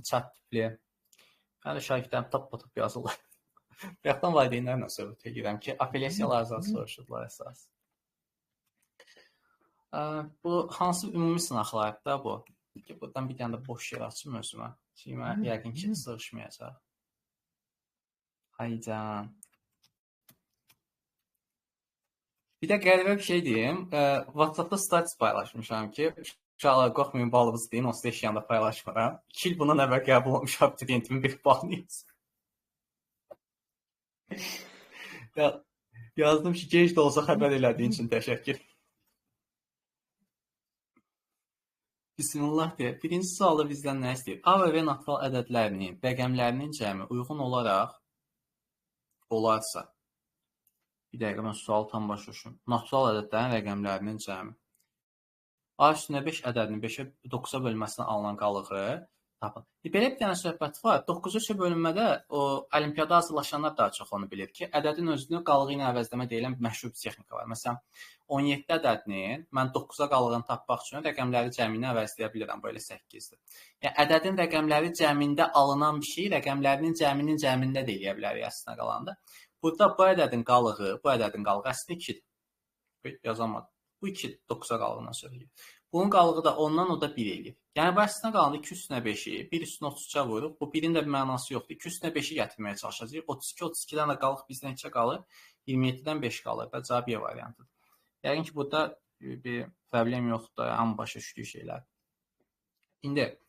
chat tipli. Hələ şagirdlərim tap yazırlar. Bayaqdan valideynlərlə söhbət edirəm ki, apellyasiyalardan soruşurlar əsas. Bu hansı ümumi sınaqlardır da bu? Buradan bir dənə də boş yer açım özümə. Çünki yəqin ki, sığışmayacaq. Haycan. Bir də qəribə bir şey deyim. WhatsApp-da status paylaşmışam ki, uşaqlar qorxmayın balınızı deyin, onsuz da heç yanda paylaşmıram. 2 il bundan əvvəl qəbul olmuş abituriyentimin bir balını yazdım. Yazdım ki, gec də olsa xəbər elədiyin üçün təşəkkür. Bismillah deyə. Birinci sualı bizdən nə istəyir? A və V natural ədədlərinin rəqəmlərinin cəmi uyğun olaraq olarsa. Bir dəqiqə mən sualı tam başa düşüm. Natural ədədlərin rəqəmlərinin cəmi. A üstünə 5 ədədinin 5-ə 9-a bölünməsindən alınan qalığı tapın. Belə bir dənə söhbət var. 9-a 3-ə bölünmədə o olimpiyada hazırlaşanlar daha çox onu bilir ki, ədədin özünü qalığı ilə əvəzləmə deyilən məşhur bir texnika var. Məsələn, 17 ədədinin mən 9-a qalığını tapmaq üçün rəqəmləri cəmini əvəzləyə bilirəm, belə 8-dir. Yəni ədədin rəqəmləri cəmində alınan bir şey rəqəmlərinin cəminin cəmində də eləyə bilərik əslində qalanda. Burada bu ədədin qalığı əslində 2-dir. Yazamadım. Bu 2 9-a qalığından söhbət. Bunun qalığı da ondan o da 1 eləyir. Yəni bu əslində qalanda 2 üstünə 5-i 1 üstünə 33-a vururuq. Bu 1-in də bir mənası yoxdur. 2 üstünə 5-i gətirməyə çalışacağıq. 32, 32-dən də qalıq bizdən 2 qalır. 27-dən 5 qalır. Və cavab Y variantıdır. Yəqin ki, burada bir problem yoxdur. Amma başa düşdüyü şeylər. İndi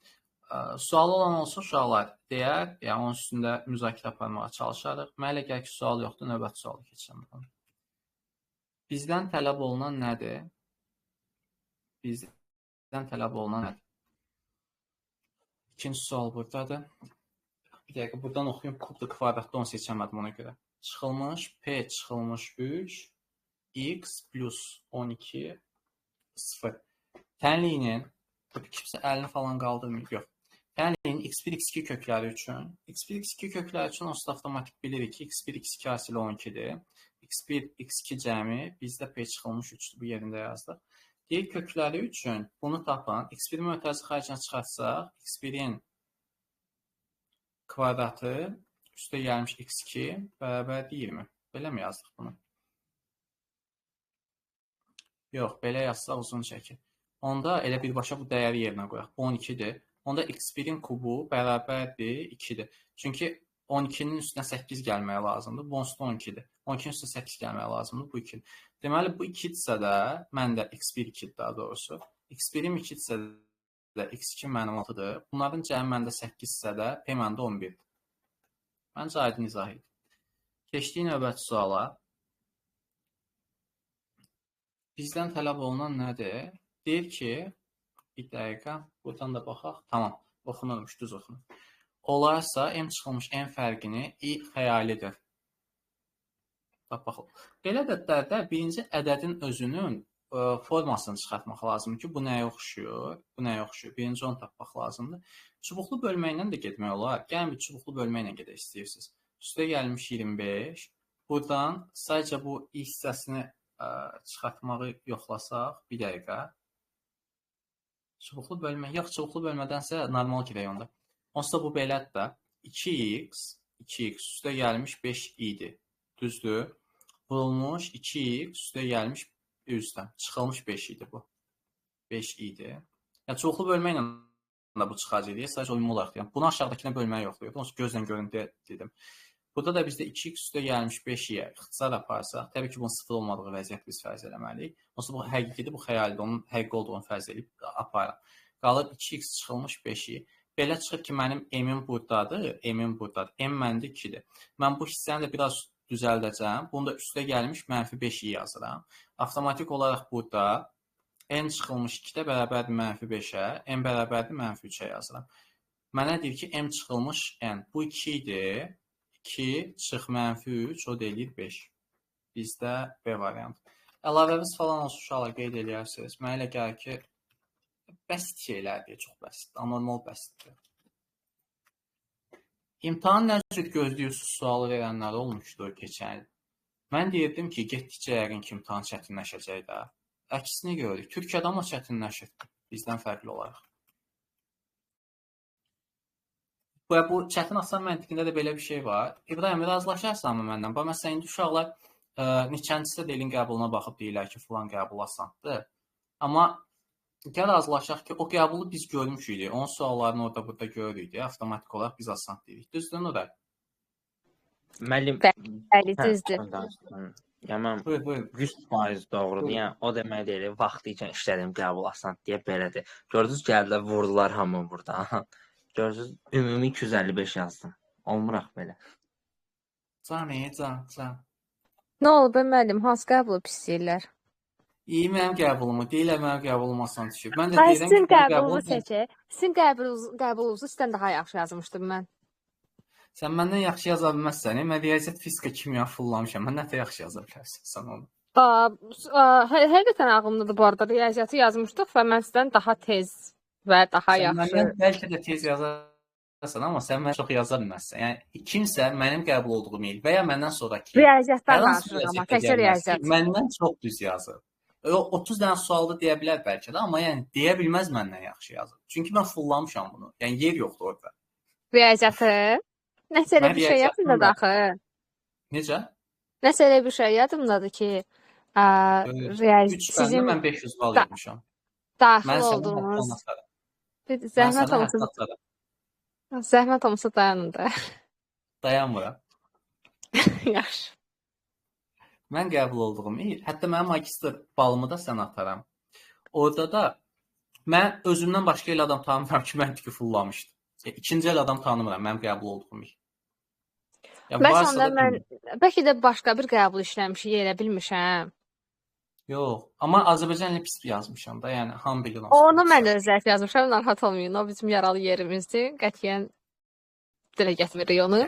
sual olan olsa uşaqlar deyər, yəni onun üstündə müzakirə aparmağa çalışarıq. Mənə elə gəlir ki, sual yoxdur. Növbəti sualı keçəcəm. Bizdən tələb olunan nədir? Bizdən tələb olunan nədir? İkinci sual buradadır. Bir dəqiqə buradan oxuyum. Kubda kvadratda onu seçəmədim ona görə. Çıxılmış P çıxılmış 3 x plus 12 0. Tənliyinin kimsə əlini falan qaldırmıyor. Yox. Tənliyin x1, x2 kökləri üçün. x1, x2 kökləri üçün onsuz avtomatik bilirik ki, x1, x2 hasilə 12-dir. x1, x2 cəmi bizdə P çıxılmış 3-dür. Bu yerində yazdıq. Deyir kökləri üçün bunu tapan x1 mötərizi xaricə çıxartsaq, x1-in kvadratı üstə gəlmiş x2 bərabər 20. Belə mi yazdıq bunu? Yox, belə yazsaq uzun çəkir. Onda elə birbaşa bu dəyəri yerinə qoyaq. 12-dir. Onda x1-in kubu bərabərdir 2-dir. Çünki 12-nin üstünə 8 gəlməyə lazımdır. Bu onsuz da 12-dir. 12-nin üstünə 8 gəlməyə lazımdır. Bu 2-dir. Deməli, bu 2-dirsə də, məndə x1 2-dir daha doğrusu. x1-im 2-dirsə də, x2 mənim 6-dır. Bunların cəmi məndə 8-dirsə də, P məndə 11-dir. Məncə aydın izah edir. Keçdik növbəti suala. Bizdən tələb olunan nədir? Deyir ki, bir dəqiqə, buradan da baxaq. Tamam, oxunurmuş, düz oxunur. Olarsa, M çıxılmış N fərqini I xəyalidir. Baxaq. Belə ədədlərdə birinci ədədin özünün formasını çıxartmaq lazımdır ki, bu nəyə oxşuyur? Bu nəyə oxşuyur? Birinci onu tapmaq lazımdır. Çubuqlu bölməklə də getmək olar. Gəlin bir çubuqlu bölməklə gedək istəyirsiniz. Üstə gəlmiş 25. Buradan sadəcə bu I hissəsini çıxartmağı yoxlasaq, bir dəqiqə. Çubuqlu bölmə, yox, çubuqlu bölmədənsə normal gedək onda. Onsuz da bu belədir də. 2x üstə gəlmiş 5 idi. Düzdür. Vurulmuş 2x üstə gəlmiş üzdən. Çıxılmış 5 idi bu. 5 idi. Yəni çoxlu bölməklə də bu çıxacaq deyə sadəcə uyumlu olaraq deyirəm. Bunu aşağıdakına bölməyə yoxlayırdım. Onsuz gözlə görün dedim. Burada da bizdə 2x üstə gəlmiş 5-yə ixtisar aparsaq, təbii ki, bunun 0 olmadığı vəziyyət biz fərz eləməliyik. Onsuz bu həqiqidir, bu xəyalidir. Onun həqiqi olduğunu fərz edib aparaq. Qalır 2x çıxılmış 5-i. Belə çıxır ki, mənim m-im buradadır, m-im buradadır. M məndə 2-dir. Mən bu hissəni də biraz düzəldəcəm. Bunu da üstə gəlmiş mənfi 5-i yazıram. Avtomatik olaraq burada n çıxılmış 2-də bərabərdir mənfi 5-ə, n bərabərdir mənfi 3-ə yazıram. Mənə deyir ki, m çıxılmış n. Bu 2 idi. 2 çıx mənfi 3, o deyir 5. Bizdə B variantı. Əlavəmiz falan olsa uşaqlar qeyd edərsiniz. Mənə elə gəlir ki, bəsit şeylərdir, çox bəsit, anormal bəsitdir. İmtahan nə cür gözləyirsiniz sualı verənlər olmuşdur keçən il. Mən deyirdim ki, getdikcə yəqin ki, imtahan çətinləşəcək də. Əksini görürük. Türkiyədə amma çətinləşir bizdən fərqli olaraq. Bu çətin asan məntiqində də belə bir şey var. İbrahim, razılaşarsanmı məndən? Bax, məsələn, indi uşaqlar neçəncisi də ilin qəbuluna baxıb deyirlər ki, filan qəbul asandır. Amma gəl razılaşaq ki, o qəbulu biz görmüşük. Onun suallarını orada burada görürük. Avtomatik olaraq biz asan deyirik. Düzdür, Nuray? Müəllim, Bəli, düzdür. Yaman Buyur. 100% doğrudur. Yəni o demək deyil, vaxtı ikən işlədim qəbul asan deyə belədir. Gördünüz gəldilər, vurdular hamı burada. Gördünüz ümumi 255 yazdım. Olmuraq belə. Can. Nə olub müəllim? Hansı qəbulu pis deyirlər? İyi mənim qəbulumu. Deyirlər mənim qəbulum asan düşüb. Mən də Ay, deyirəm sizin ki, qəbulunuzu seçək. Sizin qəbulunuzu sizdən daha yaxşı yazmışdım mən. Sən məndən yaxşı yaza bilməzsən. Mən riyaziyyat, fizika, kimya fullamışam. Mən nə də yaxşı yaza bilərsən sən onu. Həqiqətən ağlımdadır bu arada. Riyaziyyatı yazmışdıq və mən sizdən daha tez və daha Sən yaxşı. məndən bəlkə də tez yazarsan, amma sən mən çox yaza bilməzsən. Yəni kimsə mənim qəbul olduğum il və ya məndən sonraki Riyaziyyatdan hər hansı danışırıq amma riyaziyyata təkcə gəlməz ki, riyaziyyat. məndən çox düz yazır. O 30 dənə sualda deyə bilər bəlkə də, amma yəni deyə bilməz məndən yaxşı yazır. Çünki mən fullamışam bunu. Yəni yer yoxdur orada. Riyaziyyatı? Nəsə elə Mən bir şey riyaziyyatdan yadımdadır axı. Necə? Nəsə elə bir şey yadımdadır ki, 3 sizin bəndə mən 500 bal yığmışam. daxil Mən sənə olduğunuz hətta atarım. bir Mən zəhmət sənə olmasa hətta atarım. zəhmət olmasa dayanın da. Dayanmıram. Yaxşı. Mən qəbul olduğum il, hətta mənim magistr balımı da sənə ataram. Orada da mən özümdən başqa el adam tanımıram ki, mən tiki fullamışdım. İkinci el adam tanımıram mənim qəbul olduğum il. Ya Bəs varsa onda da mən bilmirəm. bəlkə də başqa bir qəbul işləmişik, elə bilmişəm. Yox, amma Azərbaycanlı pis yazmışam da, yəni hamı bilir Onu mən də zəif yazmışam, narahat olmayın. O bizim yaralı yerimizdir. Qətiyyən dilə gətirmirik onu.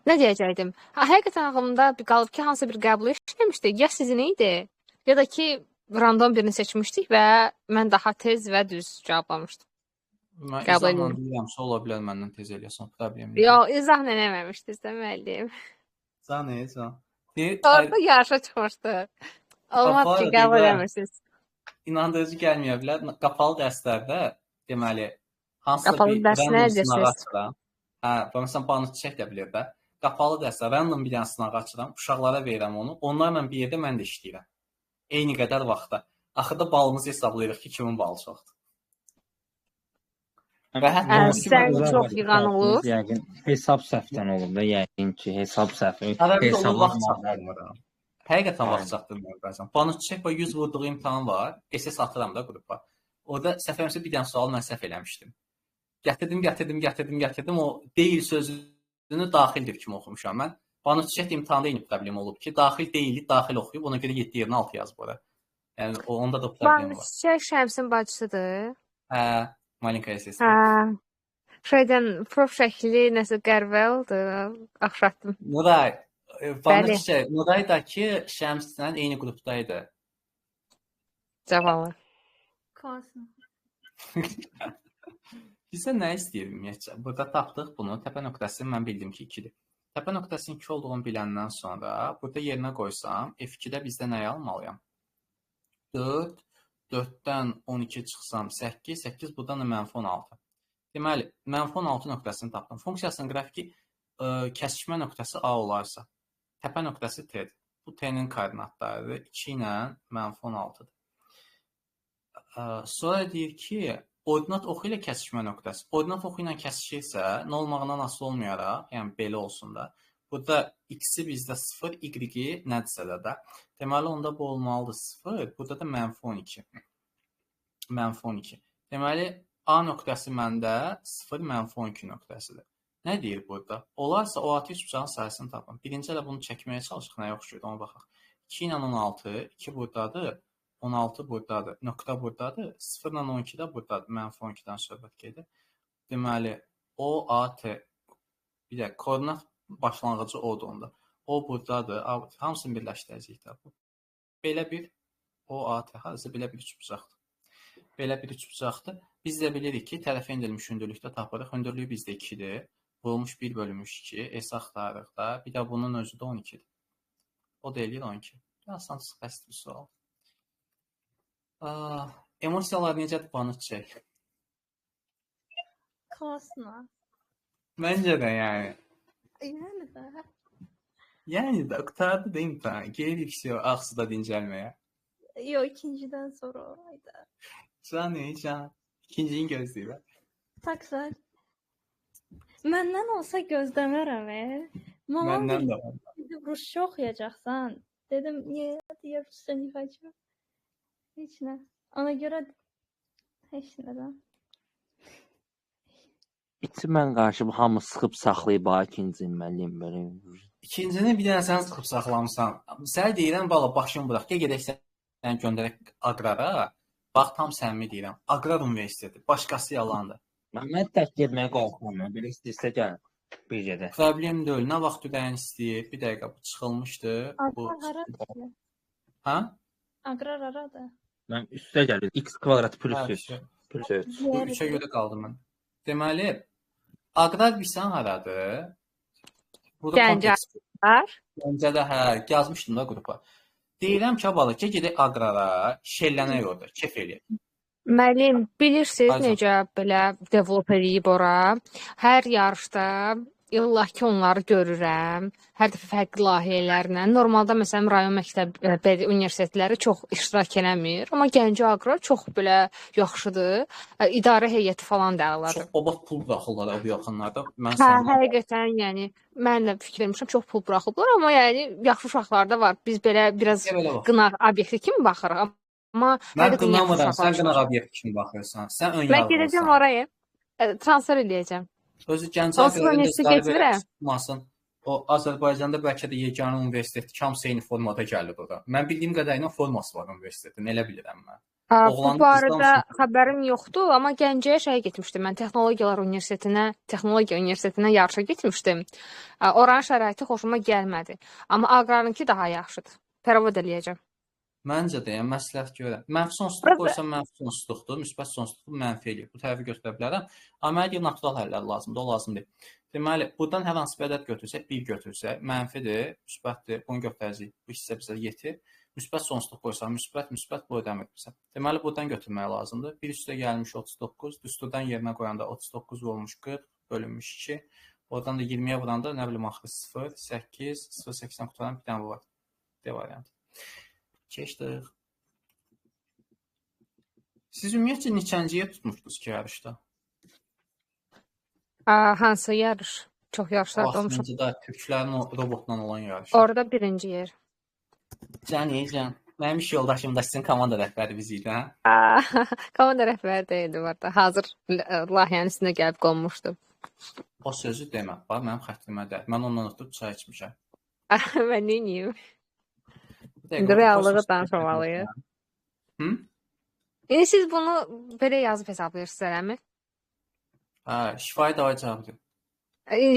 Nə deyəcəkdim? Həqiqətən ağlımda bir qalıb ki, hansı bir qəbul işləmişdik. Ya sizin idi, ya da ki random birini seçmişdik və mən daha tez və düz cavablamışdım. Mən Qəbul izahla edirəm. deyirəmsə, ola bilər məndən tez eləyəsən, problem yox. Yox, izah eləməmişdiniz də müəllim. Can. Orada yarışa çıxmışdı. Olmaz ki, qəbul eləmirsiniz. İnandırıcı gəlməyə bilər. Qapalı dərslərdə deməli hansısa Qapalı bir dərs nə random edirsiniz? sınağı açıram. Hə, məsələn, banı çiçək də bilir də. Qapalı dərsdə random bir dənə sınağı açıram, uşaqlara verirəm onu. Onlarla bir yerdə mən də işləyirəm. Eyni qədər vaxtda. Axırda balımızı hesablayırıq ki, kimin balı çoxdur. Və hətta Sən çox yığan olur. Yəqin hesab səhvdən olur da, yəqin ki, hesab səhvi. Ərəbi onu vaxt çatdırmıram. Həqiqətən vaxt çatdırmıram bəzən. Banı çiçək və 100 vurduğu imtahan var. SS atıram da qrupa. Orada səhvəmsə bir dənə sual mən səhv eləmişdim. Gətirdim. O deyil sözünü daxildir kimi oxumuşam mən. Banı çiçək imtahanda eyni problem olub ki, daxil deyili, daxil oxuyub, ona görə 7 yerinə 6 yazıb ora. Yəni onda da problem var. Çiçək Şəmsin bacısıdır. Hə, malinka SS. Hə. Şeydən prof şəkli nəsə qəribə oldu. Axşatdım. Nuray, Banı Bəli. çiçək, Nuray da ki, Şəmslə eyni qrupdaydı. Cavabı. Bizə nə istəyir ümumiyyətcə? Burada tapdıq bunu. Təpə nöqtəsi mən bildim ki, 2-dir. Təpə nöqtəsinin 2 olduğunu biləndən sonra burada yerinə qoysam, F2-də bizdə nəyi almalıyam? 4, 4-dən 12 çıxsam 8, 8 buradan da -16. Deməli, -16 nöqtəsini tapdım. Funksiyasının qrafiki kəsişmə nöqtəsi A olarsa, təpə nöqtəsi T-dir. Bu T-nin koordinatlarıdır. 2 ilə -16-dır. Sonra deyir ki, ordinat oxu ilə kəsişmə nöqtəsi. Ordinat oxu ilə kəsişirsə, nə olmağından asılı olmayaraq, yəni belə olsun da. Burada x-i bizdə 0, y-i nədirsə də. Deməli, onda bu olmalıdır 0, burada da -12. -12. Deməli, A nöqtəsi məndə 0, -12 nöqtəsidir. Nə deyir burada? Olarsa o atı üç bucağın sayısını tapın. Birinci elə bunu çəkməyə çalışıq, nəyə oxşuyur, ona baxaq. 2 ilə 16, 2 buradadır. 16 buradadır, nöqtə buradadır, 0 ilə 12 də buradadır, -12-dən söhbət gedir. Deməli, O, A, T, bir də koordinat başlanğıcı O-dur onda. O buradadır, hamısını birləşdirəcəyik də bu. Belə bir O, A, T, harası belə bir üçbucaqdır. Belə bir üçbucaqdır. Biz də bilirik ki, tərəfə endirilmiş hündürlükdə tapırıq. Hündürlüyü bizdə 2-dir. Vurulmuş 1/2, S axtarırıq da. Bir də bunun özü də 12-dir. O da eləyir 12. Asan bəsit bir sual. Emosiyalar necədir Banı çiçək? Klasno. Məncə də yəni. Yəni də. Yəni də qurtardı da imtahan. Gelirik Ağsuda dincəlməyə. Yox, ikincidən sonra oraydı. Can. İkincini gözləyirəm. Taksar. Məndən olsa gözləmərəm. Mamam Məndən də var. dedi, Rusça oxuyacaqsan. Dedim, niyə deyə Rusça oxuyacağam? Heç nə. Ona görə heç nədən. İçi mən qarşı hamı sıxıb saxlayıb ha ikincini müəllim belə. İkincini bir dənə sən sıxıb saxlamısan. Sənə deyirəm, bala başını burax. Gedək sən göndərək Aqrara. Bax tam səmimi deyirəm. Aqrar Universiteti. Başqası yalandır. Mən tək getməyə qorxuram. Belə istəyirsə gəl. Bir gedə. Problem deyil. Nə vaxt ürəyin istəyir? Bir dəqiqə bu çıxılmışdı. Bu Aqrar haradır? hə? Aqrar haradır? Mən üstə gəlir. X kvadrat plus 3. Hə, Plus 3. Bu 3-ə görə qaldım mən. Deməli, Aqrar bilsən haradır? Burada Gəncə. kompleks Var. Gəncədə hə, yazmışdım da qrupa. Deyirəm ki, bala, gedək Aqrara, şellənək orada, kef eləyək. Müəllim, bilirsiniz Aycan. necə belə develop eləyib ora? Hər yarışda illah ki onları görürəm. Hər dəfə fərqli layihələrlə. Normalda məsələn rayon məktəb universitetləri çox iştirak eləmir, amma Gəncə Aqrar çox belə yaxşıdır. İdarə heyəti falan da əladır. Çox baba pul buraxırlar bu yaxınlarda. Mən Hə, sənə həqiqətən, yəni mən də fikirləmişəm, çox pul buraxıblar, amma yəni yaxşı uşaqlar da var. Biz belə biraz belə bax. qınaq obyekti kimi baxırıq. Amma Mən həqiqətən yaxşı qınamıram, uşaqlar sən qınaq var. obyekt kimi baxırsan. Sən ön Mən gedəcəm yargılısan. oraya. Transfer eləyəcəm. Özü Gəncə Onsuz Aqrarın universitetə dostları belə getmirəm. çıxmasın. O Azərbaycanda bəlkə də yeganə universitet ki, hamısı eyni formada gəlir ora. Mən bildiyim qədərilə forması var universitetin, elə bilirəm mən. Bu Oğlanın barədə qızdan xəbərim yoxdur, amma Gəncəyə getmişdim. Mən Texnologiya Universitetinə yarışa getmişdim. Oranın şəraiti xoşuma gəlmədi. Amma Aqrarınki daha yaxşıdır. Pəravad eləyəcəm. Məncə də yəni məsləhət görürəm. Mənfi sonsuzluq qoysam mənfi sonsuzluqdur, müsbət sonsuzluq mənfi eləyir. Bu tərəfi götürə bilərəm. Amma əgər natural həllər lazımdır, o lazım deyil. Deməli, buradan hər hansı bir ədəd götürsək, 1 götürsək, mənfidir, müsbətdir, bunu götürəcəyik. Bu hissə bizə yetir. Müsbət sonsuzluq qoysaq, müsbət bu ödəmirsə. Deməli, buradan götürmək lazımdır. 1 üstə gəlmiş 39, düsturdan yerinə qoyanda 39 olmuş 40 bölünmüş 2. Oradan da 20-yə vuranda nə bilim axırı 0, 8, 0.80 qutaran bir dənə var. D variantı. Keçdik. Siz ümumiyyətcə neçənciyə tutmuşdunuz ki, yarışda? Hansı yarış? Çox yarışlar olmuşam. Axırıncıda türklərin o robotla olan yarışı. Orada birinci yer. Can. Mənim iş yoldaşım da sizin komanda rəhbəri biz idi, hə? Komanda rəhbəri deyildi orada. Hazır layihənin üstünə gəlib qonmuşdu. O sözü demə. Bax, mənim xətrimə deyil. Mən ondan ötürü çay içmişəm. Mən neyim? Bir dəqiqə, İndi o reallığı kosmos danışmalıyıq. Hı? İndi siz bunu belə yazıb hesablayırsınız, eləmi? Hə, şifahi davay cavabdır.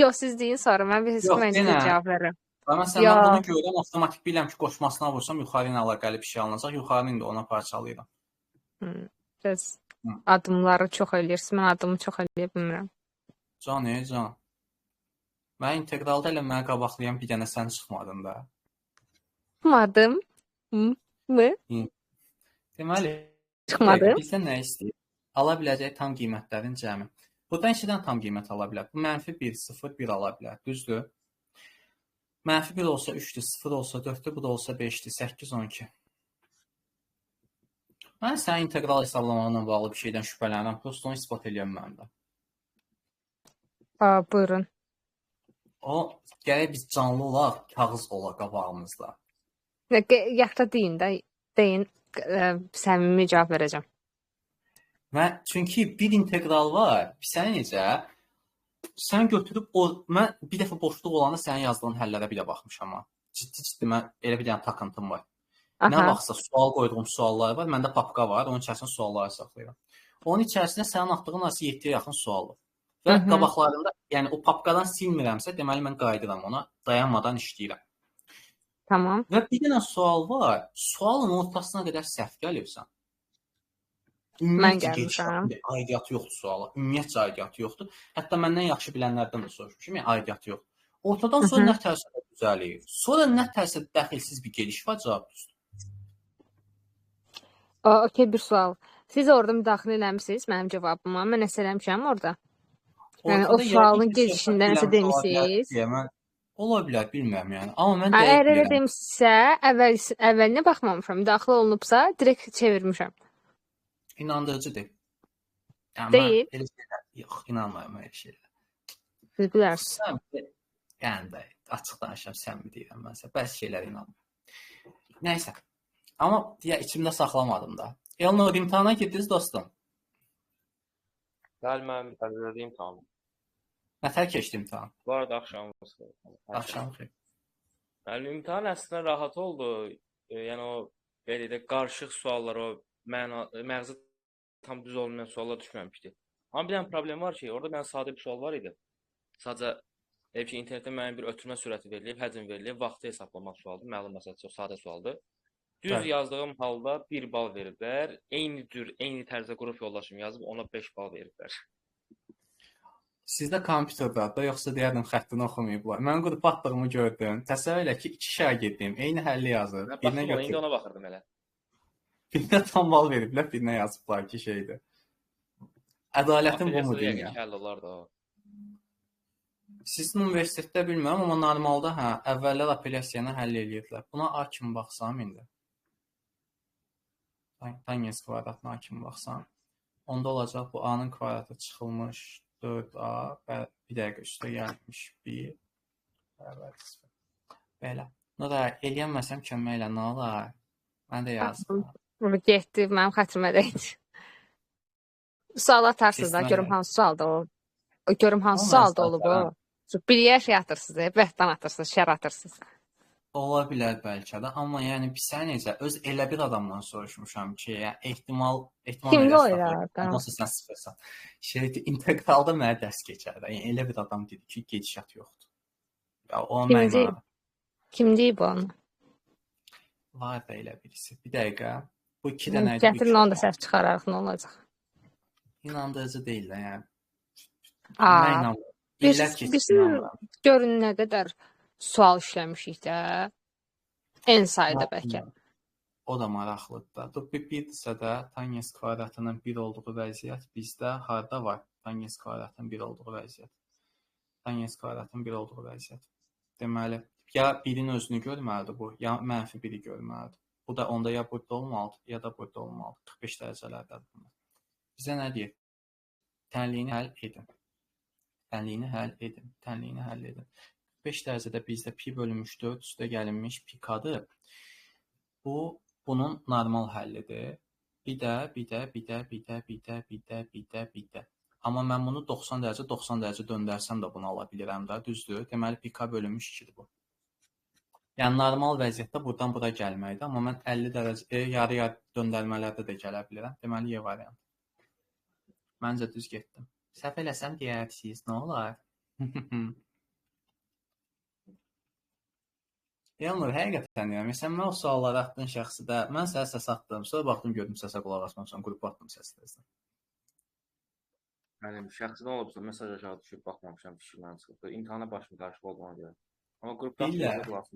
Yox, siz deyin sonra mən bir Yox, sizə denə. cavab verirəm. Məsələn, Yox. mən bunu görürəm, avtomatik bilirəm ki, qoşmasına vursam yuxarı ilə əlaqəli bir şey alınacaq. Yuxarını indi ona parçalayıram. Siz Hı. adımları çox eləyirsiniz. Mən adımı çox eləyə bilmirəm. Can. Mən inteqralda elə mənə qabaqlayan bir dənə sən çıxmadın da. Çıxmadım. Mı? Deməli, Çıxmadım. bizdən nə istəyir? Ala biləcək tam qiymətlərin cəmi. Buradan işidən tam qiymət ala bilər. Bu mənfi 1, 0, 1 ala bilər. Düzdür? Mənfi 1 olsa 3-dür, 0 olsa 4-dür, bu da olsa 5-dir, 8, 12. Mən sənin integral hesablamağına bağlı bir şeydən şübhələnirəm. Prosto onu isbat eləyəm mən də. Buyurun. O, gərək biz canlı olaq, kağız ola qabağımızda. Yaxda deyin də, deyin, səmimi cavab verəcəm. Çünki bir integral var, sən necə? Sən götürüb mən bir dəfə boşluq olanda sənin yazdığın həllərə bir də baxmışam amma. Ciddi mən elə bir dənə takıntım var. Nə vaxtsa sual qoyduğum suallar var, məndə papka var, onun içərisində sualları saxlayıram. Onun içərisində sənin atdığın arası 7-yə yaxın sual var. Və qabaqlarında, yəni o papkadan silmirəmsə, deməli mən qayıdıram ona, dayanmadan işləyirəm. Tamam. Və bir dənə sual var, sualın ortasına qədər səhv gəlirsən. Mən gəlmişəm. Aidiyyatı yoxdur suala. Ümumiyyətcə aidiyyatı yoxdur. Hətta məndən yaxşı bilənlərdən də soruşmuşam. Yəni aidiyyatı yoxdur. Ortadan sonra nə tərsə düzəlir. Sonra nə tərsə dəxilsiz bir gediş var, cavab düzdür. Okey, bir sual. Siz orada müdaxilə eləmisiniz mənim cavabıma. Mən nəsə eləmişəm orada. Yəni o Ortada sualın yəqin ki, söhbət gedişində nəsə eləmiş ola bilər demisiniz? deyə mən ola bilər, bilmirəm yəni. Amma mən Ha, dəqiq əgər elə bilirəm. demisinizsə, əvvəlinə baxmamışam. Daxil olunubsa, direkt çevirmişəm. İnandırıcı deyil. Yəni mən Deyil. elə şeylər yox, inanmıram elə şeylərə. Siz bilərsiniz. Sən yəni də açıq danışıram, səmimi deyirəm mənsə. Bəzi şeylərə inanmıram. Nəysə. Amma deyə içimdə saxlamadım da. Elnur, imtahana girdiniz dostum. Bəli, mən əzələdiyim tamam. Nətər keçdi imtahan? Bu arada axşamınız xeyir. Axşam xeyir. Yəni imtahan əslində rahat oldu. Yəni o belə də qarışıq suallar, o məğzi tam düz olmayan suallar düşməmişdi. Amma bir dənə problem var ki, orada mənim sadə bir sual var idi. Sadəcə elə ki, internetdə mənim bir ötürmə sürəti verilib, həcm verilib, vaxtı hesablamaq sualdır. Məlum məsələ çox sadə sualdır. Düz Bəli. yazdığım halda 1 bal veriblər. Eyni cür, eyni tərzdə qrup yoldaşım yazıb ona 5 bal veriblər. Sizdə kompüterdə yoxsa deyərdim xəttini oxumayıblar. Mən qrup atdığımı gördüm. Təsəvvür elə ki, 2 şagirdim, eyni həlli yazır. Mən Birinə baxdım, indi götürüb, ona baxırdım elə. birinə tam bal veriblər, birinə yazıblar ki, şeydir. Ədalətin bu mu deyim ya? Həll olar da o. Sizin universitetdə bilmirəm, amma normalda hə, əvvəllər apellyasiyanı həll edirdilər. Buna A kimi baxsam indi. Tangents kvadratına A kimi baxsam, onda olacaq bu A-nın kvadratı çıxılmış 4A və bir dəqiqə üstə gəlmiş 1. Belə. Nura, eləyənməsəm kömək elə, nə olar? Mən də yazdım. Bu getdi, mənim xətrimə dəydi. Sual atarsınız da, Seçmə görüm də. hansı sualda o. Görüm hansı Amma sualda mən olub o. zaten- Bir şey atırsınız, bəhtan atırsınız, şər atırsınız. Ola bilər bəlkə də, amma yəni bir sən necə öz elə bir adamdan soruşmuşam ki, yəni ehtimal Kimdə elə o saxlayır. elə adam? Ondan sonra sən sıfırsan. Şeydi, inteqralda mənə dərs keçər də. Yəni elə bir adam dedi ki, gedişat yoxdur. Ya o Kimdi? mənə Kim deyib onu? var da elə birisi. Bir dəqiqə. Bu 2 dənə idi. Gətirin onu da səhv çıxararıq, nə olacaq? İnandırıcı deyil də, yəni. Mən Aa, inanmıram. İllər keçsin biz inanmıram. görün nə qədər sual işləmişik də. En sayda bəlkə. O da maraqlıdır da. Dur, bildirsə də tangents kvadratının 1 olduğu vəziyyət bizdə harda var? Tangents kvadratının 1 olduğu vəziyyət. Tangents kvadratının 1 olduğu vəziyyət. Deməli, ya 1-in özünü görməlidir bu, ya mənfi 1-i görməlidir. Bu da onda ya burada olmalıdır, ya da burada olmalıdır. 45 dərəcələrdədir bunlar. Bizə nə deyir? Tənliyini həll edin. Tənliyini həll edin. Tənliyini həll edin. 45 dərəcədə bizdə pi bölünmüş 4 üstə gəlinmiş pi kadır. Bu bunun normal həllidir. Bir də. Amma mən bunu 90 dərəcə döndərsəm də bunu ala bilirəm də, düzdür? Deməli pi k bölünmüş 2-dir bu. Yəni normal vəziyyətdə buradan bura gəlməkdir, amma mən 50 dərəcə yarı-yarı döndərmələrdə də gələ bilirəm. Deməli Y variantı. Məncə düz getdim. Səhv eləsəm deyərsiniz, nə olar? Elnur, həqiqətən yəni, məsələn, mən o sualları atdığın şəxsidə, mən sənə səs atdım, sonra baxdım, gördüm səsə qulaq asmamışam, qrupa atdım səslərini. Yəni şəxsi nə olubsa, mesaj aşağı düşüb baxmamışam, fikirlərim çıxıb. İmtahana başım qarışıq olduğuna görə. Amma qrupda Bilirəm. qulaq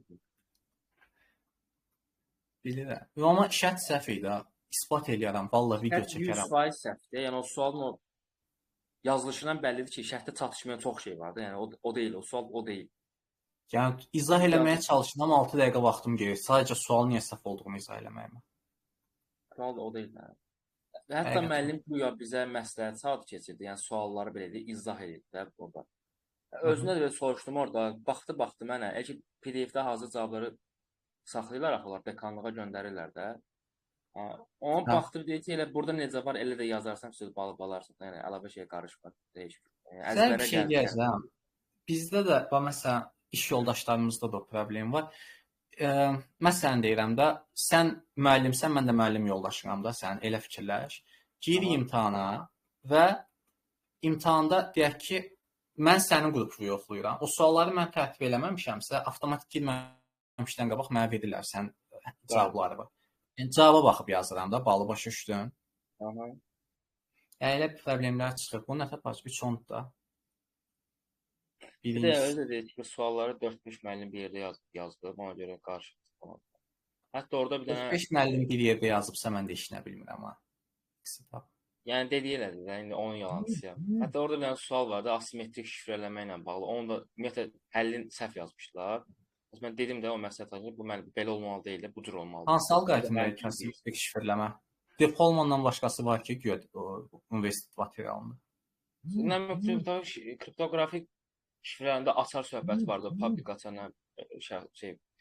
Bilirəm. Amma şərt səhv idi, isbat eləyərəm, vallahi video çəkərəm. 100% səhvdir. Yəni o sualın o yazılışından bəllidir ki, şərtdə çatışmayan çox şey var da. Yəni o deyil, o sual o deyil. Yəni izah eləməyə çalışdım, 6 dəqiqə vaxtım gedir. Sadəcə sualın niyə səhv olduğunu izah eləməyimə. Sual da o deyil. Hətta Həqiqətən. müəllim güya bizə məsləhət saat keçirdi. Yəni sualları belə deyil, izah edirdi də orada. Özünə də belə soruşdum orada. Baxdı mənə. Elə ki PDF-də hazır cavabları saxlayırlar axılar, dekanlığa göndərirlər də. Ona baxdı deyir ki, elə burada necə var, elə də yazarsan, söz balıb alarsan. Yəni əlavə şey qarışmır, dəyişmir. Sən bir şey deyəcəm. Bizdə də, məsələn, iş yoldaşlarımızda da o problem var. Məsələn deyirəm də, sən müəllimsən, mən də müəllim yoldaşıyam da, sən elə fikirləş. Gir imtahana və imtahanda deyək ki, mən sənin qrupu yoxlayıram. O sualları mən tərtib eləməmişəmsə, avtomatik girməmişdən qabaq mənə verirlər sən cavabları var. Yəni cavaba baxıb yazıram da, balı başa düşdün. Yəni elə problemlər çıxır. Bu nə tapacaq? 3 10 da. Bir də özü deyir ki, sualları 4-5 müəllim bir yerdə yazdı. Ona görə qarşı çıxmadı. Hətta orada bir dənə 5 müəllim bir yerdə yazıbsa mən də işinə bilmirəm ha. Yəni dediyi elədi də, indi onun yalancısıyam. Hətta orada bir dənə sual vardı, asimetrik şifrələmə ilə bağlı. Onu da ümumiyyətlə həllini səhv yazmışdılar. Mən dedim də o məsələdə bu mənim belə olmalı deyil də, bu cür olmalıdır. Hansı O da alqoritmdə mənim kimi deyir. asimetrik şifrləmə? Defaultmandan başqası var ki, güya universitet materialında. Nə kriptoqrafik şifrələrində açar söhbəti vardı, publikasiya ilə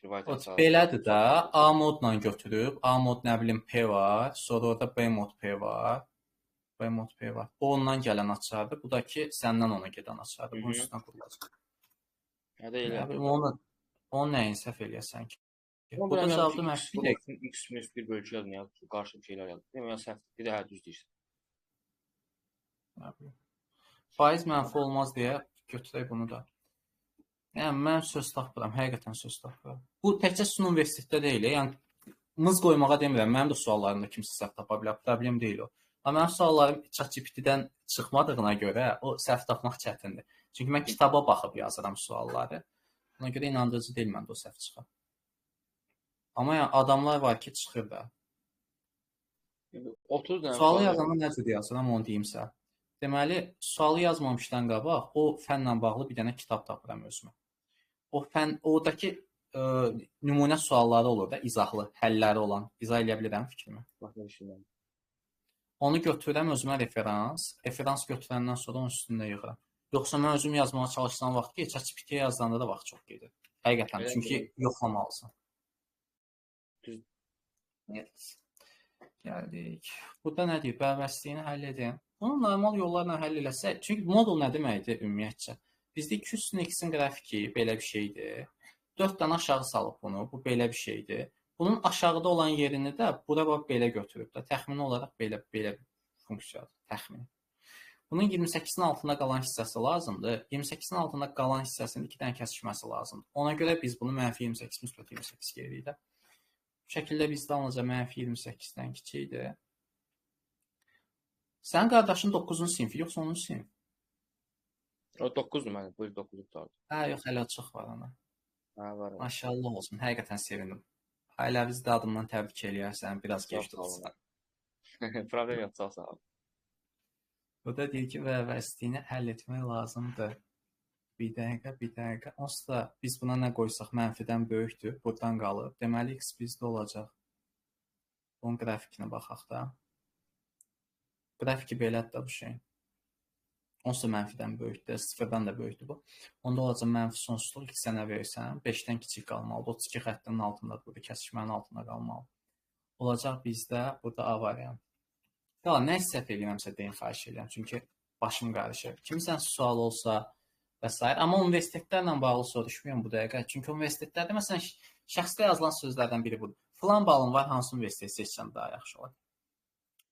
private açar. Belədir də, A modla götürüb, A mod nə bilim P var, sonra orada B mod P var. B mod P var. O ondan gələn açardır. Bu da ki, səndən ona gedən açardır. Bunun üstünə qurulacaq. Ya da elə. Onu nəyin səhv eləyəsən ki? Bu Bu da da cavabı cavabı mən x-1 bölgü yazdım ya, qarşı bir şeylər yazdım. Demək ya səhv, bir də hə düz deyirsən. Faiz mənfi olmaz deyə götürək bunu da. Yəni mən söz tapıram, həqiqətən söz tapıram. Bu təkcə sizin universitetdə deyil, yəni mız qoymağa demirəm. Mənim də suallarımda kimsə səhv tapa bilər, problem deyil o. Amma mənim suallarım ChatGPT-dən çıxmadığına görə o səhv tapmaq çətindir. Çünki mən kitaba baxıb yazıram sualları. Ona görə inandırıcı deyil məndə o səhv çıxar. Amma yəni adamlar var ki, çıxır da. 30 dənə Sualı yazanda nə cür yazıram, onu deyim sizə. Deməli, sualı yazmamışdan qabaq o fənlə bağlı bir dənə kitab tapıram özümə. O fən, oradakı nümunə sualları olur da, izahlı, həlləri olan. İzah eləyə bilirəm fikrimi. Onu götürürəm özümə referans. Referans götürəndən sonra onun üstündə yığıram. Yoxsa mən özüm yazmağa çalışsam vaxt ki, ChatGPT-yə yazdanda da vaxt çox gedir. Həqiqətən, çünki yoxlamalısan. Gəldik. Burada nə deyir? Bərabərliyini həll edin. Bunu normal yollarla həll eləsək, çünki modul nə deməkdir ümumiyyətcə? Bizdə 200-in qrafiki belə bir şeydir. 4 dənə aşağı salıb bunu, bu belə bir şeydir. Bunun aşağıda olan yerini də bura bax belə götürüb də təxmini olaraq belə bir funksiyadır, təxmini. Bunun 28-in altında qalan hissəsi lazımdır. 28-in altında qalan hissəsinin 2 dənə kəsişməsi lazımdır. Ona görə biz bunu -28 müsbət 28 geririk də. Bu şəkildə bizdə ancaq -28-dən kiçikdir. Sənin qardaşın 9-cu sinfi, yoxsa 10-cu sinif? O 9-dur mənim, bu il 9-u tutardı. Hə, yox, hələ çox var ona. Hə, var. Maşallah olsun, həqiqətən sevindim. Ailəvizi də adımdan təbrik eləyərsən, biraz gec olsun. Problem yox, çox sağ ol. Burada deyir ki, vəvəzliyini həll etmək lazımdır. Bir dəqiqə. Onsuz da biz buna nə qoysaq mənfidən böyükdür, buradan qalır. Deməli, x bizdə olacaq. Bunun qrafikinə baxaq da. Qrafiki belədir də bu şey. Onsuz da mənfidən böyükdür, sıfırdan da böyükdür bu. Onda olacaq mənfi sonsuzluq x-ə nə verirsən, 5-dən kiçik qalmalıdır. 32 xəttinin altındadır, burada kəsişmənin altında qalmalı. Olacaq bizdə, burada A variantı. Qala, nə səhv eləyirəmsə deyin, xahiş edirəm. Çünki başım qarışır. Kimisən sual olsa və s. Amma universitetlərlə bağlı soruşmuyorum bu dəqiqə. Çünki universitetlərdə, məsələn, şəxsdə yazılan sözlərdən biri budur. Filan balın var, hansı universitet seçsəm daha yaxşı olar.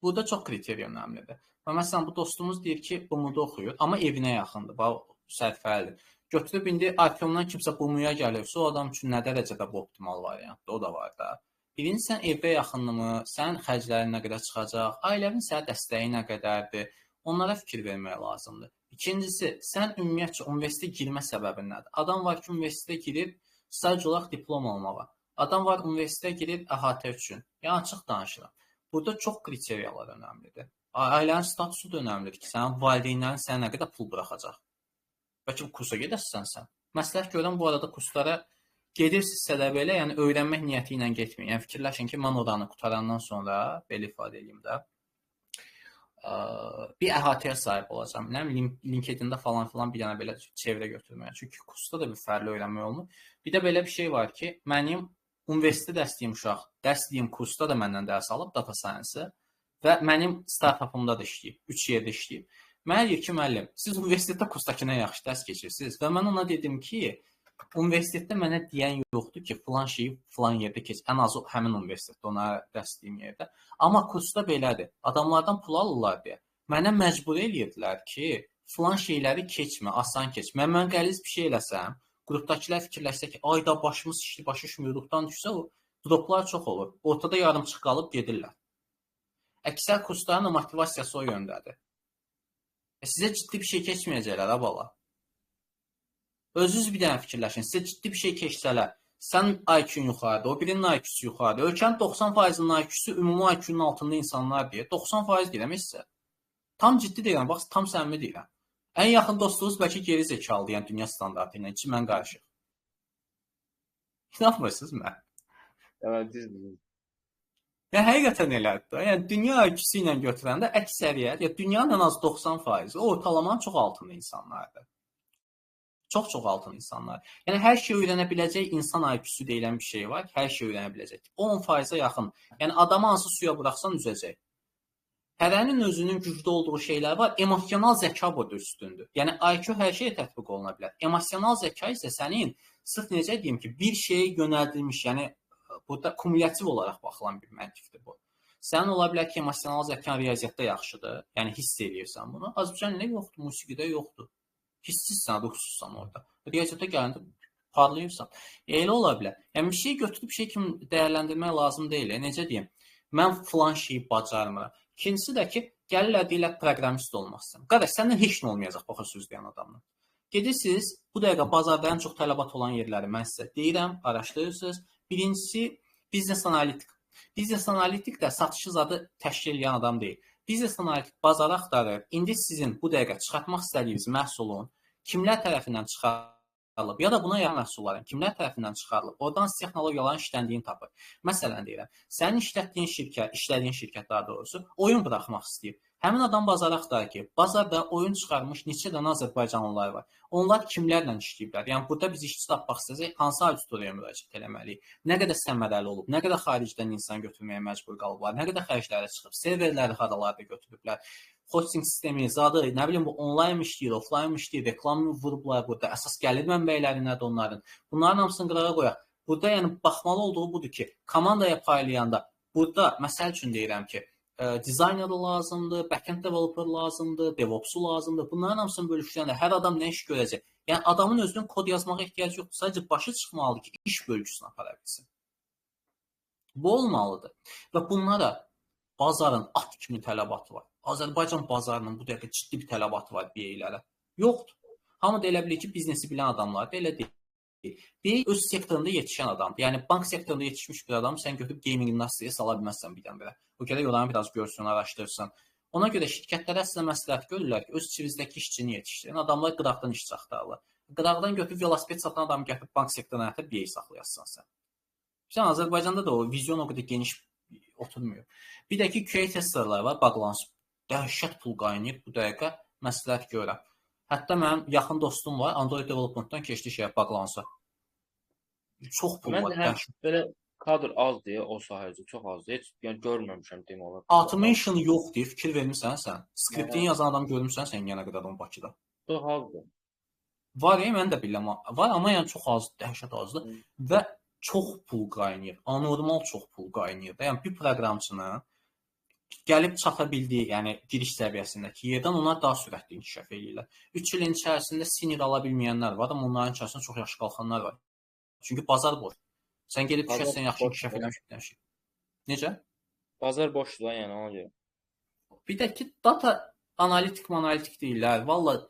Burada çox kriteriya önəmlidir. Və məsələn, bu dostumuz deyir ki, BUMU-da oxuyur, amma evinə yaxındır. Bax, sərfəlidir. Götürüb indi Artyomdan kimsə BUMU-ya gəlirsə, o adam üçün nə dərəcədə bu optimal variantdır, o da var da. Birinci, sən evdə yaxınlımı, sənin xərclərin nə qədər çıxacaq, ailənin sənə dəstəyi nə qədərdir, onlara fikir vermək lazımdır. İkincisi, sən ümumiyyətcə universitetə girmə səbəbin nədir? Adam var ki, universitetə girir sadəcə olaraq diplom almağa. Adam var universitetə girir əhatə üçün. Yəni açıq danışıram. Burada çox kriteriyalar önəmlidir. Ailənin statusu da önəmlidir ki, sənin valideynlərin sənə nə qədər pul buraxacaq. Bəlkə kursa gedəsən sən. Məsləhət görən bu arada kurslara gedirsinizsə də belə, yəni öyrənmək niyyəti ilə getməyin. Yəni fikirləşin ki, mən oranı qutarandan sonra belə ifadə edeyim də, bir əhatəyə sahib olacağam. LinkedIn-də falan bir dənə belə çevrə götürməyə. Çünki kursda da bir fərqli öyrənmək olmur. Bir də belə bir şey var ki, mənim universitetdə dərsdiyim uşaq, dərsdiyim kursda da məndən dərs alıb data science və mənim startupımda da işləyib, 3 yerdə işləyib. Mənə deyir ki, müəllim, siz universitetdə kursdakına yaxşı dərs keçirsiniz və mən ona dedim ki, universitetdə mənə deyən yoxdur ki, filan şeyi filan yerdə keç. Ən azı həmin universitetdə ona dərsdiyim yerdə. Amma kursda belədir. Adamlardan pul alırlar deyə. Mənə məcbur eləyirdilər ki, filan şeyləri keçmə, asan keç. Mən qəliz bir şey eləsəm, qrupdakılar fikirləşsə ki, ayda başımız şişdi, başı şümürduqdan düşsə, o droplar çox olur. Ortada yarımçıq qalıb gedirlər. Əksər kursların motivasiyası o yöndədir. Sizə ciddi bir şey keçməyəcəklər, ha bala. Özünüz bir dənə fikirləşin. Sizə ciddi bir şey keçsələr, sən IQ-un yuxarıdır, o birinin IQ-su yuxarıdır. Ölkənin 90%-nin IQ-su ümumi IQ-nun altında insanlar deyə. 90% deyirəm sizə. Tam ciddi deyirəm, bax, tam səmimi deyirəm. Ən yaxın dostunuz bəlkə geri zekalıdır, yəni dünya standartı ilə, ki, mən qarışıq. İnanmırsınız mən? Evet, düzdür. Yəni həqiqətən elədir də. Yəni dünya ölçüsü ilə götürəndə əksəriyyət, ya dünyanın ən az 90% ortalamanın çox altında insanlardır. Çox altın insanlar. Yəni hər şey öyrənə biləcək insan IQ-su deyilən bir şey var ki, hər şey öyrənə biləcək. 10%-ə yaxın. Yəni adamı hansı suya buraxsan üzəcək. Hərənin özünün güclü olduğu şeylər var. Emosional zəka burada üstündür. Yəni IQ hər şeyə tətbiq oluna bilər. Emosional zəka isə sənin sırf necə deyim ki, bir şeyə yönəldilmiş, yəni burada kumulyativ olaraq baxılan bir məntiqdir bu. Sənin ola bilər ki, emosional zəkan riyaziyyatda yaxşıdır. Yəni hiss eləyirsən bunu. Azərbaycan nə yoxdur, musiqidə yoxdur. Hissizsən, ruhsuzsan orada. Riyaziyyata gələndə parlayırsan. Elə ola bilər. Yəni bir şey götürüb şey kimi dəyərləndirmək lazım deyil. Necə deyim? Mən filan şeyi bacarmıram. İkincisi də ki, gəlirlər deyirlər proqramist olmazsan. Qardaş, səndən heç nə olmayacaq baxa söz deyən adamla. Gedirsiniz, bu dəqiqə bazarda ən çox tələbat olan yerləri mən sizə deyirəm, araşdırırsınız. Birincisi, biznes analitik. Biznes analitik də satışı zadı təşkil edən adam deyil. Biznes analitik bazarı axtarır. İndi sizin bu dəqiqə çıxartmaq istədiyiniz məhsulun kimlər tərəfindən çıxarılıb, ya da buna yaran məhsulların kimlər tərəfindən çıxarılıb, oradan texnologiyaların işləndiyini tapır. Məsələn deyirəm, sənin işlədiyin şirkət daha doğrusu oyun buraxmaq istəyir. Həmin adam bazarı axtarır ki, bazarda oyun çıxarmış neçə dənə Azərbaycanlılar var. Onlar kimlərlə işləyiblər? Yəni burada biz işçi tapmaq istəsək, hansı auditoriyaya müraciət etməliyik? Nə qədər səmərəli olub? Nə qədər xaricdən insan götürməyə məcbur qalıblar? Nə qədər xərclərə çıxıb? Serverləri haralarda götürüblər? Hosting sistemi, zadı, nə bilim bu onlayn işləyir, offlayn işləyir, reklamını vurublar burada. Əsas gəlir mənbələri nədir onların? Bunların hamısını qırağa qoyaq. Burada yəni baxmalı olduğu budur ki, komandaya paylayanda burada məsəl üçün deyirəm ki, dizayner lazımdır, backend developer lazımdır, DevOps lazımdır. Bunların hamısını bölüşdürəndə hər adam nə iş görəcək? Yəni adamın özünün kod yazmağa ehtiyacı yoxdur. Sadəcə başı çıxmalıdır ki, iş bölgüsünü apara bilsin. Bu olmalıdır. Və bunlara bazarın at kimi tələbatı var. Azərbaycan bazarının bu dəqiqə ciddi bir tələbatı var BA-lərə. Yoxdur. Hamı da elə bilir ki, biznesi bilən adamlar da elə deyil. BA öz sektorunda yetişən adamdır. Yəni bank sektorunda yetişmiş bir adam sən götürüb gaming industriyaya sala bilməzsən birdən-birə. O gərək oranı biraz görsün, araşdırsın. Ona görə şirkətlər əslində məsləhət görürlər ki, öz içinizdəki işçini yetişdirin. Adamlar qıraqdan işçi axtarırlar. Qıraqdan götürüb velosiped satan adamı gətirib bank sektoruna yatıb BA saxlayasın sən. Sən Azərbaycanda da o vizyon o qədər geniş oturmuyor. Bir də ki, QA testerlər var, bağlansın. Dəhşət pul qaynayır bu dəqiqə məsləhət görürəm. Hətta mənim yaxın dostum var, Android developmentdan keçdi şeyə, bağlansa. Çox pul var. Mən də belə kadr azdır o sahədə, çox azdır. Heç yəni görməmişəm demək olar. Automation yoxdur, fikir vermisən sən? Skriptini yazan adam görmüsən sən yenə qədər onun Bakıda? Çox azdır. Var, mən də bilirəm. Var, amma yəni çox az, dəhşət azdır və çox pul qaynayır. Anormal çox pul qaynayır. Yəni bir proqramçının gəlib çata bildiyi, yəni giriş səviyyəsindəki yerdən onlar daha sürətli inkişaf edirlər. 3 ilin içərisində senior ala bilməyənlər var, amma onların içərisində çox yaxşı qalxanlar var. Çünki bazar boş. Sən gedib düşəsən yaxşı inkişaf etmiş bir şey. Necə? Bazar boşdur yəni ona görə. Bir də ki, data analitik deyirlər. Valla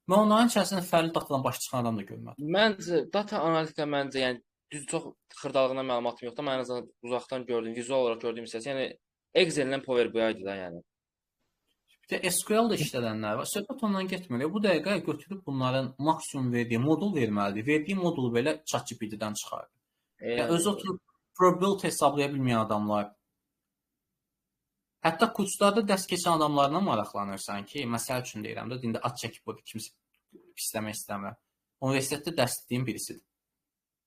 mən onların içərisində fərqli datadan baş çıxan adam da görmədim. Məncə data analitika məncə yəni düz çox xırdalığına məlumatım yoxdur. Mən azından uzaqdan gördüm, vizual olaraq gördüyüm hissəsi, yəni Excel-lə Power BI-dir da yəni. Bir də SQL-da işlədənlər var. Söhbət ondan getmir. Bu dəqiqə götürüb bunların maksimum verdiyi modul verməlidir. Verdiyi modulu belə ChatGPT-dən çıxarır. Yəni özü oturub probability hesablaya bilməyən adamlar. Hətta kurslarda dərs keçən adamlarla maraqlanırsan ki, məsəl üçün deyirəm də, indi ad çəkib bu kimsə pisləmək istəmirəm. Universitetdə dərs etdiyim birisidir.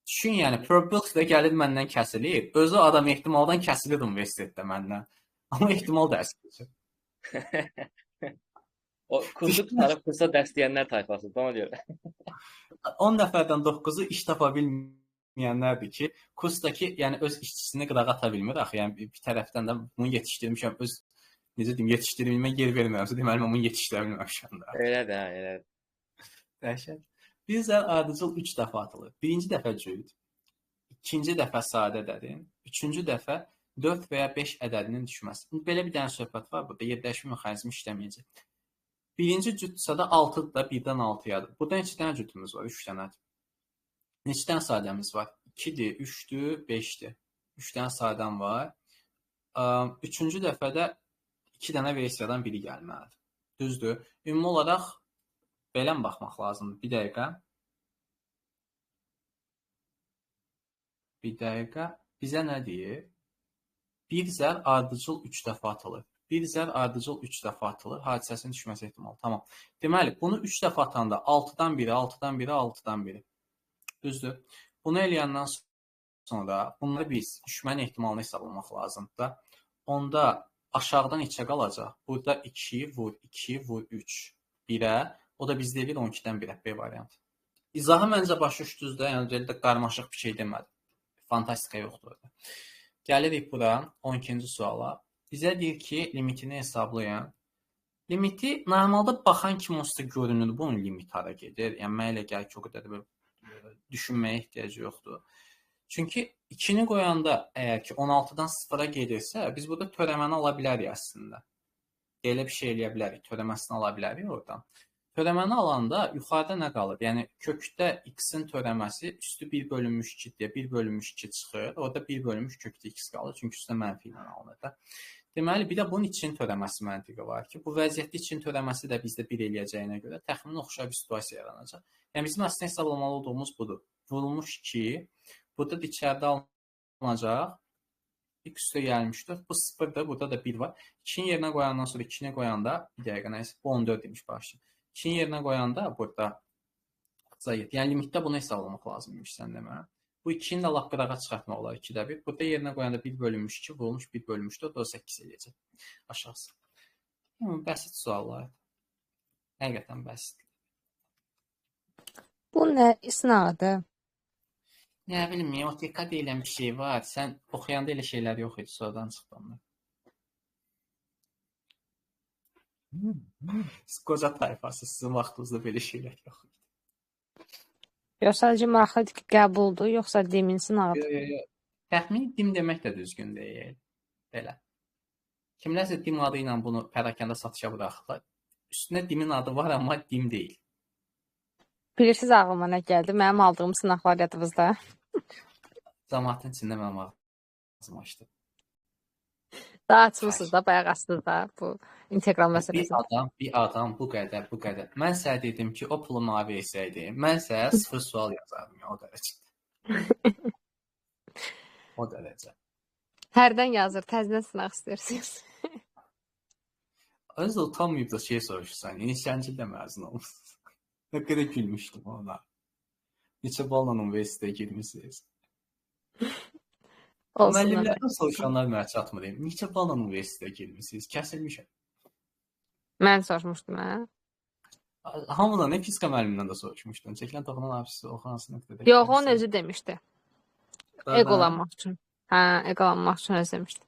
Düşün, yəni probability-də gəlib məndən kəsilir. Özü adam ehtimaldan kəsilir universitetdə məndən. Amma ehtimal dərs keçir. O kursu tutarıb kursa dərs deyənlər tayfasıdır, ona görə. 10 nəfərdən 9-u iş tapa bilməyənlərdir ki, kursdakı, yəni öz işçisini qırağa ata bilmir axı. Yəni bir tərəfdən də bunu yetişdirmişəm, öz necə deyim, yetişdirilmə yer vermirəmsə, deməli mən bunu yetişdirə bilməmişəm də. Elədir. Dəhşət. Bizlər ardıcıl 3 dəfə atılır. Birinci dəfə cüt, ikinci dəfə sadə ədədin, üçüncü dəfə 4 və ya 5 ədədinin düşməsi. Belə bir dənə söhbət var burada, yerləşmə mexanizmi işləməyəcək. Birinci cütsə də 6-dır da 1-dən 6-yadır. Burada neçə dənə cütümüz var? 3 dənədir. Neçə dənə sadəmiz var? 2-dir, 3-dür, 5-dir. 3 dənə sadəm var. Üçüncü dəfədə 2 dənə versiyadan biri gəlməlidir. Düzdür? Ümumi olaraq belə baxmaq lazımdır. Bir dəqiqə. Bir dəqiqə. Bizə nə deyir? Bir zər ardıcıl 3 dəfə atılır. Bir zər ardıcıl 3 dəfə atılır. Hadisəsinin düşməsi ehtimalı. Tamam. Deməli, bunu 3 dəfə atanda 6-dan biri, 6-dan biri, 6-dan biri. Düzdür? Bunu eləyəndən sonra bunları biz düşmənin ehtimalını hesablamaq lazımdır da. Onda aşağıdan içə qalacaq. Burada 2 vur 2 vur 3 1-ə. O da bizdə edir 12-dən 1-ə B variantı. İzahı məncə başa düşdünüz də, yəni belə də qarmaşıq bir şey demədim. Fantastika yoxdur orada. Gəlirik bura 12-ci suala. Bizə deyir ki, limitini hesablayın. Limiti normalda baxan kimi olsa görünür bunun limiti hara gedir. Yəni mənə elə gəlir ki, o qədər də düşünməyə ehtiyac yoxdur. Çünki 2-ni qoyanda əgər ki 16-dan 0-a gedirsə, biz burada törəməni ala bilərik əslində. Elə bir şey eləyə bilərik, törəməsini ala bilərik oradan. Törəməni alanda yuxarıda nə qalır? Yəni kökdə x-in törəməsi üstü 1 bölünmüş 2 deyə 1 bölünmüş 2 çıxır. Orada 1 bölünmüş kökdə x qalır. Çünki üstə mənfi ilə alınır da. Deməli, bir də bunun için törəməsi məntiqi var ki, bu vəziyyətdə için törəməsi də bizdə 1 eləyəcəyinə görə təxminən oxşar bir situasiya yaranacaq. Yəni bizim əslində hesablamalı olduğumuz budur. Vurulmuş 2, burada da içəridə alınacaq. X üstə gəlmişdir. Bu 0-dır, burada da 1 var. 2-nin yerinə qoyandan sonra 2-ni qoyanda, bir dəqiqə nəysə, bu 14 demiş başlayın. 2-nin yerinə qoyanda burada zayet. Yəni limitdə bunu hesablamaq lazımmış sən demə. Bu 2-ni də lap qırağa çıxartmaq olar 2-də 1. Burada yerinə qoyanda 1 bölünmüş 2, vurulmuş 1 bölünmüş 4, o 8 eləyəcək. Aşağısı. Bəsit suallar. Həqiqətən bəsit. Bu nə isnadı? Nə bilim, OTK deyilən bir şey var. Sən oxuyanda elə şeylər yox idi, sonradan çıxdı onlar. Qoca tayfası, sizin vaxtınızda belə şeylər yox idi. Yox, sadəcə maraqlıdır ki, qəbuldur, yoxsa demin sınadı? Təxmini dim demək də düzgün deyil. Belə. Kimlərsə dim adı ilə bunu pərakəndə satışa buraxırlar. Üstünə dimin adı var, amma dim deyil. Bilirsiniz ağlıma nə gəldi? Mənim aldığım sınaqlar yadınızda. Cəmaatın içində mənim ağzım açdı. Daha açmısınız da, bayaq açdınız da bu integral məsələsi. Bir adam bu qədər. Mən sənə dedim ki, o pulu mənə versəydi, mən sənə 0 sual yazardım ya, o dərəcədə. O dərəcə. Hərdən yazır, təzədən sınaq istəyirsiniz. Özü də utanmayıb da şey soruşursan, neçənci ildə məzun olmuşsunuz? Nə qədər gülmüşdüm ona. Neçə balla universitetə girmişsiniz? Müəllimlərdən soruşanlar mənə çatmır. Neçə balla universitetə girmişsiniz? Kəsilmişəm. Mən soruşmuşdum, hə? Hamıdan, ne fizika müəllimindən də soruşmuşdum. Çəkilən toxunan abisi oxunansın nöqtədə. Yox, onun özü demişdi. Eqolanmaq üçün. Hə, eqolanmaq üçün özü demişdi.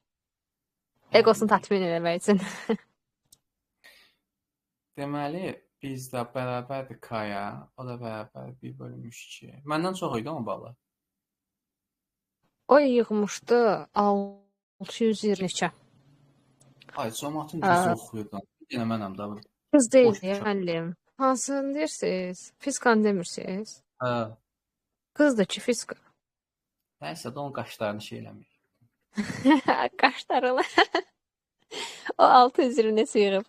Egosunu tatmin etmək üçün. Deməli, biz də bərabərdir K-ya, o da bərabər 1 bölünmüş 2. Məndən çox idi o balı. O yığmışdı 620 neçə. Ay, cəmaatın düzü oxuyurdu. Yenə mənəm də. Qız deyil, müəllim. Hansını deyirsiniz? Fizikanı demirsiniz? Hə. Qızdır ki, fizika. Nəysə də onun qaşlarını şey eləmir. Qaşlarını. O 620 yığıb.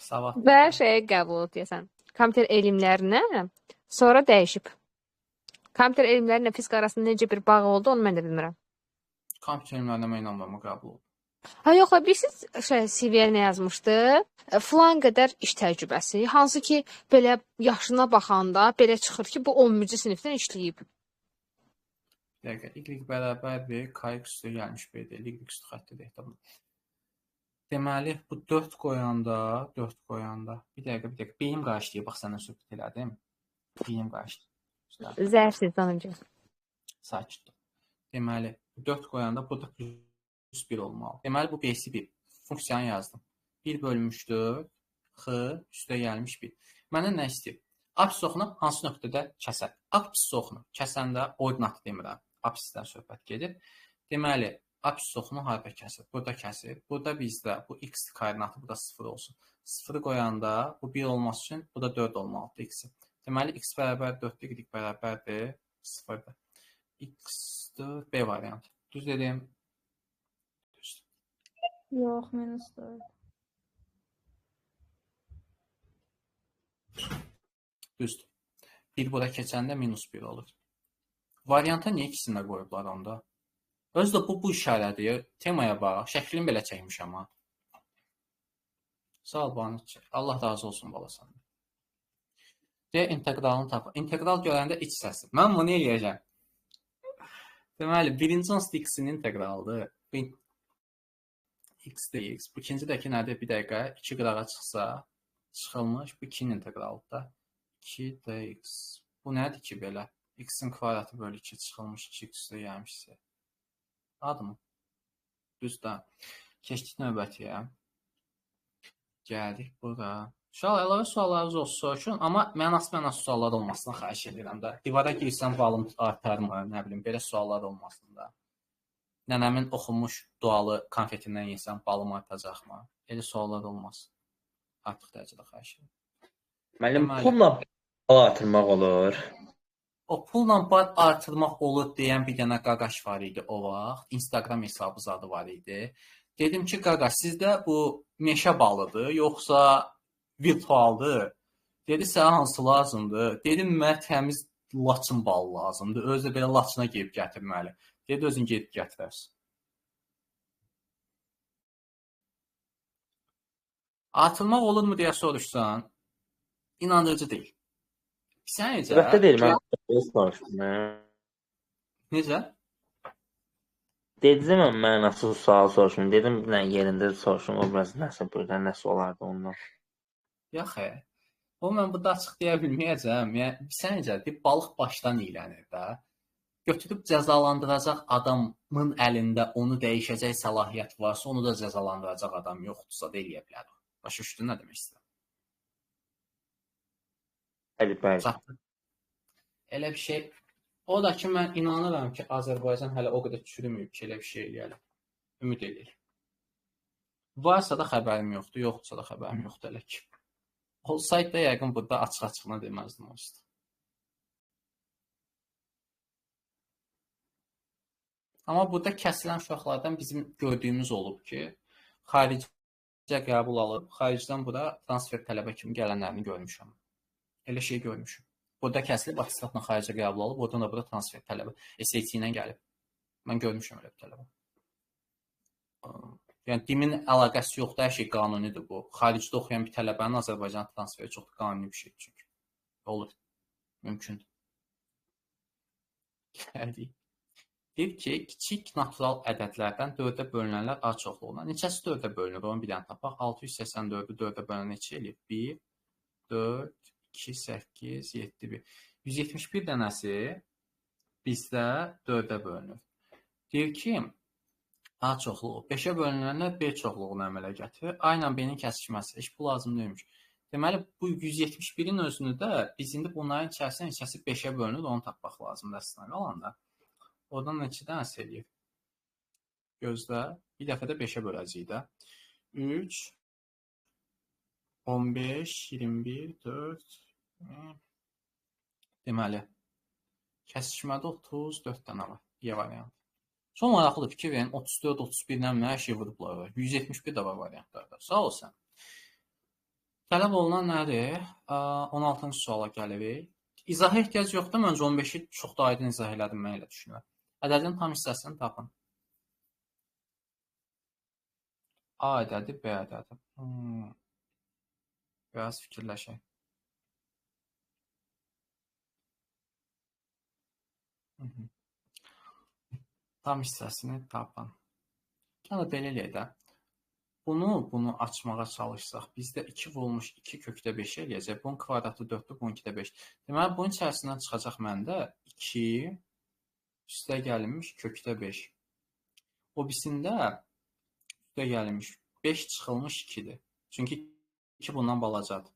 Savad. Və şeyə qəbul deyəsən. Kompüter elmlərinə sonra dəyişib. Kompüter elmləri ilə fizika arasında necə bir bağ oldu, onu mən də bilmirəm. Kompüter elmlərinə mən inanmıram, qəbul oldu. Ha yox, bilirsiniz, CV-yə nə yazmışdı? Falan qədər iş təcrübəsi, hansı ki, belə yaşına baxanda belə çıxır ki, bu 11-ci sinifdən işləyib. Dəqiqə, y bərabərdir, kx üstə gəlmiş B-dir, y üstə xəttidir. Tamam. Deməli, bu 4 qoyanda, bir dəqiqə, beyim qarşılayıb, bax səndən söhbət elədim. Beyim qarşılayıb. Zərfsiz danınca. Sakitdir. Deməli, 4 qoyanda burada plus 1 olmalı. Deməli, bu B-si 1. Funksiyanı yazdım. 1 bölünmüşdür, x üstə gəlmiş 1. Məndən nə istəyir? Apsis oxunu hansı nöqtədə kəsər? Apsis oxunu kəsəndə ordinatı demirəm. Apsisdən söhbət gedir. Deməli, apsis oxunu harada kəsir? Burada kəsir. Burada bizdə bu x koordinatı burada 0 olsun. 0-ı qoyanda bu 1 olması üçün bu da 4 olmalıdır x-i. Deməli, x bərabər 4-dür, y bərabərdir 0-dır. X4, B variantı. Düz dedim. Yox, -4. Düzdür. 1 bura keçəndə -1 olur. Varianta niyə ikisini də qoyublar onda? Özü də bu işarədir. Temaya bax. Şəklini belə çəkmişəm ha. Sağ ol Banıç. Allah razı olsun balasan. Deyə inteqralını tap. İntegral görəndə iç səsi. Mən bunu eləyəcəm. Deməli, birinci onsuz x-in inteqralıdır. X də x. Bu ikincidəki nədir? Bir dəqiqə. 2 qırağa çıxsa çıxılmış. Bu 2-nin inteqralıdır da. 2 dx. Bu nədir ki belə? X-in kvadratı bölü 2 çıxılmış 2x-də gəlmişsə. Adı mı? Düz də. Keçdik növbətiyə. Gəldik bura. Uşaqlar, əlavə suallarınız olsun soruşun, amma mənasız suallar olmasını xahiş edirəm də. Divara girsəm balım artarmı, nə bilim, belə suallar olmasın da. Nənəmin oxunmuş dualı konfetindən yesəm balım artacaqmı? Elə suallar olmasın. Artıq dərəcədə xahiş edirəm. Müəllim, Deməli. pulla bal artırmaq olur. O pulla bal artırmaq olur deyən bir dənə qaqaş var idi o vaxt. Instagram hesabı zadı var idi. Dedim ki, qaqaş, sizdə bu meşə balıdır, yoxsa virtualdır? Dedi, sənə hansı lazımdır? Dedim, mənə təmiz laçın balı lazımdır. Özü də belə laçına gedib gətirməli. Dedi, özün gedib gətirərsən. Artırmaq olurmu deyə soruşsan, inandırıcı deyil. Səncə? Əlbəttə deyil, mən soruşdum. Necə? Dedizə mən mənasız sual soruşdum. Dedim, yerində soruşum, o biraz nəsə burada nəsə olardı ondan. Yox, o mən burada açıq deyə bilməyəcəm. Yəni, səncə, balıq başdan iylənir də. Götürüb cəzalandıracaq adamın əlində onu dəyişəcək səlahiyyət varsa, onu da cəzalandıracaq adam yoxdursa da eləyə bilər. Başa düşdün nə demək istəyirəm? Bəli. Elə bir şey. O da ki, mən inanıram ki, Azərbaycan hələ o qədər çürüməyib ki, elə bir şey eləyəlim. Ümid edir. Varsa da xəbərim yoxdur, yoxdursa da xəbərim yoxdur elə ki. Olsaydı da yəqin burada açıq-açığına deməzdim o üstə. Amma burada kəsilən uşaqlardan bizim gördüyümüz olub ki, xaricə qəbul alıb, xaricdən bura transfer tələbə kimi gələnlərini görmüşəm. Elə şey görmüşəm. Burada kəsilib, atistatla xaricə qəbul alıb, oradan da bura transfer tələbə SAT ilə gəlib. Mən görmüşəm elə bir tələbə. Yəni, dimin əlaqəsi yoxdur, hər şey qanunidir bu. Xaricdə oxuyan bir tələbənin Azərbaycan transferi çox qanuni bir şeydir çünki. Olur, mümkündür. Gəldik. Deyir ki, kiçik natural ədədlərdən 4-ə bölünənlər A çoxluğuna. Neçəsi 4-ə bölünür? Onu bir dənə tapaq. 684-ü 4-ə bölünən neçə eləyir? 1, 4, 2, 8, 7, 1. 171 dənəsi bizdə 4-ə bölünür. Deyir ki, A çoxluğu 5-ə bölünənlər B çoxluğuna əmələ gətirir. A ilə B-nin kəsişməsi. Heç bu lazım deyilmiş. Deməli, bu 171-in özünü də biz indi bunların içərisində neçəsi 5-ə bölünür, onu tapmaq lazımdır əslində qalanda. Oradan neçə dənəsi eləyir? Gözlə. Bir dəfə də 5-ə böləcəyik də. 3, 15, 21, 4. Deməli, kəsişmədə 34 dənə var. Y variantı. Son maraqlı fikir verin. 34, 31-dən hər şey vurublar. 171 də var variantlarda. Sağ ol sən. Tələb olunan nədir? 16-cı suala gəlirik. İzaha ehtiyac yoxdur. Məncə 15-i çox da aydın izah elədim, mən elə düşünürəm. Ədədin tam hissəsini tapın. A ədədi, B ədədi. Biraz fikirləşək. Tam hissəsini tapın. Yəni belə eləyək də. Bunu açmağa çalışsaq, bizdə 2 vurulmuş 2 kökdə 5 eləyəcək. Bunun kvadratı 4-dür, bunun 2-də 5. Deməli, bunun içərisindən çıxacaq məndə 2 üstə gəlinmiş kökdə 5. O birisində üstə gəlinmiş 5 çıxılmış 2-dir. Çünki 2 bundan balacadır.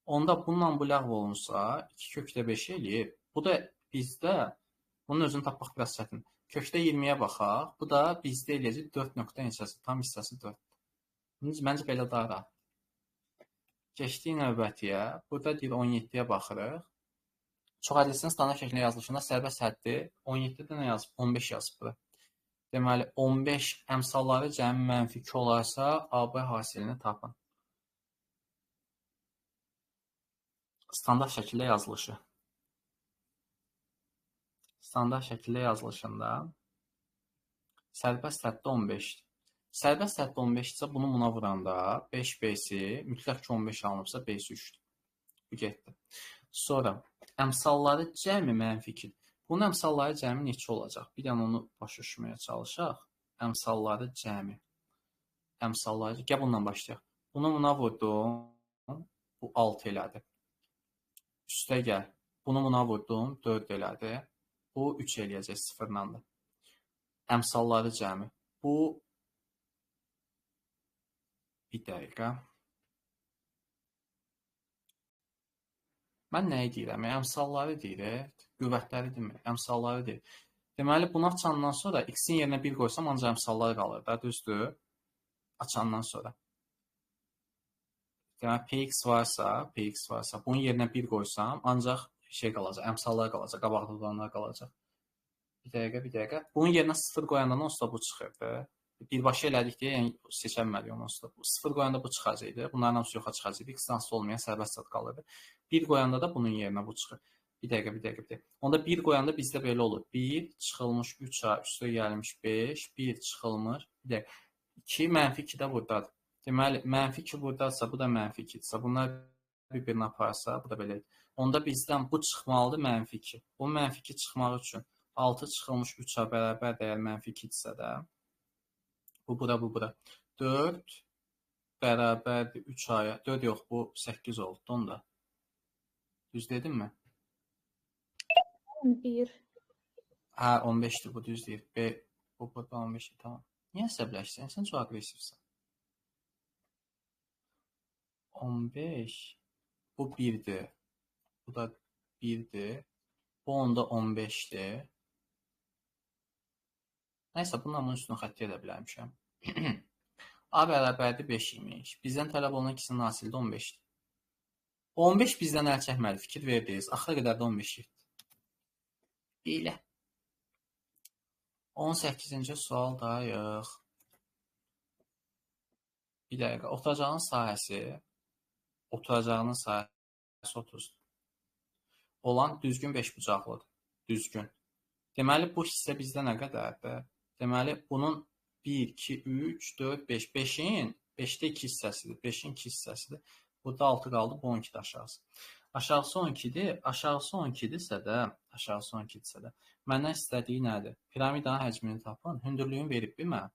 Onda bununla bu ləğv olunsa 2 kökdə 5 eləyib. Bu da bizdə, bunun özünü tapmaq biraz çətin. Kökdə 20-yə baxaq. Bu da bizdə eləyəcək 4 nöqtə neçəsi, tam hissəsi 4. Məncə belə daha rahat. Keçdik növbətiyə. Burada deyir 17-yə baxırıq. Çox ədilsin standart şəklində yazılışında sərbəst həddi 17-də nə yazıb? 15 yazıb bura. Deməli, 15 əmsalları cəmi mənfi 2 olarsa, AB hasilini tapın. Standart şəkildə yazılışı. Standart şəkildə yazılışında sərbəst həddə 15-dir. Sərbəst həddə 15 isə bunu buna vuranda 5B-si, mütləq ki 15 alınıbsa B-si 3-dür. Bu getdi. Sonra əmsalları cəmi mənfi 2. Bunun əmsalları cəmi neçə olacaq? Bir dənə onu başa düşməyə çalışaq. Əmsalları cəmi. Əmsalları, gəl bundan başlayaq. Bunu buna vurdum, bu 6 elədi. Üstə gəl. Bunu buna vurdum, 4 elədi. Bu 3 eləyəcək 0-landır. Əmsalları cəmi. Bu bir dəqiqə. Mən nəyi deyirəm? Əmsalları deyir, qüvvətləri demir, əmsalları deyir. Deməli, bunu açandan sonra x-in yerinə 1 qoysam, ancaq əmsalları qalır da, düzdür? Açandan sonra. Deməli, px varsa, bunun yerinə 1 qoysam, ancaq şey qalacaq, əmsallar qalacaq, qabaqda duranlar qalacaq. Bir dəqiqə. Bunun yerinə 0 qoyandan onsuz da bu çıxırdı. Birbaşa elədik deyə, yəni seçənmədik onsuz da. 0 qoyanda bu çıxacaqdı. Bunların hamısı yoxa çıxacaqdı. X danslı olmayan sərbəst sad qalırdı. 1 qoyanda da bunun yerinə bu çıxır. Bir dəqiqə. Onda 1 qoyanda bizdə belə olur. 1 çıxılmış 3A üstə gəlmiş 5, 1 çıxılmış. Bir dəqiqə. 2 mənfi 2 də burdadır. Deməli, mənfi 2 buradadsa, bu da mənfi 2-dirsə, bunlar bir-birini aparsa, bu da belədir. Onda bizdən bu çıxmalıdır mənfi 2. Bu mənfi 2 çıxmaq üçün 6 çıxılmış 3A bərabər dəyər mənfi 2-dirsə də, bu bura. 4 bərabərdir 3A-ya. 4 yox, bu 8 oldu onda. Düz dedim mi? 11. Hə, 15-dir bu, düz deyir. Bu burada 15-dir, tamam. Niyə əsəbləşsən? Sən çox aqressivsən. 15, bu 1-dir. Bu da 1-dir. Bu onda 15-dir. Nəysə, bununla bunun üstünü xətt edə bilərmişəm. A bərabərdir 5 imiş. Bizdən tələb olunan ikisinin hasili də 15-dir. 15 bizdən əl çəkmədi, fikir verdiniz. Axıra qədər də 15 getdi. Belə. 18-ci sualdayıq. Bir dəqiqə. Oturacağının sahəsi 30-dur. Olan düzgün 5 bucaqlıdır. Düzgün. Deməli, bu hissə bizdə nə qədərdir? Deməli, bunun 1, 2, 3, 4, 5. 5-in 5-də 2 hissəsidir. 5-in 2 hissəsidir. Burada 6 qaldı, bu 12-də aşağısı. Aşağısı 12-dir. Aşağısı 12-dirsə də, məndən istədiyi nədir? Piramidanın həcmini tapın. Hündürlüyünü verib bilmə.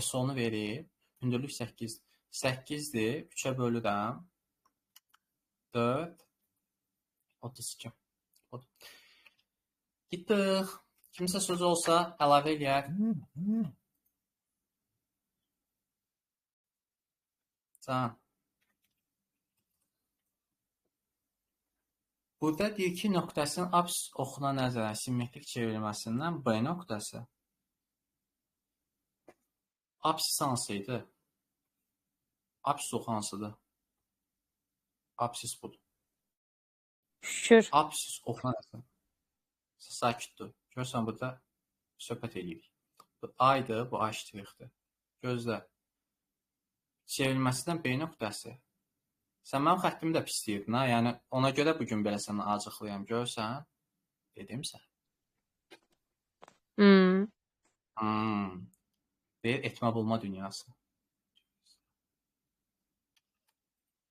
S-onu verib. Hündürlük 8. 8-dir. 3-ə bölürəm. 4. 32. Gitdik. Kimsə sözü olsa əlavə eləyər. Can. Burada deyir ki, nöqtəsinin apsis oxuna nəzərən simmetrik çevrilməsindən B nöqtəsi. Apsis hansıydı? Apsis oxu hansıdır? Apsis budur. Şükür. Apsis oxuna nəzərən. Sakitdir. Görürsən, burada söhbət edirik. Bu A-dır, bu A-dir. Gözlə. Çevrilməsindən B nöqtəsi. Sən mənim xəttimi də pisləyirdin, ha? Yəni, ona görə bugün belə sənə acıqlıyam. Görürsən? Dedim sən. Deyir, etmə bulma dünyası.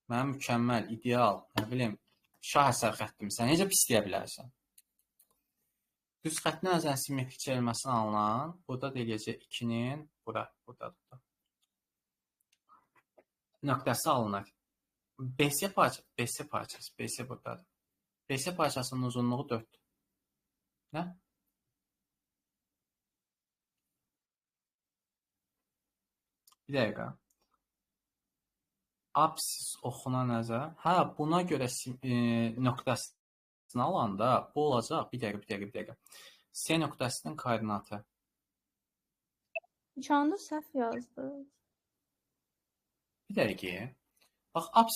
Mənim mükəmməl, ideal, nə bilim, şah əsər xəttim. Sən necə pisləyə bilərsən? Düz xəttin nəzərən simmetrik çevrilməsini alınan, burada deyiləcək 2-nin, burada. Nöqtəsi alınır. BC parçası buradadır. BC parçasının uzunluğu 4-dür. Nə? Bir dəqiqə. Apsis oxuna nəzər. Hə, buna görə nöqtəsini alanda bu olacaq. Bir dəqiqə. C nöqtəsinin koordinatı. Canda səhv yazdı. Bir dəqiqə. Bax,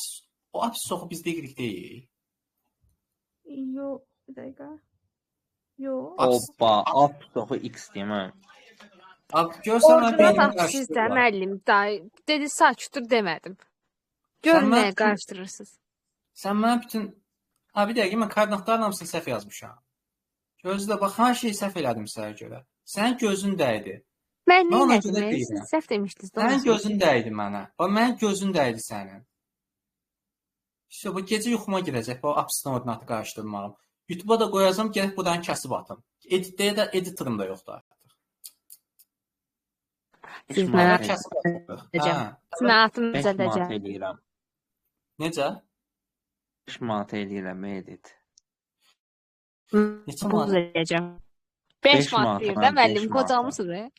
o apsis oxu biz deyirik deyil. Yox, bir dəqiqə. Yox. Hoppa, apsis oxu x deyim mən. Abi görsən mən Orduna beynimi bax siz də qarışdırırlar. müəllim day dedi sakitdir demədim. Sən Görün mən nəyə qarışdırırsınız. sən mənə bütün ha bir dəqiqə mən koordinatların hamısını səhv yazmışam. Gözlə bax hər şeyi səhv elədim sənə görə. Sənin gözün dəydi. Mən Mən ona nə görə etdim? Siz deyirəm. səhv demişdiniz də. Sənin gözün dəydi mənə. Bax mənim gözüm dəydi sənin. İşte bu gecə yuxuma girəcək bu apsın ordinatı qarışdırmağım. YouTube-a da qoyacağam, gəlib buradan kəsib atım. Editdə də editorum da yoxdur artıq. Siz Beş mənə manat Kəsib atırıq. edəcəm. Hə. Sınatımı 5 manat düzəldəcəm. eləyirəm. Necə? 5 manat eləyirəm edit. Neçə manat? Düzəldəcəm. 5 5 manat manat, deyir hə, də 5 müəllim manat. qocalmısınız?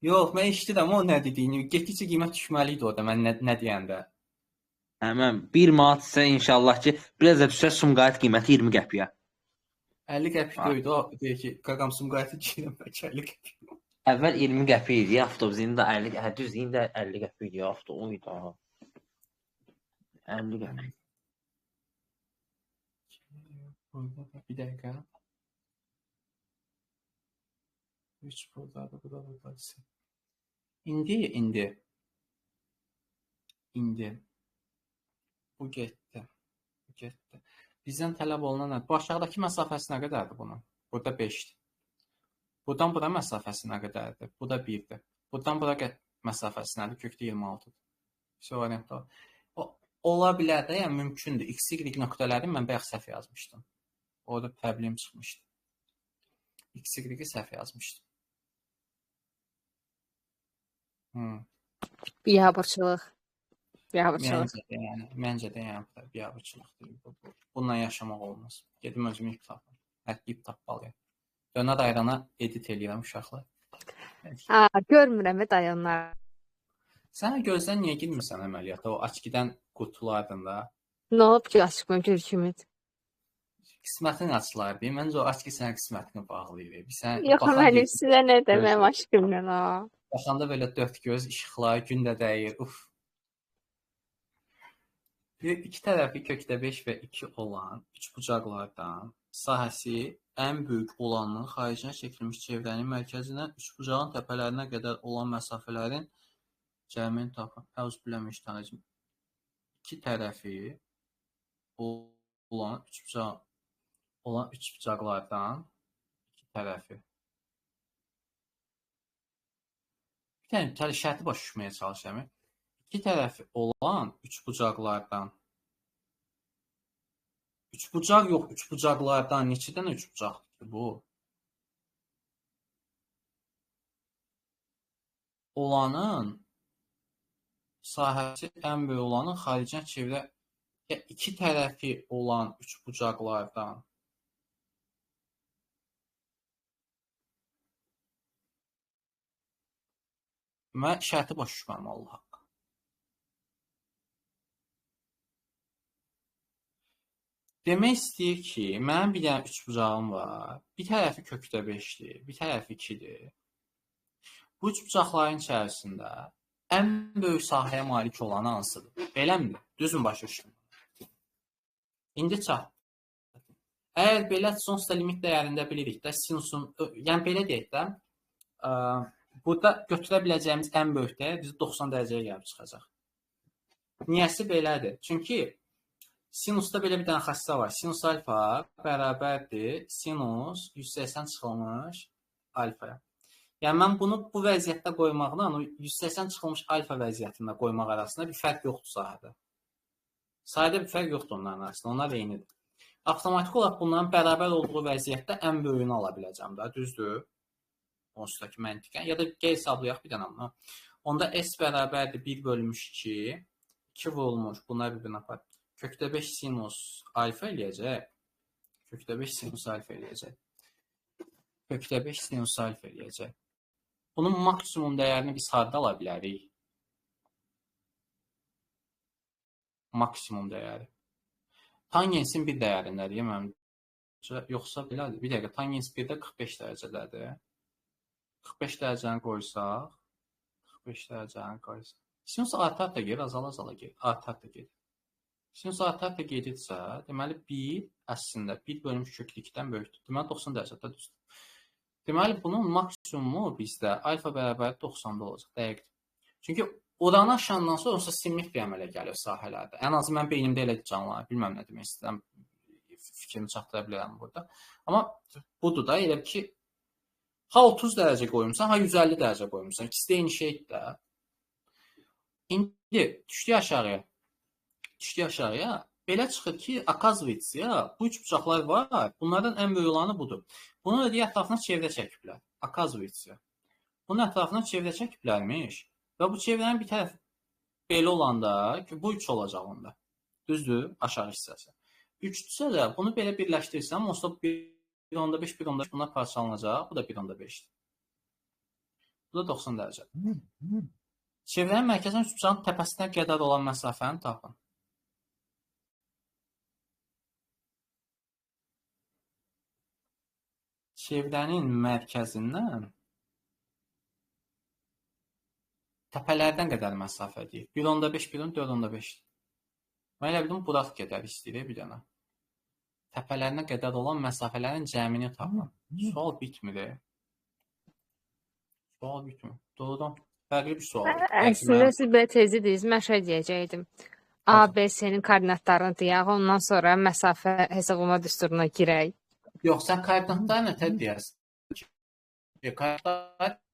Yox, mən eşidirəm o nə dediyini. Getdikcə qiymət düşməli idi orada mən nə deyəndə. Həmən 1 manat isə inşallah ki, biraz da düşsə Sumqayıt qiyməti 20 qəpiyə. 50 qəpik Ha. döydü. O deyir ki, qaqam Sumqayıtı giyin bəlkə 50 qəpik. Əvvəl 20 qəpik idi, avtobusun da 50, hə düz indi 50 qəpik idi avtobus idi. 50 qəpik. Bir dəqiqə. 3 burdadır, bu da burdadır. İndi. Bu getdi. Bizdən tələb olunan nə? Bu aşağıdakı məsafəsi nə qədərdir bunun? Burada 5-dir. Buradan bura məsafəsi nə qədərdir? Bu da 1-dir. Buradan bura məsafəsi nədir? Kökdə 26-dır. Variant var. Ola bilər də, yəni mümkündür. X, Y nöqtələri mən bayaq səhv yazmışdım. Orada problem çıxmışdı. X, Y-i səhv yazmışdım. Biabırçılıq. Məncə də yəni biabırçılıqdır. Bununla yaşamaq olmaz. Gedim özümü ip tapım. Ip tapmalıyam. Dönə dairana edit eləyirəm uşaqlar. Ha, görmürəm və dayanlar. Sən gözdən niyə girmirsən əməliyyata? O açkidən qutulardan da. Nə olub ki, açıqmı görkümüz? Qismətin açılardı. Məncə o açki sənin qismətini bağlayır. Sən Yox, mənim sizə nə deməm aşkımla ha. baxanda belə dörd göz işıqlar gün də dəyir. Uf. İki tərəfi kökdə 5 və 2 olan üçbucaqlardan sahəsi ən böyük olanın xaricinə çəkilmiş çevrənin məmərkəzindən üçbucağın təpələrinə qədər olan məsafələrin cəmini tapın. Həvz biləmiş tanıcım. İki tərəfi olan üçbucaqlardan iki tərəfi. Bir tane şərti başa düşməyə çalışıram. İki tərəfi olan üçbucaqlardan. Üçbucaq yox, üçbucaqlardan neçə dənə üçbucaqdır bu? Olanın sahəsi ən böyük olanın xaricinə çevrə iki tərəfi olan üçbucaqlardan. Mən şərti başa düşməm Allah haqqı. Demək istəyir ki, mənim bir dənə üçbucağım var. Bir tərəfi kökdə 5-dir, bir tərəfi 2-dir. Bu üçbucaqların içərisində ən böyük sahəyə malik olan hansıdır? Beləmi? Düzmü başa düşdüm? İndi çat. Əgər belə sonsuz limit dəyərində bilirik də sinusun, yəni belə deyək də, burada götürə biləcəyimiz ən böyük dəyər bizi 90 dərəcəyə gəlib çıxacaq. Niyəsi belədir? Çünki sinusda belə bir dənə xassə var. Sinus alfa bərabərdir sinus 180 çıxılmış alfaya. Yəni mən bunu bu vəziyyətdə qoymaqla 180 çıxılmış alfa vəziyyətində qoymaq arasında bir fərq yoxdur sahədə. Sahədə bir fərq yoxdur onların arasında. Onlar eynidir. Avtomatik olaraq bunların bərabər olduğu vəziyyətdə ən böyüyünü ala biləcəm də, düzdür? Onsudakı məntiqən. Ya da qeyri-hesablayaq bir dənə amma. Onda S bərabərdir 1 bölmüş 2. 2 vurulmuş. Bunlar bir-birinə apar. Kökdə 5 sinus alfa eləyəcək. Kökdə 5 sinus alfa eləyəcək. Kökdə 5 sinus alfa eləyəcək. Bunun maksimum dəyərini biz harda ala bilərik? Maksimum dəyəri. Tangensin bir dəyərindədir, məncə, yoxsa belədir. Bir dəqiqə, tangens 1-də 45 dərəcədədir. 45 dərəcəni qoysaq, 45 dərəcəni qoysaq. Sinus arta gedir, azala gedir, arta gedir. Sinus arta gedirsə, deməli 1 əslində 1 bölmüş kök 2-dən böyükdür. Deməli 90 dərəcədə düzdür. Deməli, bunun maksimumu bizdə alfa bərabər 90-da olacaq, dəqiqdir. Çünki oranı aşandan sonra onsuz simmetriya əmələ gəlir sahələrdə. Ən azı mən beynimdə elə canlanır. Bilməm nə demək istəyirəm. Fikrimi çatdıra bilərəm burada. Amma budur da, elə ki, ha 30 dərəcə qoyumsan, ha 150 dərəcə qoyumsan. İkisi də eyni şeydir də. İndi düşdük aşağıya. Belə çıxır ki, akazviyasiya, bu üç bucaqlar var. Bunlardan ən böyük olanı budur. Bunu da ətrafına çevrə çəkiblər. Akazviyasiya. Bunun ətrafına çevrə çəkiblərmiş. Və bu çevrənin bir tərəf belə olanda, bu 3 olacaq onda. Düzdür? Aşağı hissəsi. 3-dürsə də bunu belə birləşdirsəm, onsuz da 1.5, 1.5 bunlar parçalanacaq. Bu da 1.5-dir. Bu da 90 dərəcə. Çevrənin mərkəzindən üç bucağın təpəsinə qədər olan məsafəni tapın. Çevrənin mərkəzindən təpələrdən qədər məsafə deyir. 1.5, 4.5. Mən elə bildim, buraq qədər istəyir bir dənə. Təpələrinə qədər olan məsafələrin cəmini tapın. Sual bitmir. Doğrudan fərqli bir sual. Əslində siz belə tezidiniz, mən şey deyəcəkdim. ABC-nin koordinatlarını deyək, ondan sonra məsafə hesablama düsturuna girək. Yox, sən koordinatları nətər deyərsən?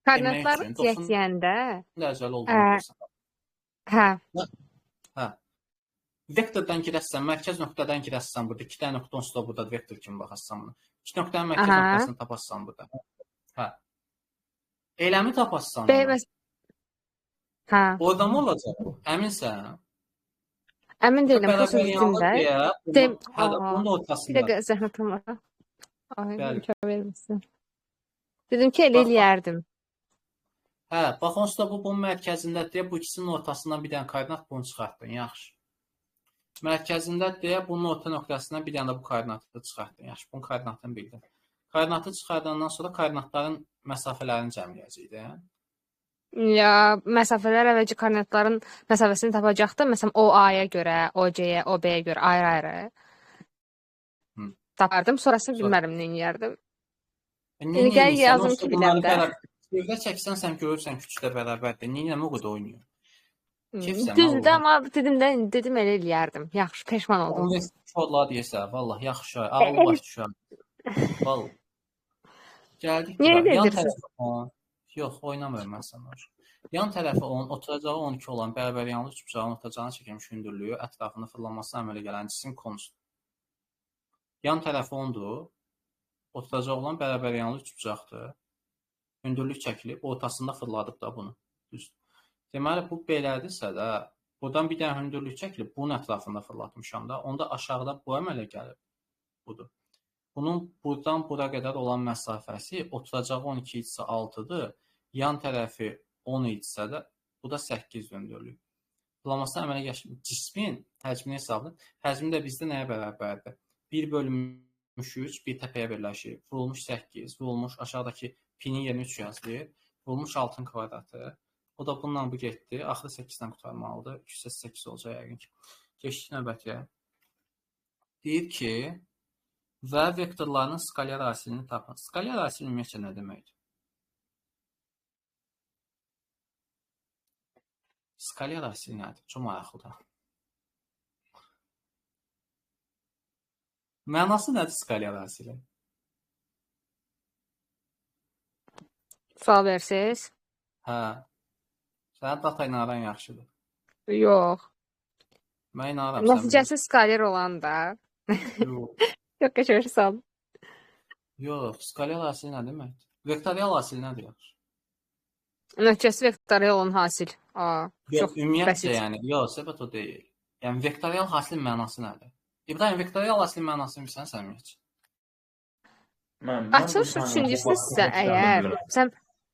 Koordinatları deyəndə dərəcəli olduğunu deyirsən. hə, Vektordan girəsən, mərkəz nöqtədən girəsən burada. 2 dənə nöqtə onsuz da burada vektor kimi baxasan buna. 2 nöqtənin mərkəz nöqtəsini tapasan burada. Hə. Eləmi tapasan. Hə. Orada mı olacaq bu? Əminsən? Əmin deyiləm, prosta düzdür də. Bunun Bir ortasında. dəqiqə zəhmət olmasa. Ay, Bəli. imkan vermişsin. Dedim ki, elə eləyərdim. Hə, bax onsuz da bu bunun mərkəzindədir deyə bu ikisinin ortasından bir dənə koordinat bunu çıxartdın. Yaxşı. Mərkəzində deyə bunun orta nöqtəsindən bir dənə də bu koordinatı çıxartdın. Yaxşı, bunun koordinatını bildin. Koordinatı çıxardandan sonra koordinatların məsafələrini cəmləyəcəyik də. Ya, məsafələr əvvəlcə koordinatların məsafəsini tapacaqdı. Məsələn, OA-ya görə, OC-yə, OB-yə görə ayrı-ayrı tapardım. Sonrasını bilmərəm nə edərdim. İndi gəl yazım ki, biləm də. Çevrə çəksən, sən görürsən küçüdə bərabərdir. Niyə o qədər oynayır? Düzdür, amma dedim elə eləyərdim. Yaxşı, peşman oldum. Onlar deyirsə, vallah yaxşı, ağlı baş düşər. Vallah. Gəldik bura. Yan tərəfi 10. Yox, oynamıyorum mən sənə. Yan tərəfi 10, oturacağı 12 olan bərabər yanlı üç bucağın oturacağına çəkilmiş hündürlüyü ətrafında fırlanmasına əmələ gələn cisim konusudur. Yan tərəfi 10-dur. Oturacağı olan bərabər yanlı üç bucaqdır. Hündürlük çəkilib, ortasında fırladıb da bunu. Düzdür. Deməli, bu belədirsə də, buradan bir dənə hündürlük çəkilib, bunun ətrafında fırlatmışam da, onda aşağıda bu əmələ gəlib. Budur. Bunun buradan bura qədər olan məsafəsi oturacağı 12 idisə 6-dır. Yan tərəfi 10 idisə də, bu da 8 hündürlük. Fırlanmasına əmələ gəlmiş cismin həcmini hesablayın. Həcmi də bizdə nəyə bərabərdir? 1 bölünmüş 3, bir təpəyə birləşir. Vurulmuş 8, vurulmuş aşağıdakı pinin yerinə 3 yazılır. Vurulmuş 6-ın kvadratı. O da bununla bu getdi. Axırı 8-dən qurtarmalıdır. 208 olacaq yəqin ki. Keçdik növbətiyə. Deyir ki, və vektorların skalyar asilini tapın. Skalyar asil ümumiyyətcə nə deməkdir? Skalyar asil nədir? Çox maraqlıdır. Mənası nədir skalyar asilin? Sual versiniz? Hə. Sənin data ilə aran yaxşıdır. Yox. Mən inanıram. Nəticəsi skalyar olan da. Yox. Yox, keçir sual. Yox, skalyar asil nə deməkdir? Vektorial asil nədir yaxşı? Nəticəsi vektorial olan hasil. Çox ümumiyyətcə bəsit. yəni, yox, söhbət o deyil. Yəni vektorial hasilin mənası nədir? İbrahim, vektorial asilin mənasını bilirsən sən ümumiyyətcə? Açılış üçüncüsü sizə əgər sən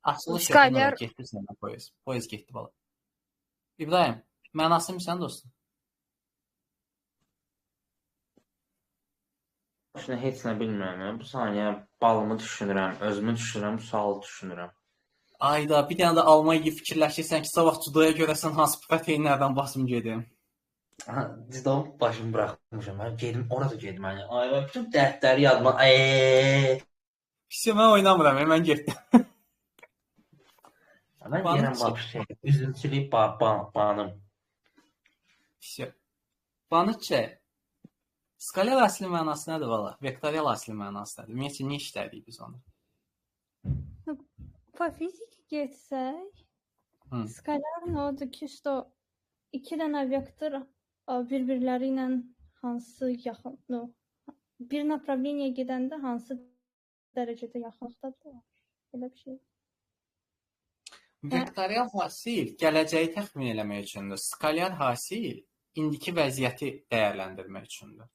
Açılış skalyar getdi sənə poyez. Poyez getdi bala. İbrahim, mənasını bilirsən dostum? Şimdi heç nə bilmirəm. Bu saniyə balımı düşünürəm, özümü düşünürəm, sualı düşünürəm. Ayda, bir dənə də alma yeyib fikirləşirsən ki, sabah judoya görəsən hansı proteinlərdən basım gedim. Cidden başımı bırakmışım. Ben gedim, orada gedim. Yani, ay, ben bütün dertleri yazma. Pis, mən oynamıram, mən getdim. Mən Banı deyirəm çək. vəbşə, üzümçülük banım. Pis. Banı çək. Skalar asli mənası nədir valla? Vektorial asli mənası nədir? Ümumiyyətlə nə işlədik biz onu? Po fiziki getsək, Hı. skalar nə oldu ki, işte iki dənə vektor bir-birləri ilə hansı yaxın, no, bir направление gedəndə hansı dərəcədə yaxınlıqdadır? Belə bir şey. Vektorial hasil gələcəyi təxmin eləmək üçündür. Skalar hasil indiki vəziyyəti dəyərləndirmək üçündür.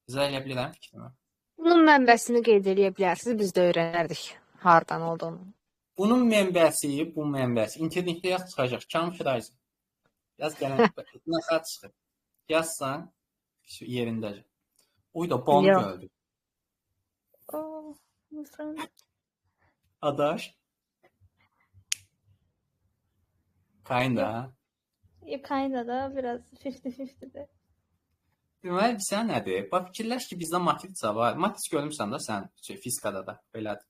İzah edə bilirəm fikrimi? Bunun mənbəsini qeyd edə bilərsiniz, biz də öyrənərdik hardan olduğunu. Bunun mənbəsi, bu mənbəsi internetdə yaz çıxacaq. Camfrayzing. Yaz gələn nəsə çıxır. Yazsan yerindəcə. Oy da ban Yox. gördü. Oh, my friend. Adaş. Kinda. Kinda da biraz 50-50'dir. Deməli, sən nədir? Bax, fikirləş ki, bizdə matriça var. Matriç görmüsən də sən fizikada da. Belədir.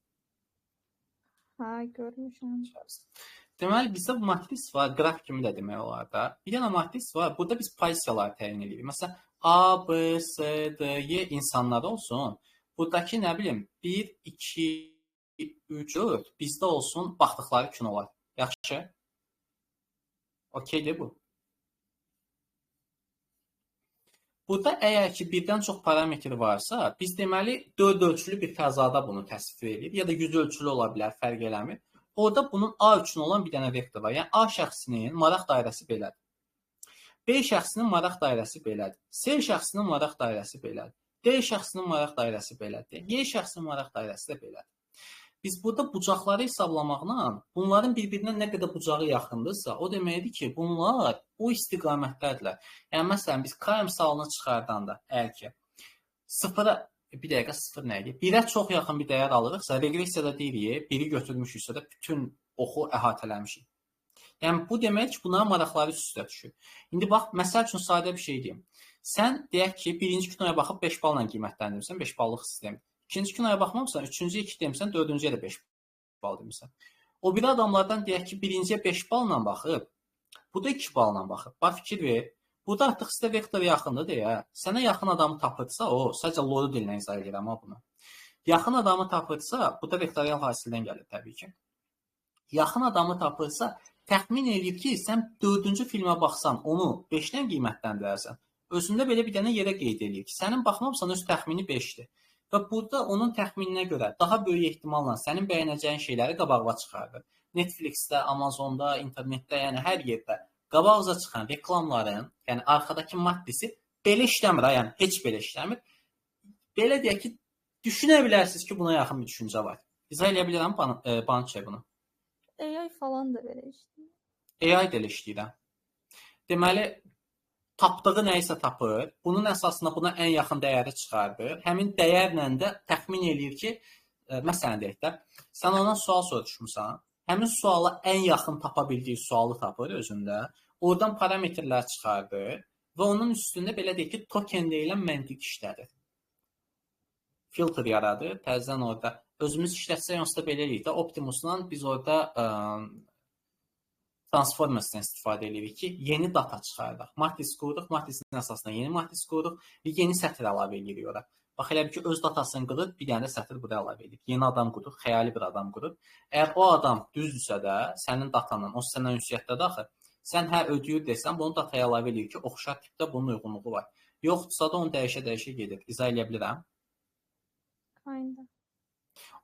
Ha, görmüşəm. Deməli, bizdə bu matris var. Qraf kimi də demək olar da. Bir dənə matris var. Burada biz pozisiyaları təyin edirik. Məsələn, A, B, S, D, Y insanlar olsun. Buradakı nə bilim 1, 2, 3, 4 bizdə olsun baxdıqları kinolar. Yaxşı? Okeydir bu. Burada əgər ki birdən çox parametr varsa, biz deməli 4 ölçülü bir fəzada bunu təsvir edirik ya da 100 ölçülü ola bilər, fərq eləmir. Orada bunun A üçün olan bir dənə vektor var. Yəni A şəxsinin maraq dairəsi belədir. B şəxsinin maraq dairəsi belədir. C şəxsinin maraq dairəsi belədir. D şəxsinin maraq dairəsi belədir. Y şəxsinin maraq dairəsi də belədir. Biz burada bucaqları hesablamaqla bunların bir-birinə nə qədər bucağı yaxındırsa, o deməkdir ki, bunlar o istiqamətdədirlər. Yəni məsələn biz K misalını çıxardanda əgər ki 0-a bir dəqiqə 0 nə idi? 1-ə çox yaxın bir dəyər alırıqsa, reqressiyada deyirik, 1-i götürmüşüksə də bütün oxu əhatələmişik. Yəni bu demək ki, bunların maraqları üst-üstə düşür. İndi bax, məsəl üçün sadə bir şey deyim. Sən deyək ki, birinci kinoya baxıb 5 balla qiymətləndirmirsən, 5 ballıq sistem. İkinci kinoya baxmamısan, üçüncüyə 2 demirsən, dördüncüyə də 5 bal demirsən. O biri adamlardan deyək ki, birinciyə 5 balla baxıb, bu da 2 balla baxıb. Bax, fikir ver. Burada artıq sizə vektor yaxındır deyə, sənə yaxın adamı tapırsa, o, sadəcə loru dilinə izah edirəm bunu. Yaxın adamı tapırsa, bu da vektorial hasildən gəlir təbii ki. Yaxın adamı tapırsa, təxmin edir ki, sən 4-cü filmə baxsan, onu 5-dən qiymətləndirərsən. Özündə belə bir dənə yerə qeyd edir ki, sənin baxmamsan öz təxmini 5-dir. Və burada onun təxmininə görə daha böyük ehtimalla sənin bəyənəcəyin şeyləri qabağına çıxardır. Netflixdə, Amazonda, internetdə, yəni hər yerdə qabağınıza çıxan reklamların, yəni arxadakı matrisi belə işləmir, yəni heç belə işləmir. Belə deyək ki, düşünə bilərsiniz ki, buna yaxın bir düşüncə var. İzah edə bilirəm Bançe bunu. AI falan da belə işləyir. AI də elə işləyirəm. Deməli, tapdığı nəyisə tapır, bunun əsasında buna ən yaxın dəyəri çıxardır. Həmin dəyərlə də təxmin eləyir ki, məsələn deyək də, sən ondan sual soruşmusan, həmin suala ən yaxın tapa bildiyi sualı tapır özündə, oradan parametrlər çıxardır və onun üstündə belə deyək ki, token deyilən məntiq işlədir. Filtr yaradır, təzədən orada özümüz işlətsək, onsuz da belə eləyik də, Optimus'dan biz orada transformersdən istifadə edirik ki, yeni data çıxardıq. Matris qururuq, matrisin əsasında yeni matris qururuq və yeni sətr əlavə edirik ora. Bax, elə bir ki, öz datasını qırır, bir dənə də sətr bura əlavə edirik. Yeni adam qururuq, xəyali bir adam qururuq. Əgər o adam düzdürsə də, sənin datanın, o səndən ünsiyyətdə daxil, sən hə ödəyir desən, bunu dataya əlavə edir ki, oxşar tipdə bunun uyğunluğu var. Yoxdursa da onu dəyişə-dəyişə gedir. İzah edə bilirəm? Aynen.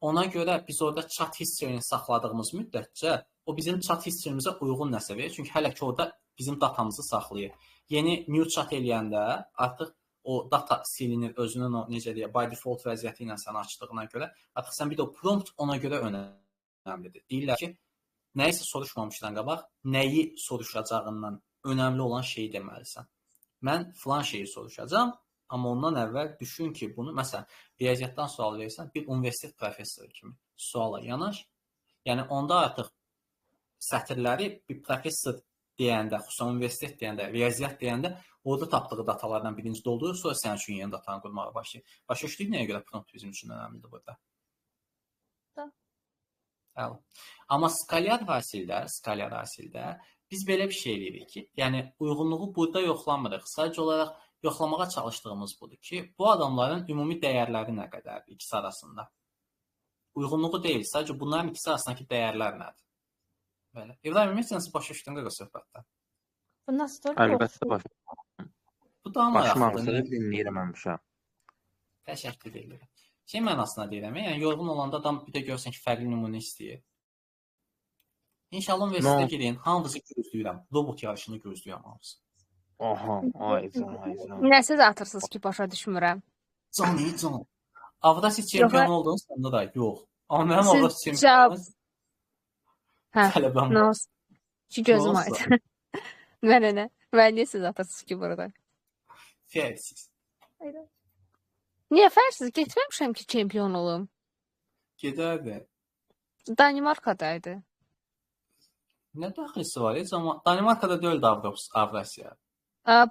Ona görə biz orada chat history'ni saxladığımız müddətcə o bizim chat history'mizə uyğun nəsə verir. Çünki hələ ki orada bizim datamızı saxlayır. Yeni new chat eləyəndə artıq o data silinir özünün o necə deyə by default vəziyyəti ilə sən açdığına görə. Artıq sən bir də o prompt ona görə önəmlidir. Deyirlər ki, nəyisə soruşmamışdan qabaq nəyi soruşacağından önəmli olan şeyi deməlisən. Mən filan şeyi soruşacağam. Amma ondan əvvəl düşün ki, bunu, məsələn, riyaziyyatdan sual verirsən, bir universitet professoru kimi suala yanaş. Yəni, onda artıq sətirləri bir professor deyəndə, xüsusən universitet deyəndə, riyaziyyat deyəndə, orada tapdığı datalardan birinci doldurur, sonra sənin üçün yeni datanı qurmağa başlayır. Başa düşdük nəyə görə prompt bizim üçün önəmlidir burada? da. Bəli. Amma skalyar hasildə biz belə bir şey eləyirik ki, yəni uyğunluğu burada yoxlamırıq. Sadəcə olaraq yoxlamağa çalışdığımız budur ki, bu adamların ümumi dəyərləri nə qədərdir ikisi arasında. Uyğunluğu deyil, sadəcə bunların ikisi arasındakı dəyərlər nədir? Belə. İbrahim, ümumiyyətlə başa düşdün qısa söhbətdən. Bu nasıl Əlbəttə baş. Bu daha Başım maraqlıdır. ağrısı dinləyirəm həmişə. Təşəkkür edirəm. Şey mənasına deyirəm, yəni yorğun olanda adam bir də görsən ki, fərqli nümunə istəyir. İnşallah universitetə girin, hamınızı gözləyirəm. Robot yarışını gözləyirəm hamısı. Aha, aycan. Nəsiz atırsınız ki, başa düşmürəm. Can. Avrasiya çempionu olduğunu səndə də yox. Amma mənim Siz Avrasiya cavab- çempionu Hə, tələbəm nə var. olsun? Ki gözüm Nə aydın. Mənə nə? Mən niyə siz atırsınız ki burada? Fərqsiz. Niyə fərsiz? Getməmişəm ki, çempion olum. Gedərdi. Danimarkadaydı. Nə daxilisi var? Heç amma Danimarkada deyildi Avrasiya.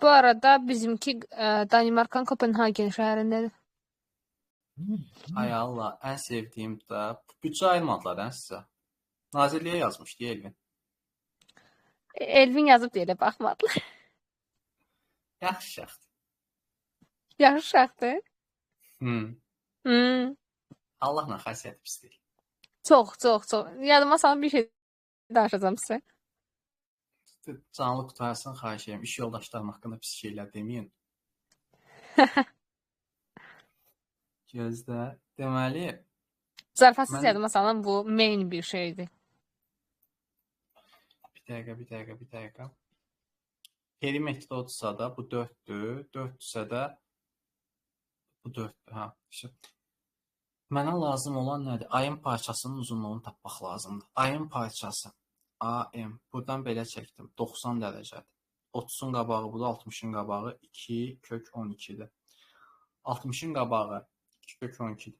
Bu arada bizimki Danimarkanın Kopenhagen şəhərindədir. Ay Allah, ən sevdiyim də büdcə ayırmadılar ən sizə. Nazirliyə yazmışdı Elvin. Elvin yazıb deyə baxmadılar. Yaxşı şəxs. Yaxşı şəhərdir. Allahla xasiyyət pis deyil. Çox. Yadıma salın bir şey danışacağam sizə. Canlı qutarsın, xahiş edirəm. İş yoldaşlarım haqqında pis şeylər deməyin. Gözdə. Deməli, Zarafatsız Mən- yadıma salın bu main bir şeydir. bir dəqiqə. Perimetr olsa da bu 4-dür. 4-dürsə də bu 4-dür. Ha, işte. Mənə lazım olan nədir? Ayın parçasının uzunluğunu tapmaq lazımdır. Ayın parçası AM. Buradan belə çəkdim. 90 dərəcədir. 30-un qabağı budur, 60-ın qabağı 2 kök 12-dir. 60-ın qabağı 2 kök 12-dir.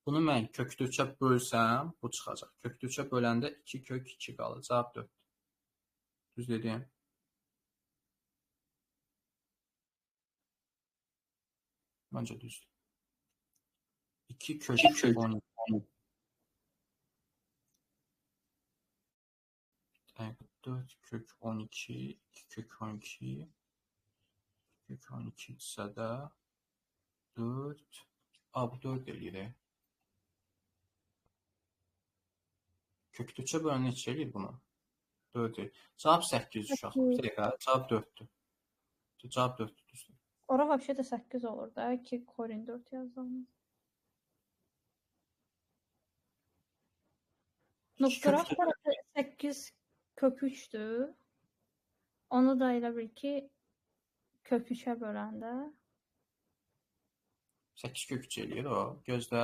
Bunu mən kökdə 3-ə bölsəm, bu çıxacaq. Kökdə 3-ə böləndə 2 kök 2 qalır. Cavab 4. Düz dedim. Məncə düzdür. 2 kök 12. 4 kök 12, 2 kök 12, kök 12 isə də 4, bu 4 eləyir. Kökdə 3-ə bölən neçə eləyir bunu? 4 eləyir. Cavab 8 uşaq. Bir dəqiqə, cavab 4-dür. Cavab 4-dür, düzdür. Ora vəbşə də 8 olur da ki, Korin 4 yazılmış. Noktalar 8 kök 3'dür. Onu da elə bil ki, kök 3'ə böləndə 8 kök 3 eləyir o. Gözlə.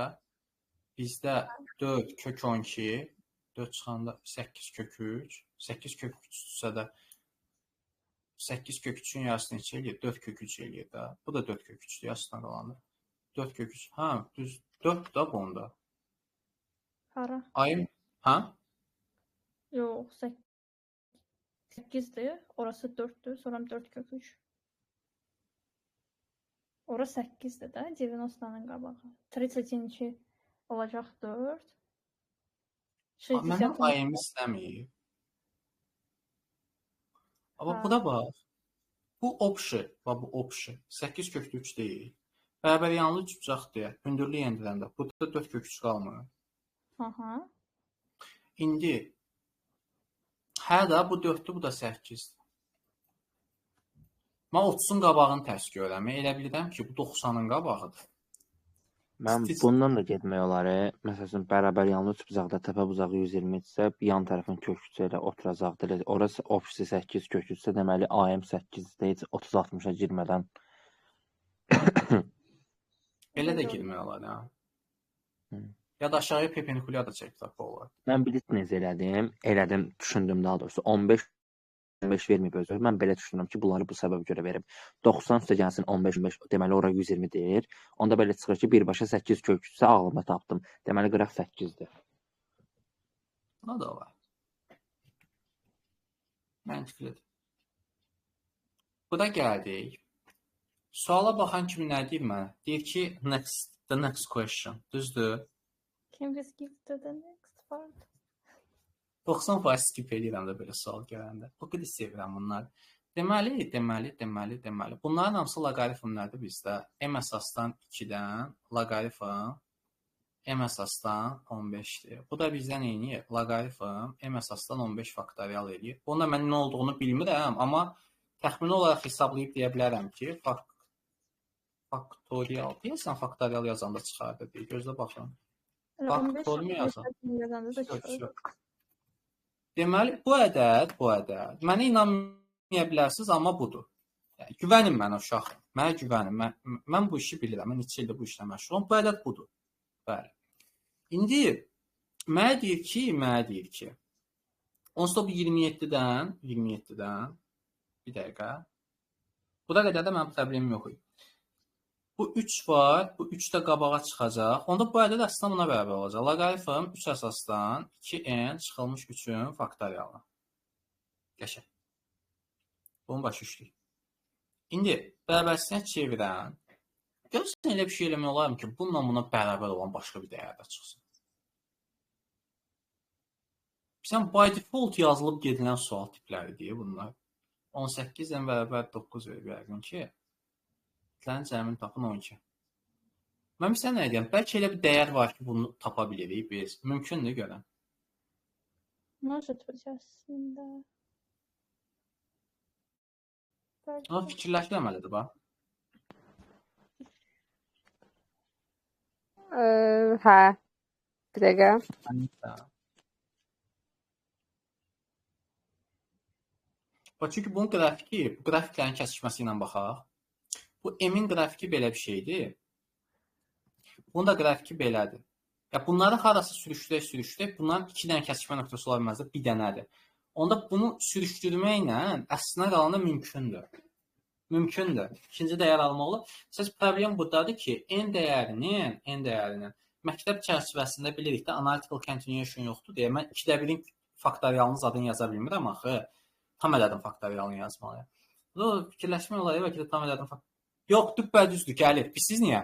Bizdə 4 kök 12, 4 çıxanda 8 kök 3, 8 kök 3-dürsə də 8 kök 3-ün yarısı neçə eləyir? 4 kök 3 eləyir də. Bu da 4 kök 3-dür, yarısına qalanır. 4 kök 3. Ha, düz 4 da bunda. hara? Ayın, ha? Yox, 8'dir. Orası 4'dür. Sonra 4 kök 3. Ora 8'dir də. 90'ın qabağı. 32 olacaq 4. Mənim ayımı istəməyib. Amma buna bax. Bu opşi, bu opşi. 8 kök 3 deyil. Bərabər yanlı çıxacaq deyə. Hündürlük endirəndə. Burada 4 kök 3 qalmır. Aha. İndi hə də bu 4-dür, bu da 8-dir. Mən 30-un qabağını tərs görürəm. Elə bilirəm ki, bu 90-ın qabağıdır. Mən bundan da getmək olar. Məsələn, bərabər yanlı üç bucaqda təpə bucağı 120 isə yan tərəfin kökücü ilə oturacaqdır. Orası opsi 8 kökücüsə, deməli AM 8-də heç 30-60-a girmədən Belə də girmək olar, hə. Ya da aşağıya perpendikulyar da çəkmək olar. mən bilet necə elədim, düşündüm daha doğrusu 15 verməyib özü. Mən belə düşünürəm ki, bunları bu səbəbə görə verib. 90 üstə gəlsin 15, deməli ora 120 deyir. Onda belə çıxır ki, birbaşa 8 kökücüsə ağlıma tapdım. Deməli qıraq 8-dir. O da var. Məntiqlidir. Bu da gəldik. Suala baxan kimi nə deyir mənə? Deyir ki, the next question. Düzdür? Can we skip to the next part? 90% skip edirəm də belə sual gələndə. O qədər sevirəm bunları. Deməli. Bunların hamısı loqaritmlərdir bizdə. M əsasdan 2-dən loqaritm M əsasdan 15-dir. Bu da bizdə nə edir? Loqaritm M əsasdan 15 faktorial edir. Bunda mən nə olduğunu bilmirəm, amma təxmini olaraq hesablayıb deyə bilərəm ki, faktorial deyəsən faktorial yazanda çıxardı deyə. Gözlə baxın. Faktorial yazanda da çıxır. Deməli, bu ədəd mənə inanmaya bilərsiniz, amma budur. Yəni, güvənin mənə uşaq. Mənə güvənin. Mən bu işi bilirəm. Mən 2 ildir bu işlə məşğulam. Bu ədəd budur. Bəli. İndi mənə deyir ki, onsuz da bu 27-dən bir dəqiqə. Buna qədər də mənim problemim yox idi. Bu 3 var, bu 3 də qabağa çıxacaq. Onda bu ədəd əslində buna bərabər olacaq. Loqaritm 3 əsasdan 2n çıxılmış 3-ün faktorialı. Qəşəng. Bunu başa düşdük. İndi bərabərsinə çevirən, görürsən elə bir şey eləmək olarım ki, bununla buna bərabər olan başqa bir dəyərdə çıxsın. Sən by default yazılıb gedilən sual tipləri deyə bunlar. 18-dən bərabər 9 verib yəqin ki, kütlənin cəmini tapın 12. Mən bizə nə edəyəm? Bəlkə elə bir dəyər var ki, bunu tapa bilirik biz. Mümkündür görən. Может быть, aslında. Amma fikirləşməməlidir, bax. Hə. Bir dəqiqə. Bax, çünki bunun qrafiki, bu qrafiklərin kəsişməsi ilə baxaq. Bu M-in qrafiki belə bir şeydir. Bunun da qrafiki belədir. Ya bunları harası sürüşdürək, bunların 2 dənə kəsişmə nöqtəsi ola bilməzdir, bir dənədir. Onda bunu sürüşdürməklə əslinə qalanda mümkündür. İkinci dəyər almaq olur. Siz problem buradadır ki, n dəyərinin məktəb çərçivəsində bilirik də analytical continuation yoxdur deyə mən 2/1-in faktorialını zadını yaza bilmirəm axı. Tam ədədin faktorialını yazmalıyam. Bu fikirləşmə olayı bəlkə də tam ədədin yox, düzdür, gəlir. Siz niyə?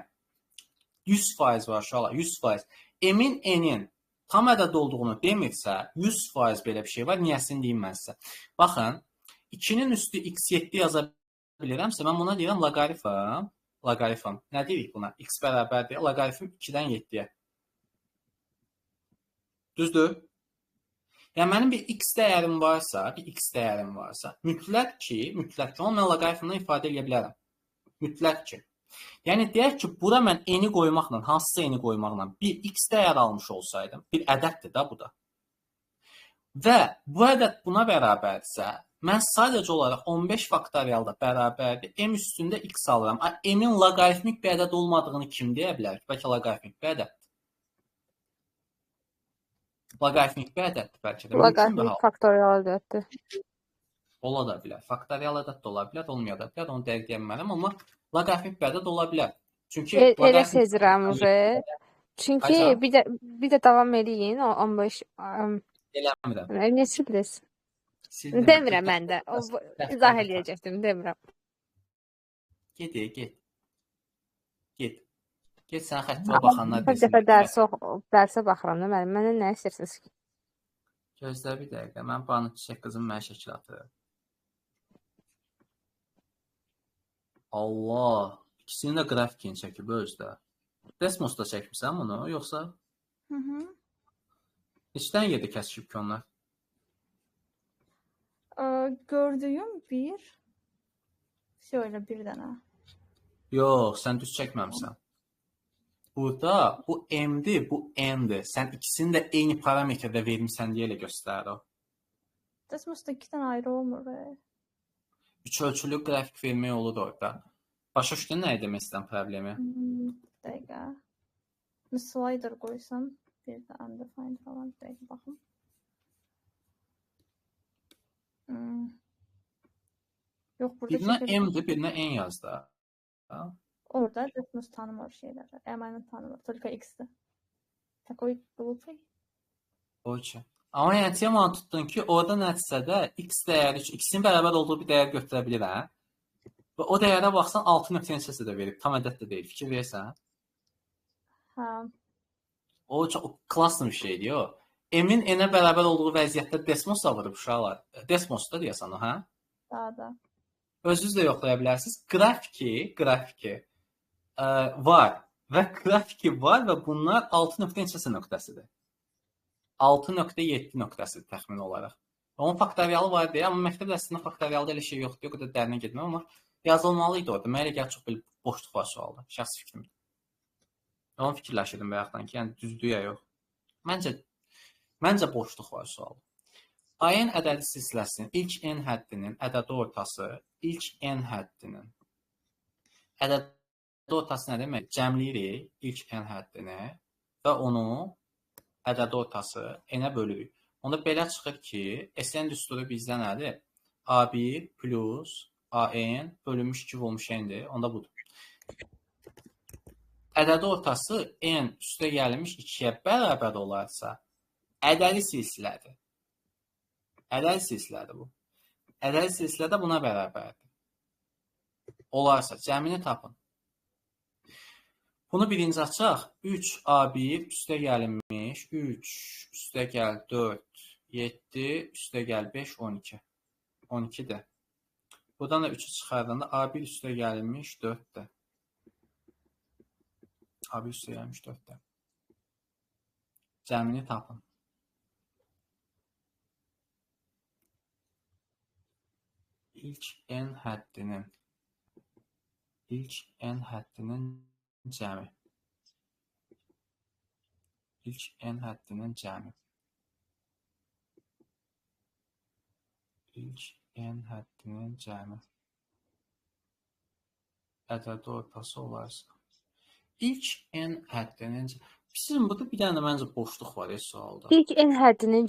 100% var uşaqlar, 100%. M-in n-in tam ədəd olduğunu demirsə, 100% belə bir şey var. Niyəsini deyim mən sizə. Baxın, 2-nin üstü x7 yaza bilirəmsə, mən buna deyirəm loqaritm. Nə deyirik buna? X bərabərdir, loqaritm 2-dən 7-yə. Düzdür? Yəni, mənim bir x dəyərim varsa, mütləq ki, onu mən loqaritmdan ifadə edə bilərəm. Mütləq ki. Yəni, deyək ki, bura mən n-i qoymaqla, hansısa n-i qoymaqla bir x dəyər almış olsaydım, bir ədəddir da bu da. Və bu ədəd buna bərabərdirsə, mən sadəcə olaraq 15 faktorialda bərabərdir, m üstündə x alıram. M-in loqaritmik bir ədəd olmadığını kim deyə bilər ki? Bəlkə loqaritmik bir ədəddir. Loqaritmik bir ədəddir bəlkə də. Loqaritmik faktorial ədəddir. Ola da bilər. Faktorial ədəd də ola bilər, olmaya da bilər. Onu dəqiq deyə bilmərəm, amma loqaritmik bir ədəd ola bilər. Çünki elə sezirəm və çünki bir də davam eləyin o 15 eləmirəm. Neçədir? Demirəm mən də. İzah eləyəcəkdim, demirəm. Get. Get sən xəttə baxanlar Bir dəfə dərsə baxıram da məndən nə istəyirsiniz ki? Gözlə bir dəqiqə. Mən Banu Çiçək qızım mənə şəkil atır. Allah. İkisinin də qrafikini çəkib özdə. Desmosda çəkmisən bunu, yoxsa? Neçədən yerdə kəsişib ki onlar? Gördüyüm bir. Şöyle bir dənə. Yox, sən düz çəkməmsən. Burada bu M-dir, bu N-dir. Sən ikisini də eyni parametrdə vermişsən deyə elə göstərir o. Desmosda 2 dənə ayrı olmur. Üç ölçülü qrafik vermək olur orada. Başa düşdün nə demək istəyirəm problemi? Bir dəqiqə. Slider qoysam, bir də undefined falan bir dəqiqə baxım. Yox, burada birinə M-dir, birinə N yaz da. Orada Desmos tanımır şeyləri. M-ını tanımır. Только X-dir. Такой глупый. Okey. Amma yəni temanı tutdun ki, orada nəticədə x dəyəri, x-in bərabər olduğu bir dəyər götürə bilirəm. Və o dəyərə baxsan 6 nöqtə neçəsə də verib, tam ədəd də deyil. Fikir verirsən? Hə. O çox klasslı bir şeydir o. M-in n-ə bərabər olduğu vəziyyətdə Desmos alırıq uşaqlar. Desmos da deyəsən o, hə? Daha. Özünüz də yoxlaya bilərsiniz. Qrafiki var və qrafiki var və bunlar 6 neçəsi nöqtəsidir. 6.7 nöqtəsidir təxmin olaraq. Onun faktorialı var deyə, amma məktəb dərsində faktorialda elə şey yoxdur. O qədər dərinə getməm, amma yazılmalı idi orada. Mənə elə gəlir çox belə boşluq var sualda. Şəxsi fikrimdir. Onu fikirləşirdim bayaqdan ki, yəni düzdür ya yox. Məncə boşluq var sualda. AN ədədi silsiləsinin ilk n həddinin ədədi ortası, ilk n həddinin ədədi ortası nə demək? Cəmləyirik ilk n həddini və onu ədədi ortası n-ə bölürük. Onda belə çıxır ki, SN düsturu bizdə nədir? A1 plus AN bölünmüş 2 olmuş n-dir. Onda budur. Ədədi ortası n üstə gəlmiş 2-yə bərabər olarsa, ədədi silsilədir. Ədədi silsilədir bu. Ədədi silsilə də buna bərabərdir. Olarsa, cəmini tapın. Bunu birinci açaq. 3A1 üstə gəlinmiş 3 üstə gəl 4, 7 üstə gəl 5, 12. 12-dir. Buradan da 3-ü çıxardanda A1 üstə gəlinmiş 4-dir. A1 üstə gəlmiş 4-dir. Cəmini tapın. İlk n həddinin cəmi. İlk n həddinin cəmi. İlk n həddinin cəmi. Ədədi ortası olarsa. İlk n həddinin cəmi. Sizin burada bir dənə məncə boşluq var sualda. İlk n həddinin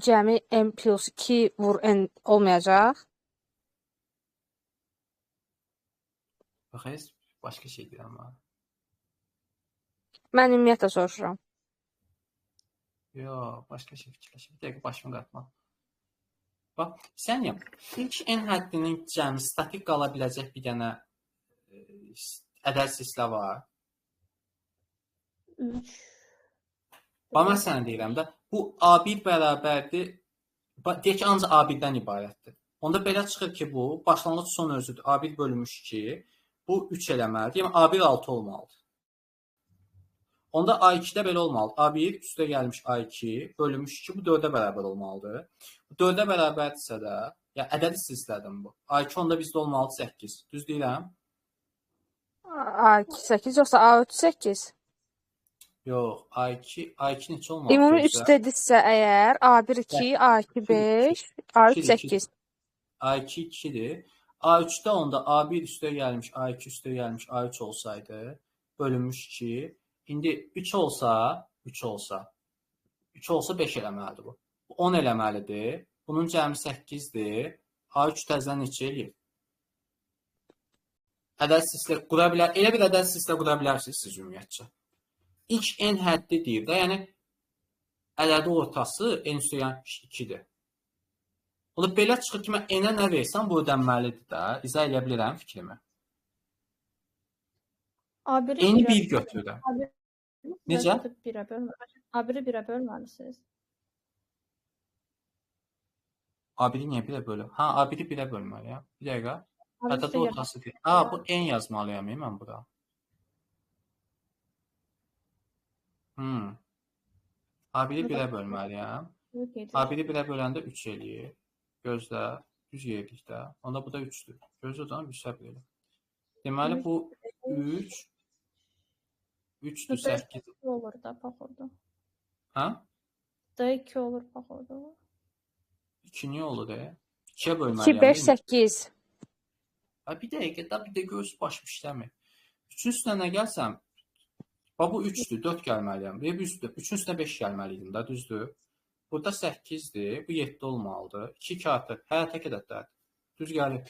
cəmi n plus 2 vur n olmayacaq. Baxayız, başqa şey deyirəm var. Mən ümumiyyətlə soruşuram. Yox, başqa şey fikirləşim. Bir dəqiqə başımı qatma. Bax, sən yap. İlk n həddinin cəmi statik qala biləcək bir dənə ədəd silsilə var. 3. Bax, mən sənə deyirəm də, bu A1 bərabərdir. Deyək ki, ancaq A1-dən ibarətdir. Onda belə çıxır ki, bu başlanğıc son özüdür. A1 bölünmüş 2. Bu 3 eləməlidir. Yəni A1 6 olmalıdır. Onda A2-də belə olmalıdır. A1 üstə gəlmiş A2 bölünmüş 2 bu 4-ə bərabər olmalıdır. Bu 4-ə bərabərdirsə də, yəni ədədi silsilədir bu. A2 onda bizdə olmalıdır 8. Düz deyirəm? A2 8 yoxsa A3 8? Yox, A2 neçə olmalıdır? Ümumi 3 dedirsə əgər A1 2, A2 5, A3 8. A2 2-dir. A3-də onda A1 üstə gəlmiş, A2 üstə gəlmiş, A3 olsaydı, bölünmüş 2. İndi 3 olsa 5 eləməlidir bu. 10 eləməlidir. Bunun cəmi 8-dir. A3 təzədən neçə eləyir? Ədəd silsilə qura bilər. Elə bir ədəd silsilə qura bilərsiniz siz ümumiyyətcə. İlk n həddi deyir də, yəni ədədi ortası n üstə gəlmiş 2-dir. Onda belə çıxır ki, mən n-ə nə versəm, bu ödənməlidir də. İzah edə bilirəm fikrimi. N-i 1 götürürəm. Necə? A1-i 1-ə bölməlisiniz. A1-i niyə 1-ə bölüm? Ha, A1-i 1-ə bölməliyəm. Bir dəqiqə. Ədədi ortası deyil. Ha, bu n yazmalıyam mən bura. A1-i 1-ə bölməliyəm. A1-i 1-ə böləndə 3 eləyir. Gözlə, düz yerlikdə. Onda bu da 3-dür. Gözlə canım, hesab elə. Deməli bu 3-dür 8. olur da bax orada. Hə? Da 2 olur bax orada. 2 niyə olur da? 2-yə 2 bölməliyəm. 5 8. Ha, bir dəqiqə də bir də göz başım işləmir. 3-ün üstünə nə gəlsəm, bax bu 3-dür, 4 gəlməliyəm. Bir üstə 3-ün üstünə 5 gəlməliydim də, düzdür? Burada 8-dir, bu 7 olmalıdır. 2 2 artır. Hə, tək ədədlərdir. Düz gəlir.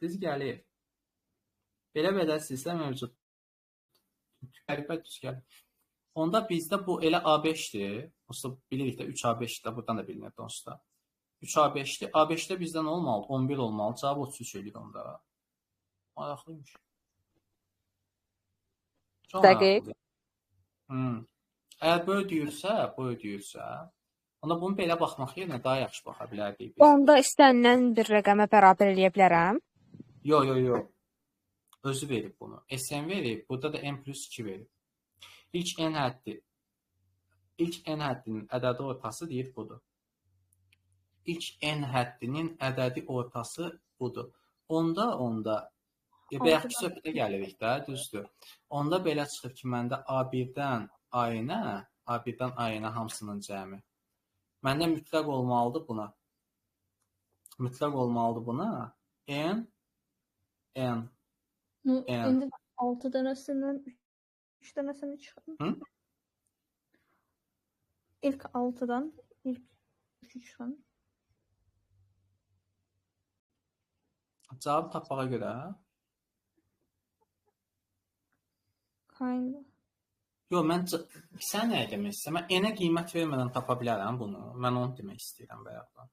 Düz gəlir. Belə ədəd silsilə mövcud. Qəribə düz gəlir. Onda bizdə bu elə A5-dir. Onsuz bilirik də 3A5-dir. Buradan da bilinir onsuz da. 3A5-dir. A5-də bizdə nə olmalıdır? 11 olmalı. Cavab 33 eləyir onda. Maraqlıymış. Çox Dəqiq. maraqlıdır. Əgər bu ödəyirsə, onda bunu belə baxmaq yerinə daha yaxşı baxa bilərdik biz. Onda istənilən bir rəqəmə bərabər eləyə bilərəm. Yox. Özü verib bunu. SN verib, burada da n+2 verib. İlk n həddinin ədədi ortası deyir budur. İlk n həddinin ədədi ortası budur. Onda bayaqki söhbətə gəlirik də, düzdür. Onda belə çıxır ki, məndə A1-dən A-yə hamısının cəmi. Məndə mütləq olmalıdır buna. N. İndi 6 dənəsindən 3 dənəsini çıxın. İlk 6-dan ilk 3-ü çıxın. Cavab tapmağa görə? Kind of. Yox, sən nə demək istəyirsən? Mən n-ə qiymət vermədən tapa bilərəm bunu. Mən onu demək istəyirəm bayaqdan.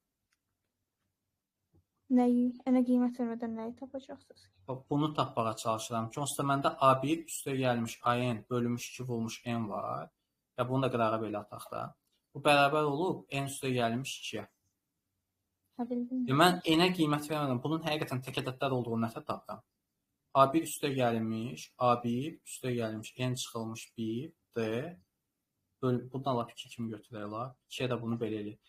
Nəyi? Ənə qiymət vermədən nəyi tapacaqsınız ki? Bunu tapmağa çalışıram ki, onsuz da məndə A1 üstə gəlmiş AN bölünmüş 2 vurmuş n var. Ya bunu da qırağa belə ataq da. Bu bərabər olub n üstə gəlmiş 2-yə. Bildim. Mən n-ə qiymət vermədən bunun həqiqətən tək ədədlər olduğunu nətə tapıram? A1 üstə gəlmiş, n çıxılmış 1, D, buradan lap 2 kimi götürək. 2-yə də bunu belə eləyək.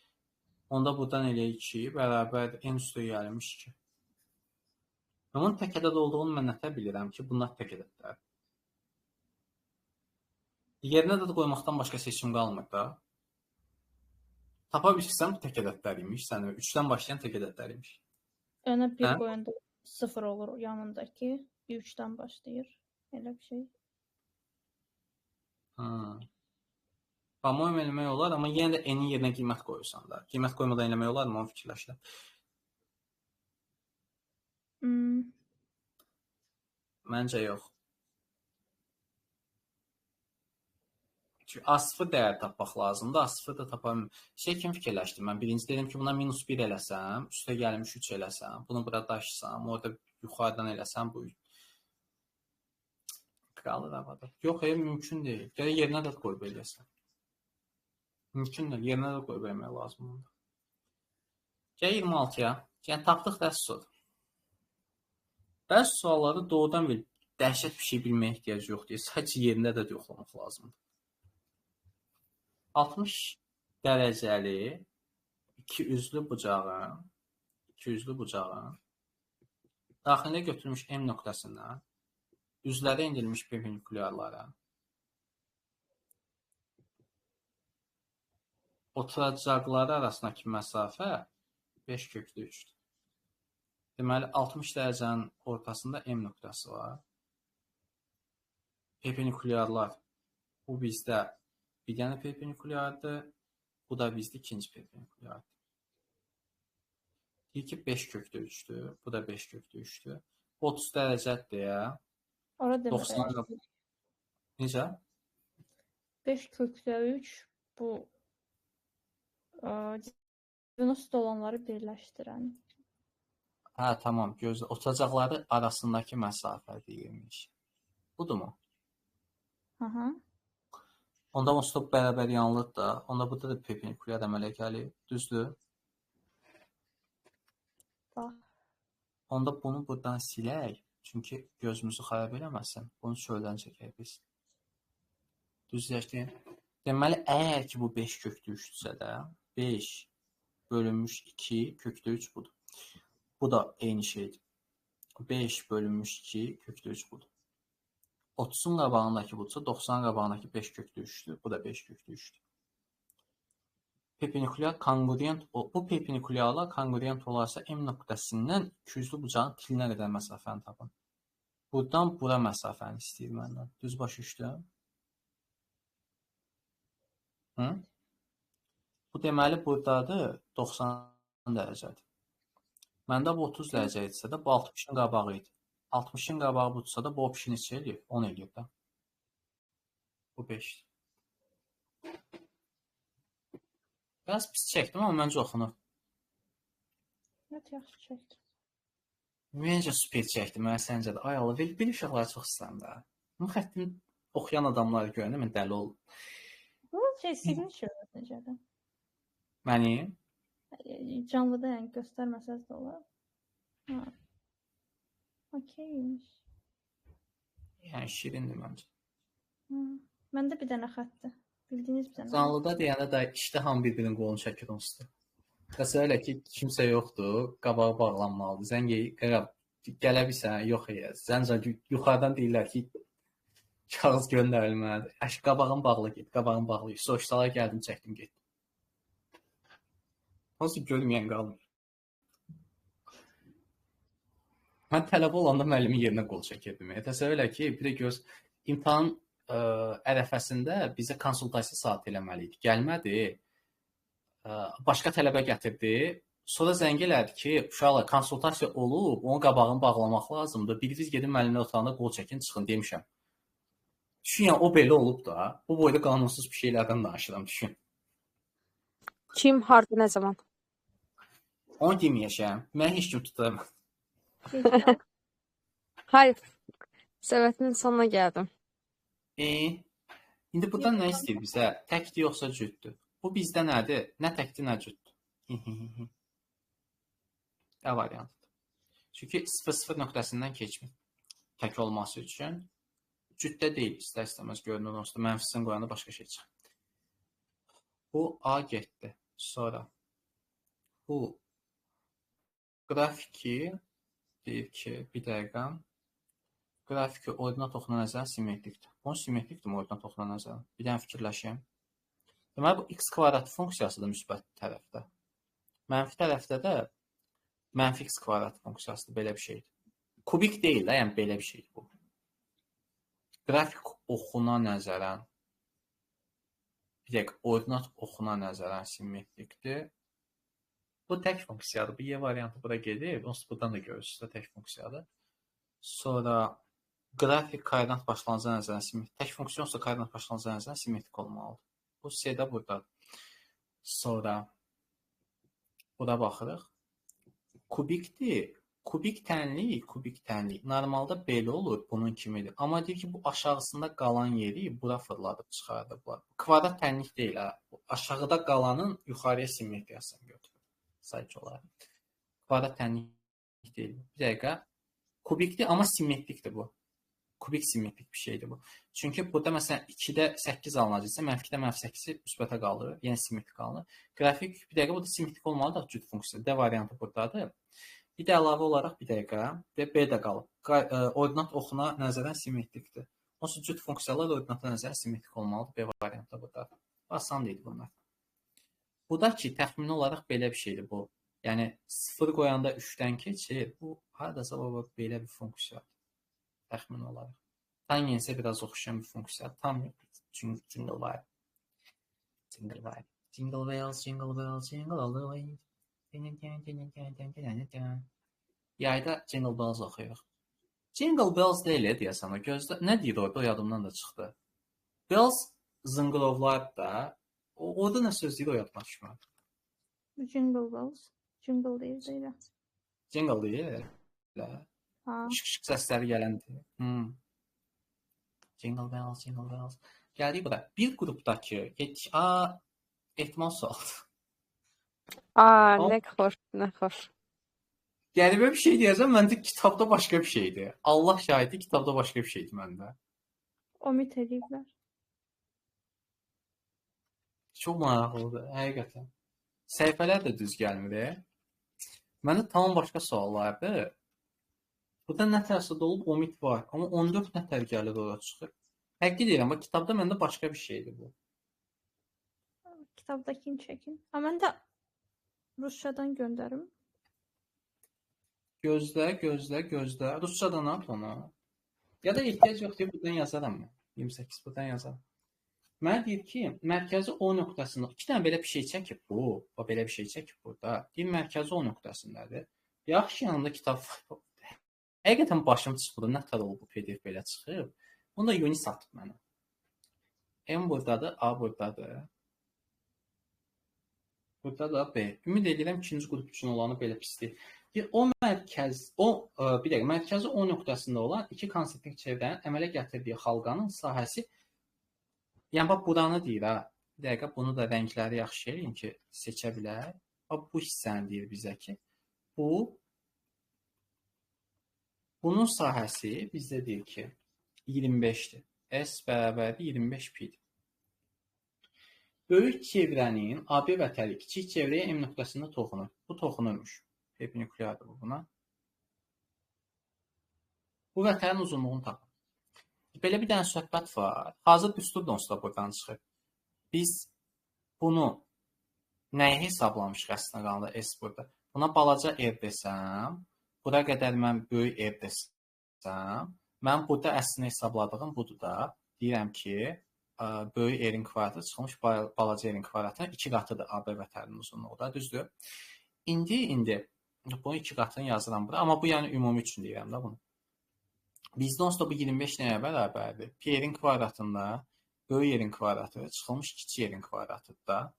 Onda buradan eləyək 2, bərabər n üstə gəlmiş 2. Bunun tək ədəd olduğunu mən nətə bilirəm ki, bunlar tək ədədlər. Yerinə də qoymaqdan başqa seçim qalmır da. Tapa bilsəm tək ədədlər imiş, 3-dən başlayan tək ədədlər imiş. Ənə 1 qoyanda 0 olur yanındakı. 3-dən başlayır. Elə bir şey. Amma eləmək olar, amma yenə də n-in yerinə qiymət qoyursan da. Qiymət qoymadan eləmək olar mı? Onu fikirləşirəm. Məncə yox. Çünki A0 dəyər tapmaq lazımdır. A0 da tapa bilmirəm. Kim fikirləşdim mən? Birinci dedim ki, buna -1 eləsəm, üstə gəlmiş 3 eləsəm, bunu bura daşısam, orada yuxarıdan eləsəm, bu qalır havada. Yox, mümkün deyil. Gələ yerinə də qoyub eləyəsən. Mümkün deyil, yerinə də qoyub eləmək lazımdır. Gəl 26-ya. Yəni, tapdıq dərs sor. Dərs sualları doğrudan bir dəhşət bir şey bilməyə ehtiyac yoxdur. Sadəcə yerində də yoxlamaq lazımdır. 60 dərəcəli iki üzlü bucağın daxilə götürülmüş M nöqtəsindən üzlərə endirilmiş perpendikulyarlara oturacaqları arasındakı məsafə 5/3-dür. Deməli, 60 dərəcənin ortasında M nöqtəsi var. Perpendikulyarlar. Bu bizdə bir dənə perpendikulyardır. Bu da bizdə ikinci perpendikulyardır. Deyir ki, 5/3-dür. Bu da 5/3-dür. 30 dərəcədir ya. Ora demək. 90. Necə? 5/3 bu Venüs olanları birləşdirən. Hə, tamam, gözlə. Oturacaqları arasındakı məsafə deyilmiş. Budurmu? Aha. Onda onsuz bərabər yanlıq da. Onda burada da perpendikulyar əmələ gəlir. Düzdür? Bax. Onda bunu buradan silək. Çünki gözümüzü xarab eləməsin. Bunu çöldən çəkək biz. Düzdür? Deməli, əgər ki bu 5/3-dürsə də 5/2 budur. Bu da eyni şeydir. 5/2 budur. 30-un qabağındakı budursa 90-ın qabağındakı 5/3-dür. Bu da 5/3-dür. Perpendikulyar kongruent, bu perpendikulyarlar kongruent olarsa M nöqtəsindən ikiyüzlü bucağın tilinə qədər məsafəni tapın. Buradan bura məsafəni istəyir məndən. Düz başa düşdüm? Bu deməli buradadır 90 dərəcədir. Məndə bu 30 dərəcə etsə də bu 60-ın qabağı idi. 60-ın qabağı budursa da bu option neçə eləyir? 10 eləyir də. Bu 5-dir. Biraz pis çəkdim, amma məncə oxunur. Yaxşı çəkdim. Məncə super çəkdim, mən səncə də. Ay Allah, bir uşaqları çox istəyirəm də. Bunun xəttini oxuyan adamları görəndə mən dəli oldum. Bu signature necədir? Mənim Canlıda yəni göstərməsəz də olar. Ha. Okeymiş. yəni şirindir məncə. Məndə bir dənə xəttdir. Bildiyiniz bir dənə. Canlıda deyəndə də iştaham bir-birinin qolunu çəkir onsuz da. Məsələn elə ki, kimsə yoxdur, qabağı bağlanmalıdır. Zəng gələ bilsən, yox ya. Zəncə yuxarıdan deyirlər ki, kağız göndərilməlidir. Əş qabağın bağlı get, qabağın bağlı. Soşdalara gəldim, çəkdim, getdim. Hansı görməyən qalmır. Mən tələbə olanda müəllimin yerinə qol çəkirdim. Təsəvvür elə ki, bir də göz imtahan ərəfəsində bizə konsultasiya saatı eləməli idi. Gəlmədi. Başqa tələbə gətirdi. Sonra zəng elədi ki, uşaqlar konsultasiya olub, onun qabağını bağlamaq lazımdır. Biriniz gedin müəllimin otağında qol çəkin, çıxın demişəm. Düşün, yəni o belə olub da. Bu boyda qanunsuz bir şeylərdən danışıram, düşün. Kim, harda, nə zaman? Onu deməyəcəm. Mən heç kim tuturam. Hayır. Səbətin sonuna gəldim. İndi buradan nə istəyir bizə? Təkdir yoxsa cütdür? Bu bizdə nədir? Nə təkdir, nə cütdür? Nə variantıdır? Çünki 0-0 nöqtəsindən keçmir. Tək olması üçün. Cütdə deyil, istər-istəməz görünür. Onsuz da mənfisini qoyanda başqa şey çıxır. Bu A getdi. Sonra bu qrafiki deyir ki, bir dəqiqə. Qrafiki ordinat oxuna nəzərən simmetrikdir. Bu simmetrikdir mi ordinat oxuna nəzərən? Bir dənə fikirləşim. Deməli, bu x kvadrat funksiyasıdır müsbət tərəfdə. Mənfi tərəfdə də mənfi x kvadrat funksiyasıdır. Belə bir şeydir. Kubik deyil, yəni belə bir şeydir bu. Qrafik oxuna nəzərən bir dəqiqə, ordinat oxuna nəzərən simmetrikdir. Bu tək funksiyadır. Bu Y variantı bura gedir. Onsuz buradan da görürsünüz də tək funksiyadır. Sonra qrafik koordinat başlanğıcı nəzərən simmetrik. Tək funksiyonsa koordinat başlanğıcı nəzərən simmetrik olmalıdır. Bu C-də buradadır. Sonra bura baxırıq. Kubikdir. Kubik tənlik normalda belə olur, bunun kimidir. Amma deyir ki, bu aşağısında qalan yeri bura fırladıb çıxardıblar. Kvadrat tənlik deyil ha. Aşağıda qalanın yuxarıya simmetriyasını götürür. Sayıcı olaraq. Kvadrat tənlik deyil. Bir dəqiqə. Kubikdir, amma simmetrikdir bu. Kubik simmetrik bir şeydir bu. Çünki burada məsələn 2-də 8 alınacaqsa, mənfidə -8-i müsbətə qalır, yəni simmetrik qalır. Qrafik bir dəqiqə burada simmetrik olmalıdır, cüt funksiya. D variantı burdadır. Bir də əlavə olaraq bir dəqiqə və B də qalıb. Ordinat oxuna nəzərən simmetrikdir. Onsuz cüt funksiyalar ordinata nəzərən simmetrik olmalıdır. B variantı burdadır. Asan deyil bunlar. Bu da ki, təxmini olaraq belə bir şeydir bu. Yəni 0 qoyanda 3-dən keçir. Bu hardasa belə bir funksiyadır. Təxmin olaraq. Tangensə biraz oxşayan bir funksiya. Tam yox. Jingle var. Jingle var. Jingle bells, jingle bells, jingle all the way. Yayda jingle bells oxuyuruq. Jingle bells deyil deyəsən o gözdə. Nə deyir orada? O yadımdan da çıxdı. Bells zınqırovlar da. Orada nə söz deyir o yadımdan çıxmadı. Jingle bells. Jingle deyir. Jingle deyir. Ha. Şık səsləri gələndir. Jingle bells, jingle bells. Gəldik bura. Bir qrupdakı ehtimal sualdır. Nə xoş, nə xoş. Qəribə bir şey deyəcəm, məncə kitabda başqa bir şeydir. Allah şahidi, kitabda başqa bir şeydir məndə. Omit ediblər. Çox maraqlıdır, həqiqətən. Səhifələr də düz gəlmir. Məndə tamam başqa suallardır. Burada nətərsə olub omit var, amma 14 nətər gəlir ora çıxır. Həqiqi deyirəm, amma kitabda məndə başqa bir şeydir bu. Kitabdakini çəkin. Amma mən də Rusçadan göndərim. Gözlə. Rusçadan at onu. Ya da ehtiyac yox deyib buradan yazaram mən. 28 buradan yazaram. Mənə deyir ki, mərkəzi O nöqtəsində 2 dənə belə bir şey çəkib bu. Belə bir şey çəkib burada. Deyir mərkəzi O nöqtəsindədir. Yaxşı yanında kitab həqiqətən başım çıxdı. Nətər olub bu PDF belə çıxıb. Bunu da Yuni satıb mənə. M buradadır, A buradadır. Burada da B. Ümid edirəm ikinci qrup üçün olanı belə pis deyil. O bir dəqiqə, mərkəzi O nöqtəsində olan iki konsentrik çevrənin əmələ gətirdiyi xalqanın sahəsi, yəni bax buranı deyir ha. Bir dəqiqə bunu da rəngləri yaxşı eləyin ki, seçə bilək. Bax bu hissəni deyir bizə ki, bunun sahəsi bizdə deyir ki, 25-dir. S bərabərdir 25 pi-dir. Böyük çevrənin AB vətəri kiçik çevrəyə M nöqtəsində toxunur. Bu toxunurmuş. Perpendikulyardır bu buna. Bu vətərin uzunluğunu tapın. Belə bir dənə söhbət var. Hazır düstur onsuz da buradan çıxır. Biz bunu nəyə hesablamışıq əslində qalanda S burada? Buna balaca R desəm, bura qədər mən böyük R desəm, mən burada əslində hesabladığım budur da. Deyirəm ki, böyük R-in kvadratı çıxmış balaca R-in kvadratının 2 qatıdır AB vətərinin uzunluğu da, düzdür? İndi bunu 2 qatını yazıram bura, amma bu yəni ümumi üçün deyirəm də bunu. Bizdə onsuz da bu 25 nəyə bərabərdir? Pi R-in kvadratında böyük R-in kvadratı çıxılmış kiçik R-in kvadratı da,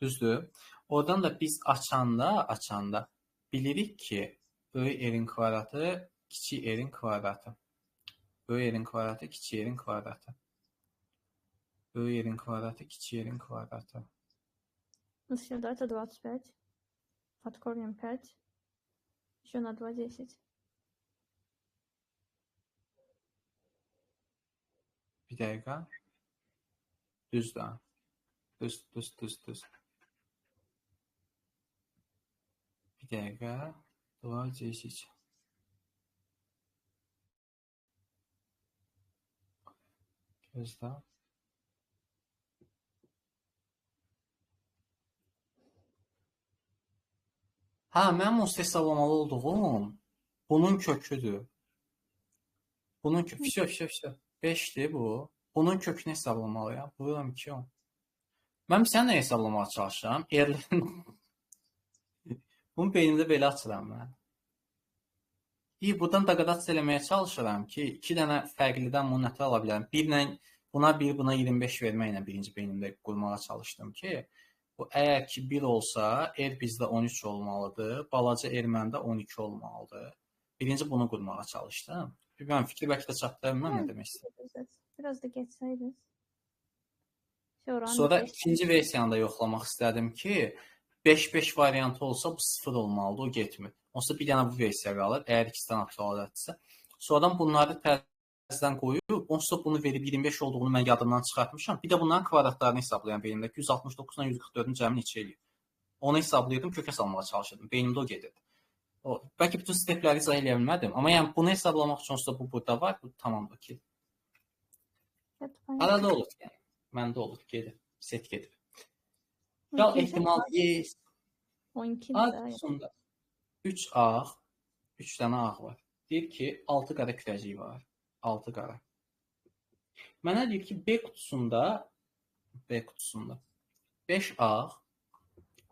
düzdür? Oradan da biz açanda bilirik ki, böyük R-in kvadratı kiçik R-in kvadratı. Böyük R-in kvadratı kiçik R-in kvadratı. Böyük R-in kvadratı kiçik R-in kvadratı. Сюда это 25. Под корнем 5. Еще на 2 10. Bir dəqiqə. Düzdür. Düz. Bir dəqiqə. 2 10. Gözlə. Mənim onsuz hesablamalı olduğum bunun köküdür. Bunun kökü, fişə. 5'dir bu. Bunun kökünü hesablamalıyam. Vururam 2 10. Mən sənə hesablamağa çalışıram. Bunu beynimdə belə açıram mən. Buradan da qadağan eləməyə çalışıram ki, 2 dənə fərqlidən bunu nətər ala bilərəm. Buna 25 verməklə birinci beynimdə qurmağa çalışdım ki, bu əgər ki 1 olsa, R bizdə 13 olmalıdır, balaca R məndə 12 olmalıdır. Birinci bunu qurmağa çalışdım. Mən fikri bəlkə də çatdıra nə demək istəyirəm. Biraz da geçseydiniz. Sonra ikinci versiyanı da yoxlamaq istədim ki, 5-5 variantı olsa bu 0 olmalıdır, o getmir. Onsuz bir dənə bu versiya qalır, əgər ikisi dənə aktual ədədirsə. Sonradan bunları tərəzidən qoyub, onsuz bunu verib 25 olduğunu mən yadımdan çıxartmışam. Bir də bunların kvadratlarını hesablayan beynimdə 169 ilə 144-ün cəmi neçə eləyir. Onu hesablayırdım, kökə salmağa çalışırdım. Beynimdə o gedirdi. Bəlkə bütün stepləri izah eləyə bilmədim, amma yəni bunu hesablamaq üçün onsuz da bu burada var, bu tamamdır ki. Arada olur yəni. Məndə olur, gedir. Set gedir. Qal ehtimal yes. 12 sonda 3 ağ, 3 dənə ağ var. Deyir ki, 6 qara kürəcik var. 6 qara. Mənə deyir ki, B qutusunda 5 ağ,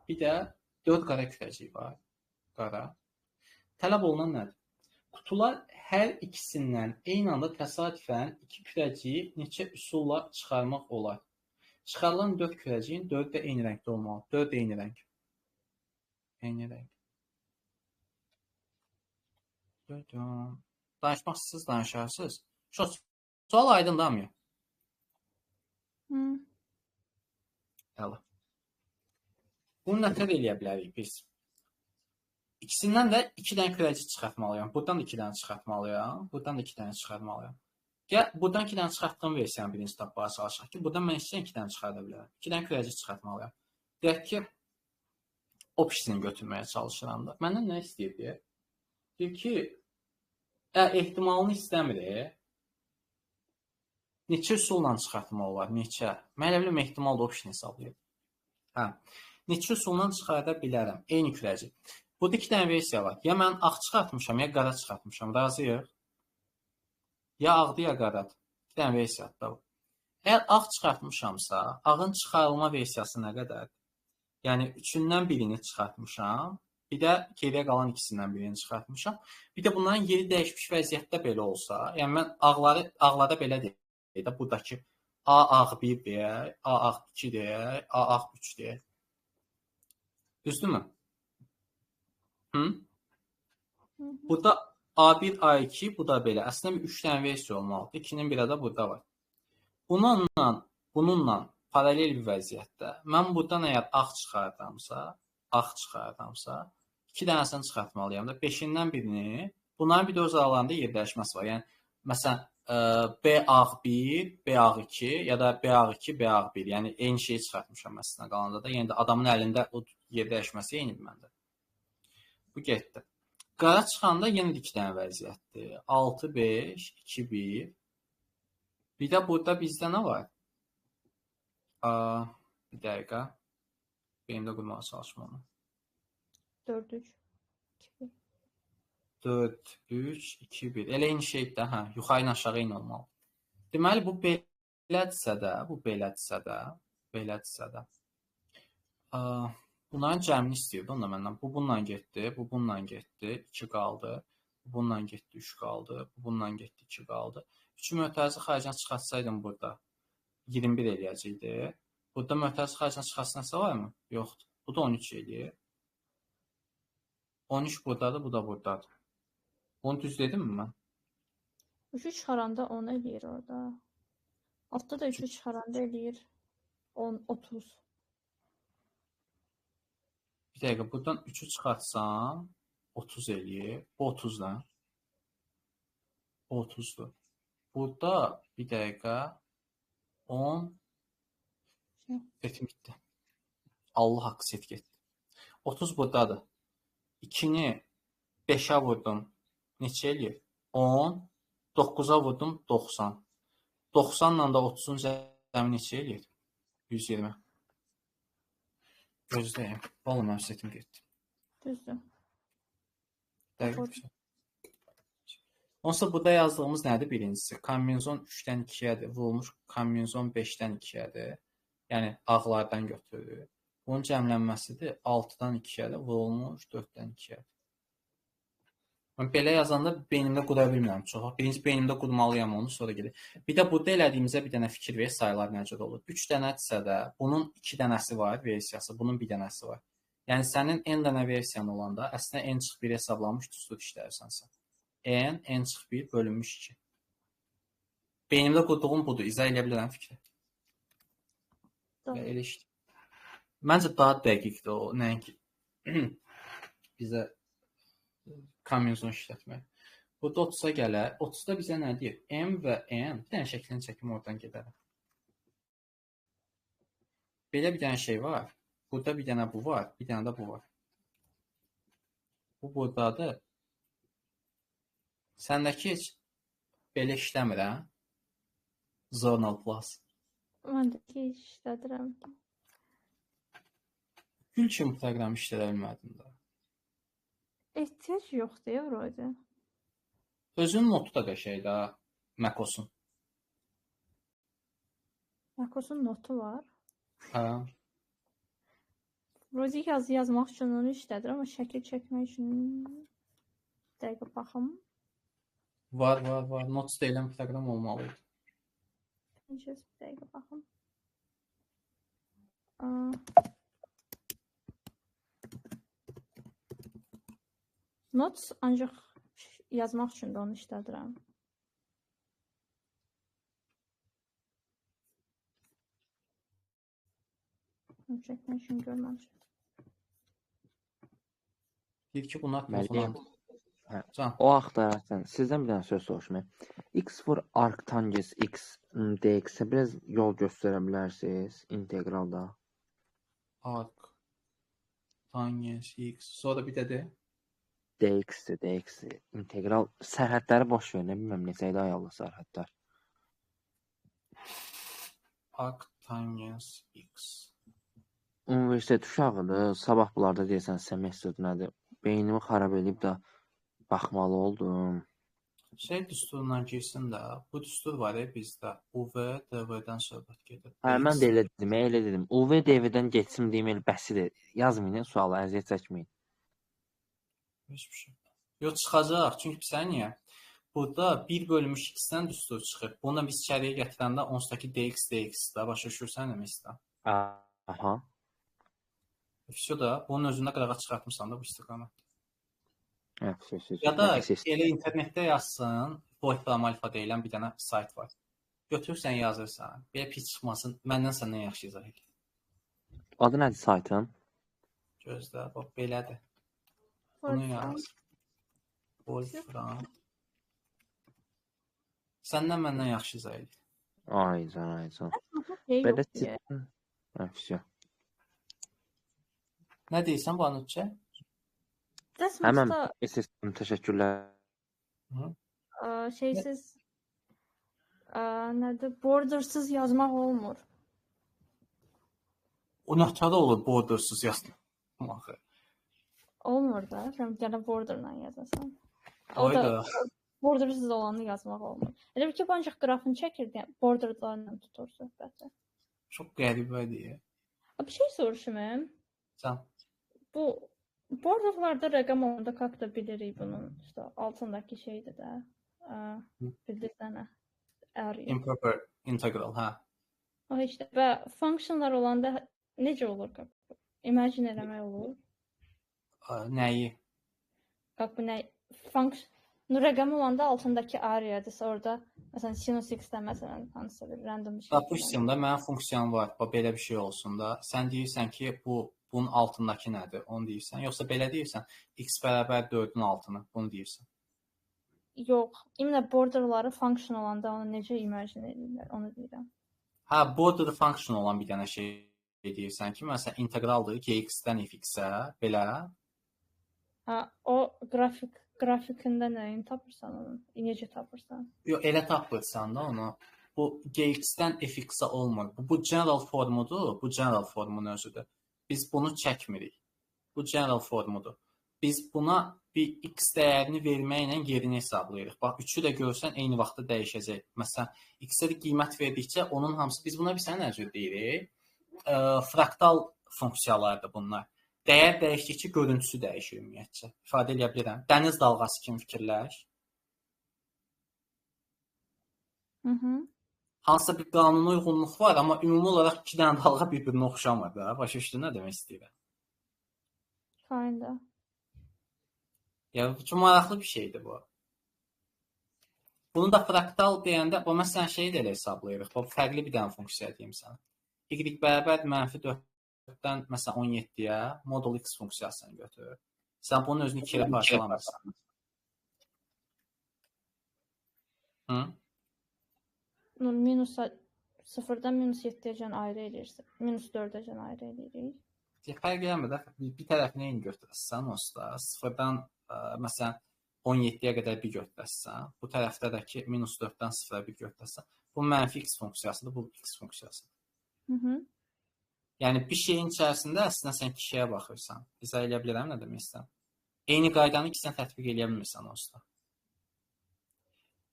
bir də 4 qara kürəcik var. Qara. Tələb olunan nədir? Qutular hər ikisindən eyni anda təsadüfən 2 kürəciyi neçə üsulla çıxarmaq olar? Çıxarılan 4 kürəciyin 4 də eyni rəngdə olmalı. 4 eyni rəng. Eyni rəng. Danışmaq istəyirsiniz, danışarsınız. Sual aydındır mı? Əla. Bunu nətər eləyə bilərik biz? İkisindən də 2 dənə kürəcik çıxartmalıyam. Buradan da 2 dənə çıxartmalıyam. Buradan da 2 dənə çıxartmalıyam. Gəl, buradan 2 dənə çıxartdığım versiyanı birinci tapmağa çalışaq ki, buradan mən istəyən 2 dənə çıxarda bilərəm. 2 dənə kürəcik çıxartmalıyam. Deyək ki, opsisini götürməyə çalışıram da. Məndən nə istəyir deyə? Deyir ki, ehtimalını istəmir. Neçə üsulla çıxartmaq olar? Neçə? Mən elə biləm ehtimal da opsisini hesablayır. Neçə üsulla çıxarda bilərəm? Eyni kürəcik. Burada 2 dənə versiya var. Ya mən ağ çıxartmışam, ya qara çıxartmışam. Razıyıq. Ya ağdır, ya qaradır. 2 dənə versiyadır da bu. Əgər ağ çıxartmışamsa, ağın çıxarılma versiyası nə qədərdir? Yəni, 3-dən birini çıxartmışam. Bir də geriyə qalan ikisindən birini çıxartmışam. Bir də bunların yeri dəyişmiş vəziyyətdə belə olsa, yəni mən ağlarda belə deyək də, buradakı A ağ1 deyək, A ağ2 deyək, A ağ3 deyək. Düzdürmü? Burada A1, A2, bu da belə. Əslində 3 dənə versiya olmalıdır. 2-nin biri də burada var. Bununla paralel bir vəziyyətdə mən buradan əgər ağ çıxardamsa, 2 dənəsini çıxartmalıyam da 5-dən birini, bunların bir də öz aralarında yerləşməsi var. Yəni məsələn BA1, BA2 ya da BA2, BA1, yəni eyni şeyi çıxartmışam əslində qalanda da. Yəni də adamın əlində o yerləşməsi eynidir məndə. Bu getdi. Qara çıxanda yenə də 2 dənə vəziyyətdir. 6, 5, 2, 1. Bir də burada bizdə nə var? Bir dəqiqə. Beynimdə qurmağa çalışma onu. 4, 3, 2, 1. 4, 3, 2, 1. Elə eyni şeydir də, hə, yuxarı ilə aşağı eyni olmalı. Deməli bu belədirsə də, bunların cəmini istəyirdi onda məndən. Bu bununla getdi, bu bununla getdi, 2 qaldı. Bu bununla getdi, 3 qaldı. Bu bununla getdi, 2 qaldı. 3 mötərizi xaricdən çıxartsaydım burada 21 eləyəcəkdi. Burada mötərizi xaricdən çıxartsınasa varmı? Yoxdur. Bu da 13 eləyir. 13 buradadır, bu da buradadır. Bunu düz dedim mi mən? 3'ü çıxaranda 10 eləyir orada. Altda da 3'ü çıxaranda eləyir 10, 30. Bir dəqiqə, buradan 3'ü çıxartsam 30 eləyir. Bu 30 da. Bu 30'dur. Burada bir dəqiqə 10 setim bitdi. Allah haqqı set getdi. 30 buradadır. 2'ni 5'ə vurdum. Neçə eləyir? 10. 9'a vurdum 90. 90'la da 30'un cəmi neçə eləyir? 120. Gözləyim. Vallahi mənim setim getdi. Düzdür. Dəqiq bir şey. Onsuz burada yazdığımız nədir birincisi? Kombinezon 3-dən 2-yədir. Vurulmuş kombinezon 5-dən 2-yədir. Yəni ağlardan götürülür. Bunun cəmlənməsidir 6-dan 2-yədir. Vurulmuş 4-dən 2-yədir. Mən belə yazanda beynimdə qura bilmirəm çox. Birinci beynimdə qurmalıyam onu, sonra gedir. Bir də burada elədiyimizə bir dənə fikir ver, sayılar necə olur. 3 dənədirsə də bunun 2 dənəsi var versiyası, bunun bir dənəsi var. Yəni sənin n dənə versiyan olanda əslində n çıx 1 hesablanmış düstur işləyirsənsə. N çıx 1 bölünmüş 2. Beynimdə qurduğum budur. İzah edə bilirəm fikri. Elə işdir. Məncə daha dəqiqdir o, nəinki bizə kombinezon işlətmək. Burada 30'a gələr. 30'da bizə nə deyir? M və N. Bir dənə şəklini çəkim, oradan gedərəm. Belə bir dənə şey var. Burada bir dənə bu var. Bir dənə də bu var. Bu buradadır. Səndəki heç belə işləmir, hə? Zonal Plus. Məndəki işlədirəm. Gül kimi proqram işlədə bilmədim də. Ehtiyac yoxdur ya orada. Özünün notu da qəşəngdir ha. Macos'un. Macos'un notu var. Hə. Rozi yazmaq üçün onu işlədir, amma şəkil çəkmək üçün dəqiqə baxım. Var. Notes deyilən proqram olmalıydı. Bir dəqiqə baxım. Notes ancaq yazmaq üçün də onu işlədirəm. Çəkmək üçün görməmişəm. Deyir ki, bunlar Müəllim, Can. o axtararsan, sizdən bir dənə söz soruşmayım. X for arctangents x dx-ə biraz yol göstərə bilərsiniz integralda. Arc tangents x. Sonra bir də de. dx-dir. İntegral sərhədləri boş ver, nə bilməm necə idi ayarlı sərhədlər. Arc tangents x. Universitet uşağıdır, sabah bunlarda deyəsən semestr nədir? Beynimi xarab edib də baxmalı oldum. Şey düsturundan girsin də. Bu düstur var ya bizdə. UV, DV-dən söhbət gedir. Mən də elə dedim. UV DV-dən getsin deyim, elə bəsidir. Yazmayın sualı, əziyyət çəkməyin. Hiçbir şey. Yox, çıxacaq. Çünki sən niyə? Burada 1 bölünmüş x-dən düstur çıxır. Bunu da biz içəriyə gətirəndə onsdakı dx-də başa düşürsən demək istəyirəm. Aha. Все da bunun özündə qırağa çıxartmışsan da bu istiqamət. Ya da elə internetdə yazsın, Wolfram Alpha deyilən bir dənə sayt var. Götürürsən, yazırsan. Belə pis çıxmasın, məndən səndən yaxşı izah et. Adı nədir saytın? Gözlə, bax belədir. Bunu yaz. Wolfram. Səndən məndən yaxşı izah et. Aycan. Şey Belə yox deyə. Əfşə. Nə deyirsən Banutçe? Həmən Desmosda SSM təşəkkürlər. şeysiz nədir? Bordersız yazmaq olmur. O nöqtədə olur bordersız yazmaq. Olmur da. Sən gənə borderla yazasan. O da Oyda. bordersız olanı yazmaq olmur. Elə bir ki, ancaq qrafını çəkirdi, yəni borderlarla tutur söhbəti. Çox qəribədir. Bir şey soruşum. Sən Bu borderlarda rəqəm olanda как da bilirik bunun işte altındakı şeydir də. Bildirsənə. Area. improper integral, hə. O işte və functionlar olanda necə olur? Imagine eləmək olur. Nəyi? Bu nə function rəqəm olanda altındakı areadır. Orada məsələn sinus x-dən məsələn hansısa bir random bir şey. Допустим da mənim funksiyam var. Bax belə bir şey olsun da. Sən deyirsən ki, bunun altındakı nədir? Onu deyirsən. Yoxsa belə deyirsən, x bərabər 4-ün altını. Bunu deyirsən. Yox, imенно borderları function olanda onu necə imagine edirlər, onu deyirəm. Hə, border function olan bir dənə şey deyirsən ki, məsələn integraldır gx-dən fx-ə, belə. Hə, o qrafikində nəyin tapırsan onu? Necə tapırsan? Yox, elə tapırsan da onu. Bu gx-dən fx-ə olmur. Bu general formudur, bu general formun özüdür. Biz bunu çəkmirik. Bu general formudur. Biz buna bir x dəyərini verməklə yerini hesablayırıq. Bax, üçü də görsən eyni vaxtda dəyişəcək. Məsələn, x-ə qiymət verdikcə onun hamısı biz buna bir sənə nə cür deyirik? Fraktal funksiyalardır bunlar. Dəyər dəyişdikcə görüntüsü dəyişir ümumiyyətcə. İfadə edə bilirəm. Dəniz dalğası kimi fikirləş. Hansısa bir qanuna uyğunluq var, amma ümumi olaraq iki dənə dalğa bir-birinə oxşamır da. Başa düşdün nə demək istəyirəm? Kinda. Ya çox maraqlı bir şeydir bu. Bunu da fraktal deyəndə, bu məsələn şeyi də elə hesablayırıq. Bu fərqli bir dənə funksiya deyim sənə. Y bərabər -4-dən məsələn 17-yə modul x funksiyasını götür. Sən bunun özünü 2 ilə parçalamırsan. Hı? Minus 0-dan minus 7-yə ayrı eləyirsən. Minus 4-ə ayrı eləyirik. Fərq eləmir də. Bir tərəfini eyni götürəsən, onsuz da 0-dan məsələn 17-yə qədər bir götürəsən, bu tərəfdə də ki -4-dən 0-a bir götürəsən, bu mənfi x funksiyasıdır, bu x funksiyasıdır. Yəni bir şeyin içərisində əslində sən iki şeyə baxırsan. İzah edə bilirəm nə demək istəyirəm? Eyni qaydanı ikisini tətbiq edə bilmirsən onsuz da.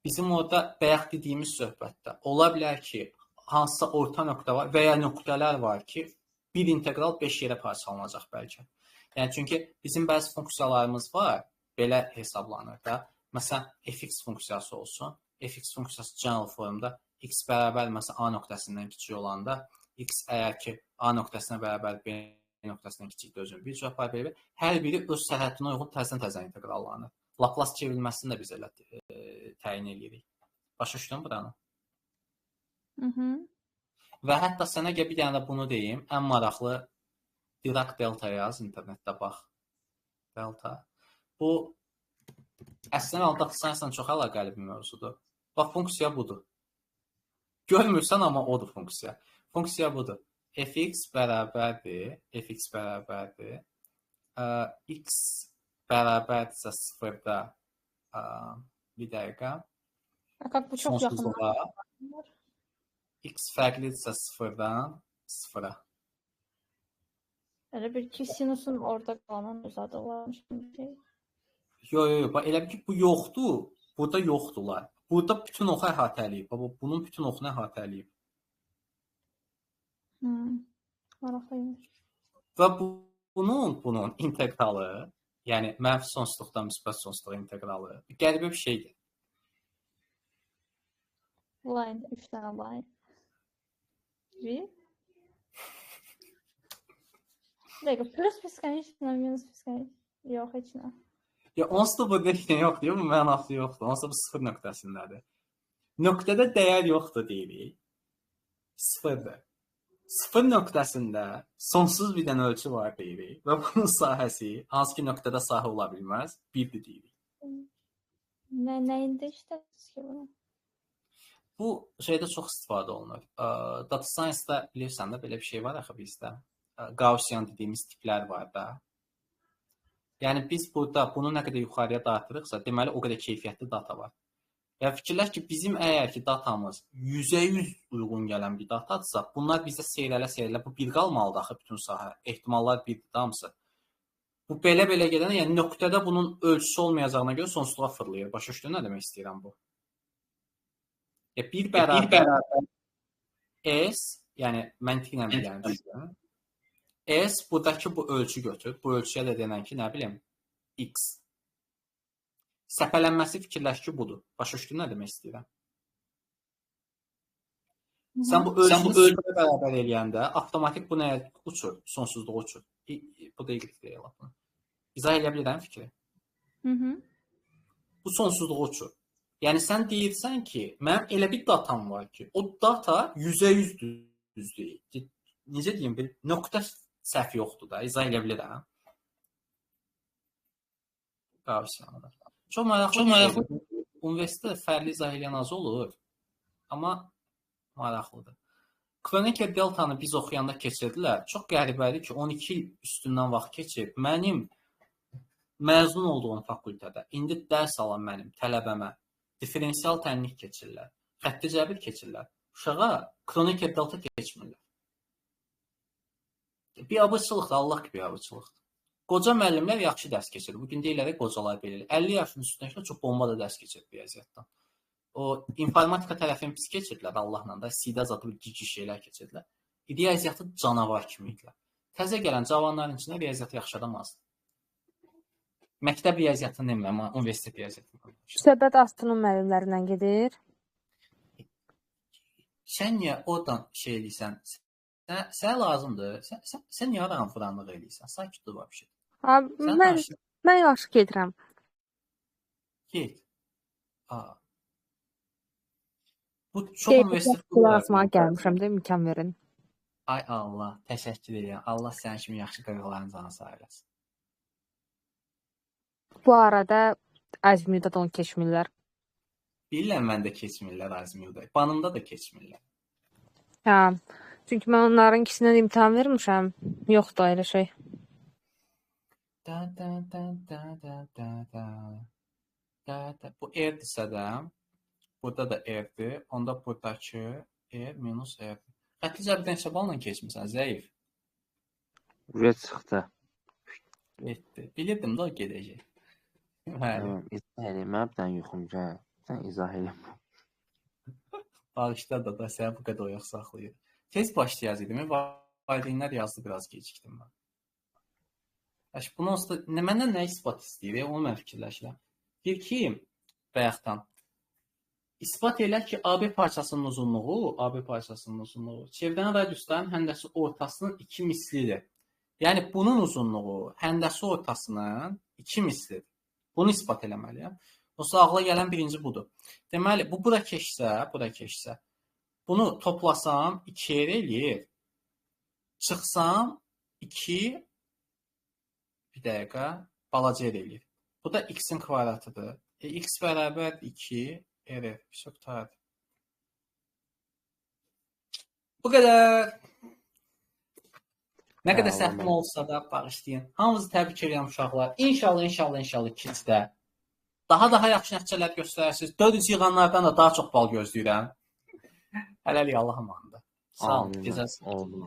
Bizim orada bayaq dediyimiz söhbətdə ola bilər ki, hansısa orta nöqtə var və ya nöqtələr var ki, bir integral 5 yerə parçalanacaq bəlkə. Yəni çünki bizim bəzi funksiyalarımız var, belə hesablanır da. Məsələn, fx funksiyası olsun. Fx funksiyası general formda x bərabər məsələn a nöqtəsindən kiçik olanda x əgər ki a nöqtəsinə bərabər b nöqtəsindən kiçikdir özünü bir cavab verir. Hər biri öz sərhəddinə uyğun təzədən integrallanır. Laplace çevrilməsini də biz elə təyin edirik. Başa düşdün buranı? Və hətta sənə bir dənə də bunu deyim. Ən maraqlı Dirac delta yaz internetdə bax. Delta. Bu əslində aldatsan çox əlaqəli bir mövzudur. Bax funksiya budur. Görmürsən amma odur funksiya. Funksiya budur. Fx bərabərdir. Fx bərabərdir. X bərabərdirsə 0-da bir dəqiqə. Bu çox yaxındır. X fərqlidirsə 0-dan 0-a. Elə bir ki sinusun orada qalan uzadılmış bir şey. Yox, bax elə ki bu yoxdur. Burada yoxdular. Burada bütün oxu əhatələyib. Bunun bütün oxunu əhatələyib. Maraqlıymış. Və bunun integralı, yəni mənfi sonsuzluqdan müsbət sonsuzluğa integralı qəribə bir şeydir. Line, 3 dənə line. Bir dəqiqə, plus fiskaniç, minus fiskaniç. Yox, heç nə. Ya onsuz da burada heç nə yoxdur, bu mənası yoxdur. Onsuz da bu sıfır nöqtəsindədir. Nöqtədə dəyər yoxdur deyirik. Sıfırdır. Sıfır nöqtəsində sonsuz bir dənə ölçü var deyirik və bunun sahəsi hansı ki nöqtədə sahə ola bilməz, 1-dir deyirik. Nəyində işlədirsiniz ki bunu? Bu şeydə çox istifadə olunur. Data Science-da bilirsən də belə bir şey var axı bizdə. Gaussian dediyimiz tiplər var da. Yəni biz burada bunu nə qədər yuxarıya dartırıqsa, deməli o qədər keyfiyyətli data var. Ya fikirləş ki, bizim əgər ki datamız 100% uyğun gələn bir datadırsa, bunlar bizdə seyrələ bu bir qalmalıdır axı bütün sahə. Ehtimallar birdir hamısı. Bu belə gedəndə, yəni nöqtədə bunun ölçüsü olmayacağına görə sonsuzluğa fırlayır. Başa düşdün nə demək istəyirəm bu? Ya bir bərabər S, yəni məntiqlə bilirəm. S buradakı bu ölçü götür. Bu ölçüyə də denən ki, nə bilim, X. Səpələnməsi fikirləş ki, budur. Başa düşdün nə demək istəyirəm? Sən bu ölçünü bərabər eləyəndə avtomatik bu nəyə uçur? Sonsuzluğa uçur. Bu da Y deyil. İzah edə bilirəm fikri? Bu sonsuzluğa uçur. Yəni sən deyirsən ki, mənim elə bir datam var ki, o data 100% düz deyil. Necə deyim, bir nöqtə səhv yoxdur da, izah edə bilirəm. Qavsiyanlar. Çox maraqlı. Universitetdə fərqli izah edən az olur, amma maraqlıdır. Kronecker deltanı biz oxuyanda keçirdilər. Çox qəribədir ki, 12 il üstündən vaxt keçib. Mənim məzun olduğum fakültədə indi dərs alan mənim tələbəmə differensial tənlik keçirlər. Xətti cəbir keçirlər. Uşağa Kronecker delta keçmirlər. Bir abıçılıqdır, Allah ki bir abıçılıqdır. Qoca müəllimlər yaxşı dərs keçirir. Bugün deyilərək qocalar belə. 50 yaşın üstündəkilə çox bomba da dərs keçirir riyaziyyatdan. O informatika tərəfini pis keçirdilər Allahla da. C-də zətə cici şeylər keçirdilər. Riyaziyyatı canavar kimi idilər. Təzə gələn cavanların içində riyaziyyatı yaxşı adam azdır. Məktəb riyaziyyatını demirəm, amma universitet riyaziyyatını. Söhbət Astronom müəllimlərindən gedir. Sən niyə oradan şey eləyirsən? Sənə lazımdır. Sən niyə aran fıranlıq eləyirsən? Sakit dur bir şey. Mən yaxşı gedirəm. Get. Bu çox universitet Qulağıma gəlmişəm də imkan verin. Ay Allah, təşəkkür edirəm. Allah sənin kimi yaxşı qırıqların canı sağ eləsin. Bu arada Azmiuda da onu keçmirlər. Bilirəm məndə keçmirlər Azmiuda. Banımda da keçmirlər. Hə. Çünki mən onların ikisindən imtahan vermişəm. Yoxdur elə şey. Bu R-dirsə də, burada da R-dir. Onda buradakı R minus R. Xətti cəbirdən hesabla keçmirsən, zəif. Buraya çıxdı. Etdi. Bilirdim də o gedəcək. İzah eləyim, mən bir dənə yuxum gəl. Sən izah eləm. Bağışda da səni bu qədər oyaq saxlayır. Tez başlayacaqdım. Valideynlər yazdı, biraz gecikdim mən. Bunun üstə məndən nə isbat istəyir? Onu mən fikirləşirəm. Deyir ki, bayaqdan isbat elə ki, AB parçasının uzunluğu çevrədən radiusların həndəsi ortasının 2 mislidir. Yəni bunun uzunluğu həndəsi ortasının 2 mislidir. Bunu isbat eləməliyəm. Yoxsa ağla gələn birinci budur. Deməli, bu bura keçsə, bunu toplasam 2 eləyir. Çıxsam 2 bir dəqiqə balaca eləyir. Bu da x-in kvadratıdır. X bərabər 2 R. Çox tarif. Bu qədər. Nə qədər səhvim olsa da bağışlayın. Hamınızı təbrik edirəm uşaqlar. İnşallah keçdə daha yaxşı nəticələr göstərərsiniz. 400 yığanlardan da daha çox bal gözləyirəm. Hələlik Allah'a əmanət. Sağ olun. Oldu.